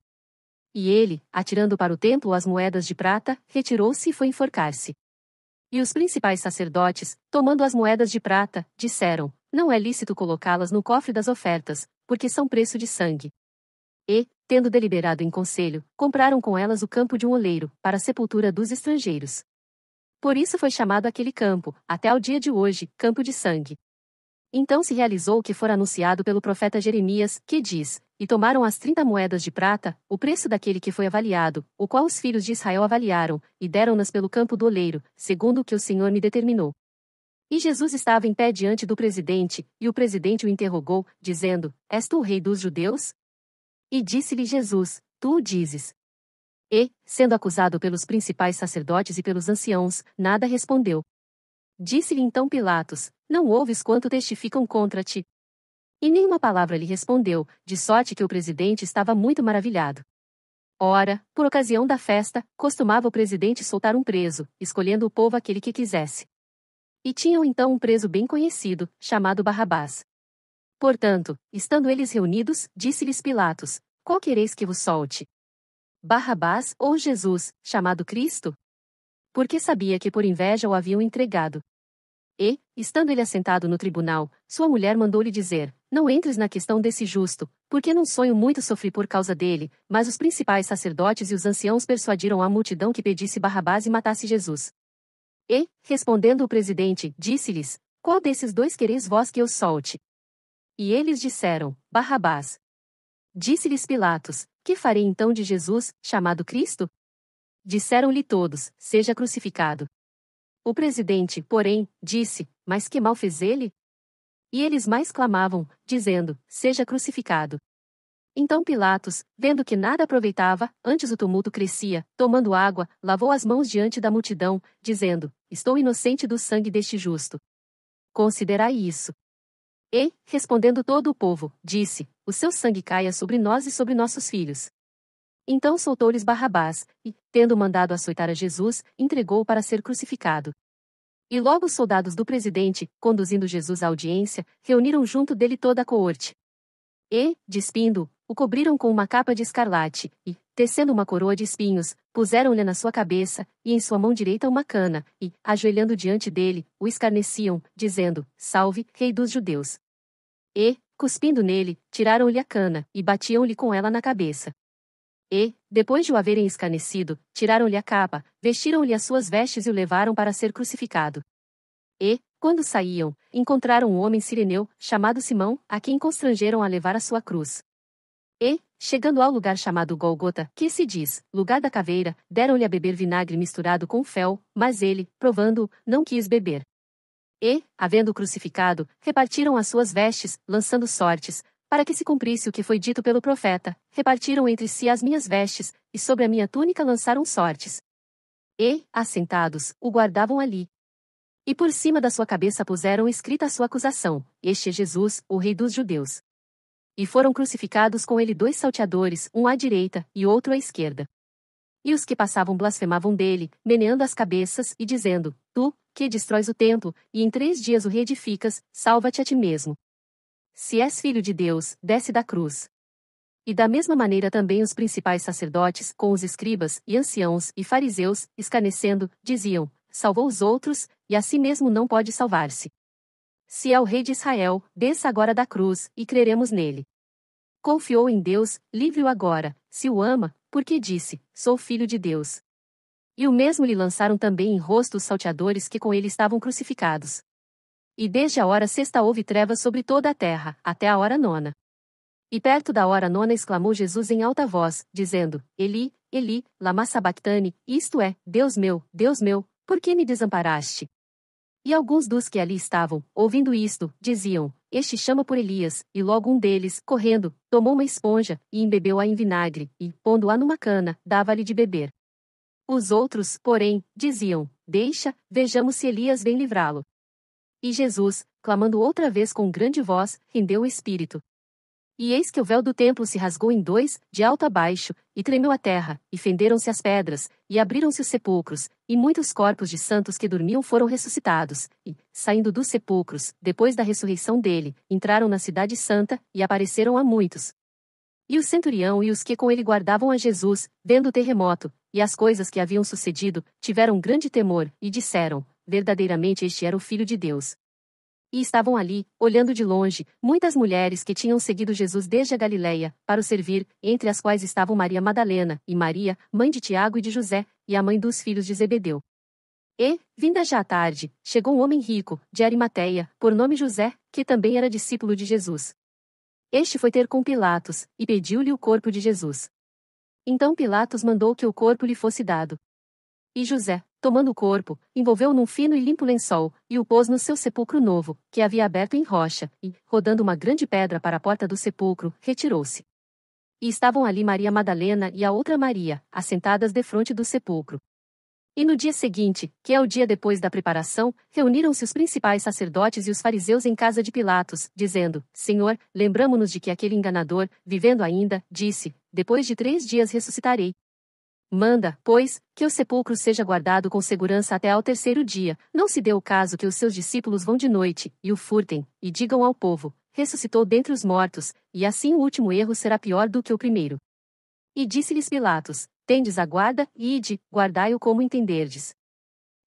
E ele, atirando para o templo as moedas de prata, retirou-se e foi enforcar-se. E os principais sacerdotes, tomando as moedas de prata, disseram: Não é lícito colocá-las no cofre das ofertas, porque são preço de sangue. E, tendo deliberado em conselho, compraram com elas o campo de um oleiro, para a sepultura dos estrangeiros. Por isso foi chamado aquele campo, até ao dia de hoje, campo de sangue. Então se realizou o que fora anunciado pelo profeta Jeremias, que diz: E tomaram as 30 moedas de prata, o preço daquele que foi avaliado, o qual os filhos de Israel avaliaram, e deram-nas pelo campo do oleiro, segundo o que o Senhor me determinou. E Jesus estava em pé diante do presidente, e o presidente o interrogou, dizendo: És tu o rei dos judeus? E disse-lhe Jesus: Tu o dizes. E, sendo acusado pelos principais sacerdotes e pelos anciãos, nada respondeu. Disse-lhe então Pilatos: Não ouves quanto testificam contra ti? E nenhuma palavra lhe respondeu, de sorte que o presidente estava muito maravilhado. Ora, por ocasião da festa, costumava o presidente soltar um preso, escolhendo o povo aquele que quisesse. E tinham então um preso bem conhecido, chamado Barrabás. Portanto, estando eles reunidos, disse-lhes Pilatos: Qual quereis que vos solte? Barrabás ou Jesus, chamado Cristo? Porque sabia que por inveja o haviam entregado. E, estando ele assentado no tribunal, sua mulher mandou-lhe dizer: Não entres na questão desse justo, porque num sonho muito sofri por causa dele, mas os principais sacerdotes e os anciãos persuadiram a multidão que pedisse Barrabás e matasse Jesus. E, respondendo o presidente, disse-lhes: Qual desses dois quereis vós que eu solte? E eles disseram: Barrabás. Disse-lhes Pilatos: Que farei então de Jesus, chamado Cristo? Disseram-lhe todos: Seja crucificado. O presidente, porém, disse: Mas que mal fez ele? E eles mais clamavam, dizendo: Seja crucificado. Então Pilatos, vendo que nada aproveitava, antes o tumulto crescia, tomando água, lavou as mãos diante da multidão, dizendo: Estou inocente do sangue deste justo. Considerai isso. E, respondendo todo o povo, disse: O seu sangue caia sobre nós e sobre nossos filhos. Então soltou-lhes Barrabás, e, tendo mandado açoitar a Jesus, entregou-o para ser crucificado. E logo os soldados do presidente, conduzindo Jesus à audiência, reuniram junto dele toda a coorte. E, despindo-o, o cobriram com uma capa de escarlate, e, tecendo uma coroa de espinhos, puseram-lhe na sua cabeça, e em sua mão direita uma cana, e, ajoelhando diante dele, o escarneciam, dizendo: Salve, Rei dos Judeus. E, cuspindo nele, tiraram-lhe a cana, e batiam-lhe com ela na cabeça. E, depois de o haverem escarnecido, tiraram-lhe a capa, vestiram-lhe as suas vestes e o levaram para ser crucificado. E, quando saíam, encontraram um homem sireneu, chamado Simão, a quem constrangeram a levar a sua cruz. E, chegando ao lugar chamado Gólgota, que se diz, lugar da caveira, deram-lhe a beber vinagre misturado com fel, mas ele, provando-o, não quis beber. E, havendo-o crucificado, repartiram as suas vestes, lançando sortes, para que se cumprisse o que foi dito pelo profeta: Repartiram entre si as minhas vestes, e sobre a minha túnica lançaram sortes. E, assentados, o guardavam ali. E por cima da sua cabeça puseram escrita a sua acusação: Este é Jesus, o Rei dos Judeus. E foram crucificados com ele 2 salteadores, um à direita, e outro à esquerda. E os que passavam blasfemavam dele, meneando as cabeças, e dizendo: Tu, que destróis o templo, e em 3 dias o reedificas, salva-te a ti mesmo. Se és filho de Deus, desce da cruz. E da mesma maneira também os principais sacerdotes, com os escribas, e anciãos, e fariseus, escarnecendo, diziam: Salvou os outros, e a si mesmo não pode salvar-se. Se é o Rei de Israel, desça agora da cruz, e creremos nele. Confiou em Deus, livre-o agora, se o ama, porque disse: Sou filho de Deus. E o mesmo lhe lançaram também em rosto os salteadores que com ele estavam crucificados. E desde a hora sexta houve trevas sobre toda a terra, até a hora nona. E perto da hora nona exclamou Jesus em alta voz, dizendo: Eli, Eli, lama sabactani, isto é, Deus meu, por que me desamparaste? E alguns dos que ali estavam, ouvindo isto, diziam: Este chama por Elias, e logo um deles, correndo, tomou uma esponja, e embebeu-a em vinagre, e, pondo-a numa cana, dava-lhe de beber. Os outros, porém, diziam: Deixa, vejamos se Elias vem livrá-lo. E Jesus, clamando outra vez com grande voz, rendeu o espírito. E eis que o véu do templo se rasgou em 2, de alto a baixo, e tremeu a terra, e fenderam-se as pedras, e abriram-se os sepulcros, e muitos corpos de santos que dormiam foram ressuscitados, e, saindo dos sepulcros, depois da ressurreição dele, entraram na cidade santa, e apareceram a muitos. E o centurião e os que com ele guardavam a Jesus, vendo o terremoto, e as coisas que haviam sucedido, tiveram grande temor, e disseram: Verdadeiramente este era o Filho de Deus. E estavam ali, olhando de longe, muitas mulheres que tinham seguido Jesus desde a Galileia, para o servir, entre as quais estavam Maria Madalena, e Maria, mãe de Tiago e de José, e a mãe dos filhos de Zebedeu. E, vinda já a tarde, chegou um homem rico, de Arimateia, por nome José, que também era discípulo de Jesus. Este foi ter com Pilatos, e pediu-lhe o corpo de Jesus. Então Pilatos mandou que o corpo lhe fosse dado. E José, tomando o corpo, envolveu-o num fino e limpo lençol, e o pôs no seu sepulcro novo, que havia aberto em rocha, e, rodando uma grande pedra para a porta do sepulcro, retirou-se. E estavam ali Maria Madalena e a outra Maria, assentadas defronte do sepulcro. E no dia seguinte, que é o dia depois da preparação, reuniram-se os principais sacerdotes e os fariseus em casa de Pilatos, dizendo: Senhor, lembramo-nos de que aquele enganador, vivendo ainda, disse: depois de 3 dias ressuscitarei. Manda, pois, que o sepulcro seja guardado com segurança até ao 3º dia, não se dê o caso que os seus discípulos vão de noite, e o furtem, e digam ao povo: ressuscitou dentre os mortos, e assim o último erro será pior do que o primeiro. E disse-lhes Pilatos: tendes a guarda, e ide, guardai-o como entenderdes.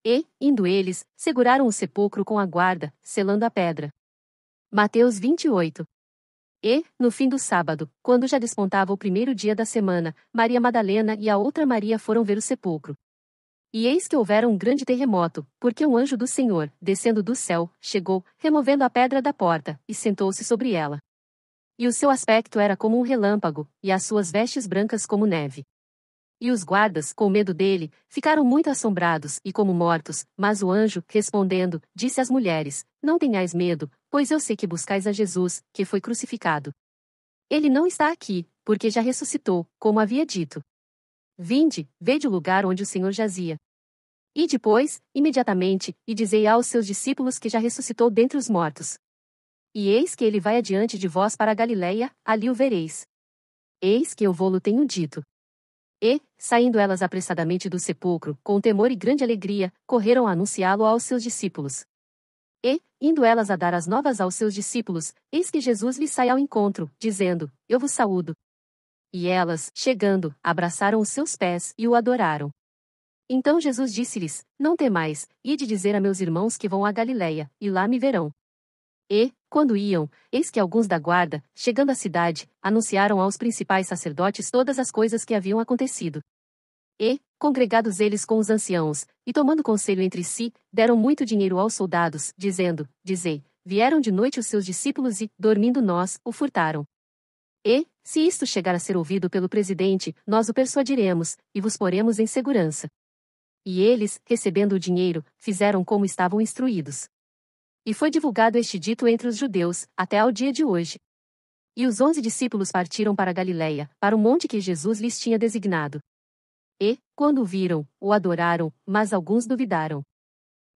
E, indo eles, seguraram o sepulcro com a guarda, selando a pedra. Mateus 28. E, no fim do sábado, quando já despontava o 1º dia da semana, Maria Madalena e a outra Maria foram ver o sepulcro. E eis que houvera um grande terremoto, porque um anjo do Senhor, descendo do céu, chegou, removendo a pedra da porta, e sentou-se sobre ela. E o seu aspecto era como um relâmpago, e as suas vestes brancas como neve. E os guardas, com medo dele, ficaram muito assombrados e como mortos, mas o anjo, respondendo, disse às mulheres: não tenhais medo, pois eu sei que buscais a Jesus, que foi crucificado. Ele não está aqui, porque já ressuscitou, como havia dito. Vinde, vede o lugar onde o Senhor jazia. E depois, imediatamente, e dizei aos seus discípulos que já ressuscitou dentre os mortos. E eis que ele vai adiante de vós para a Galileia, ali o vereis. Eis que eu vô-lo tenho dito. E, saindo elas apressadamente do sepulcro, com temor e grande alegria, correram a anunciá-lo aos seus discípulos. E, indo elas a dar as novas aos seus discípulos, eis que Jesus lhes sai ao encontro, dizendo: eu vos saúdo. E elas, chegando, abraçaram os seus pés e o adoraram. Então Jesus disse-lhes: não temais, ide dizer a meus irmãos que vão à Galileia, e lá me verão. E, quando iam, eis que alguns da guarda, chegando à cidade, anunciaram aos principais sacerdotes todas as coisas que haviam acontecido. E, congregados eles com os anciãos, e tomando conselho entre si, deram muito dinheiro aos soldados, dizendo: dizei, vieram de noite os seus discípulos e, dormindo nós, o furtaram. E, se isto chegar a ser ouvido pelo presidente, nós o persuadiremos, e vos poremos em segurança. E eles, recebendo o dinheiro, fizeram como estavam instruídos. E foi divulgado este dito entre os judeus, até ao dia de hoje. E os 11 discípulos partiram para a Galileia, para o monte que Jesus lhes tinha designado. E, quando o viram, o adoraram, mas alguns duvidaram.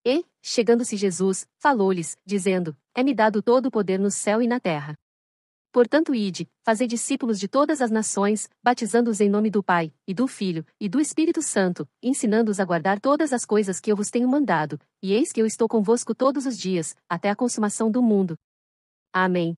E, chegando-se Jesus, falou-lhes, dizendo: é-me dado todo o poder no céu e na terra. Portanto ide, fazei discípulos de todas as nações, batizando-os em nome do Pai, e do Filho, e do Espírito Santo, ensinando-os a guardar todas as coisas que eu vos tenho mandado, e eis que eu estou convosco todos os dias, até a consumação do mundo. Amém.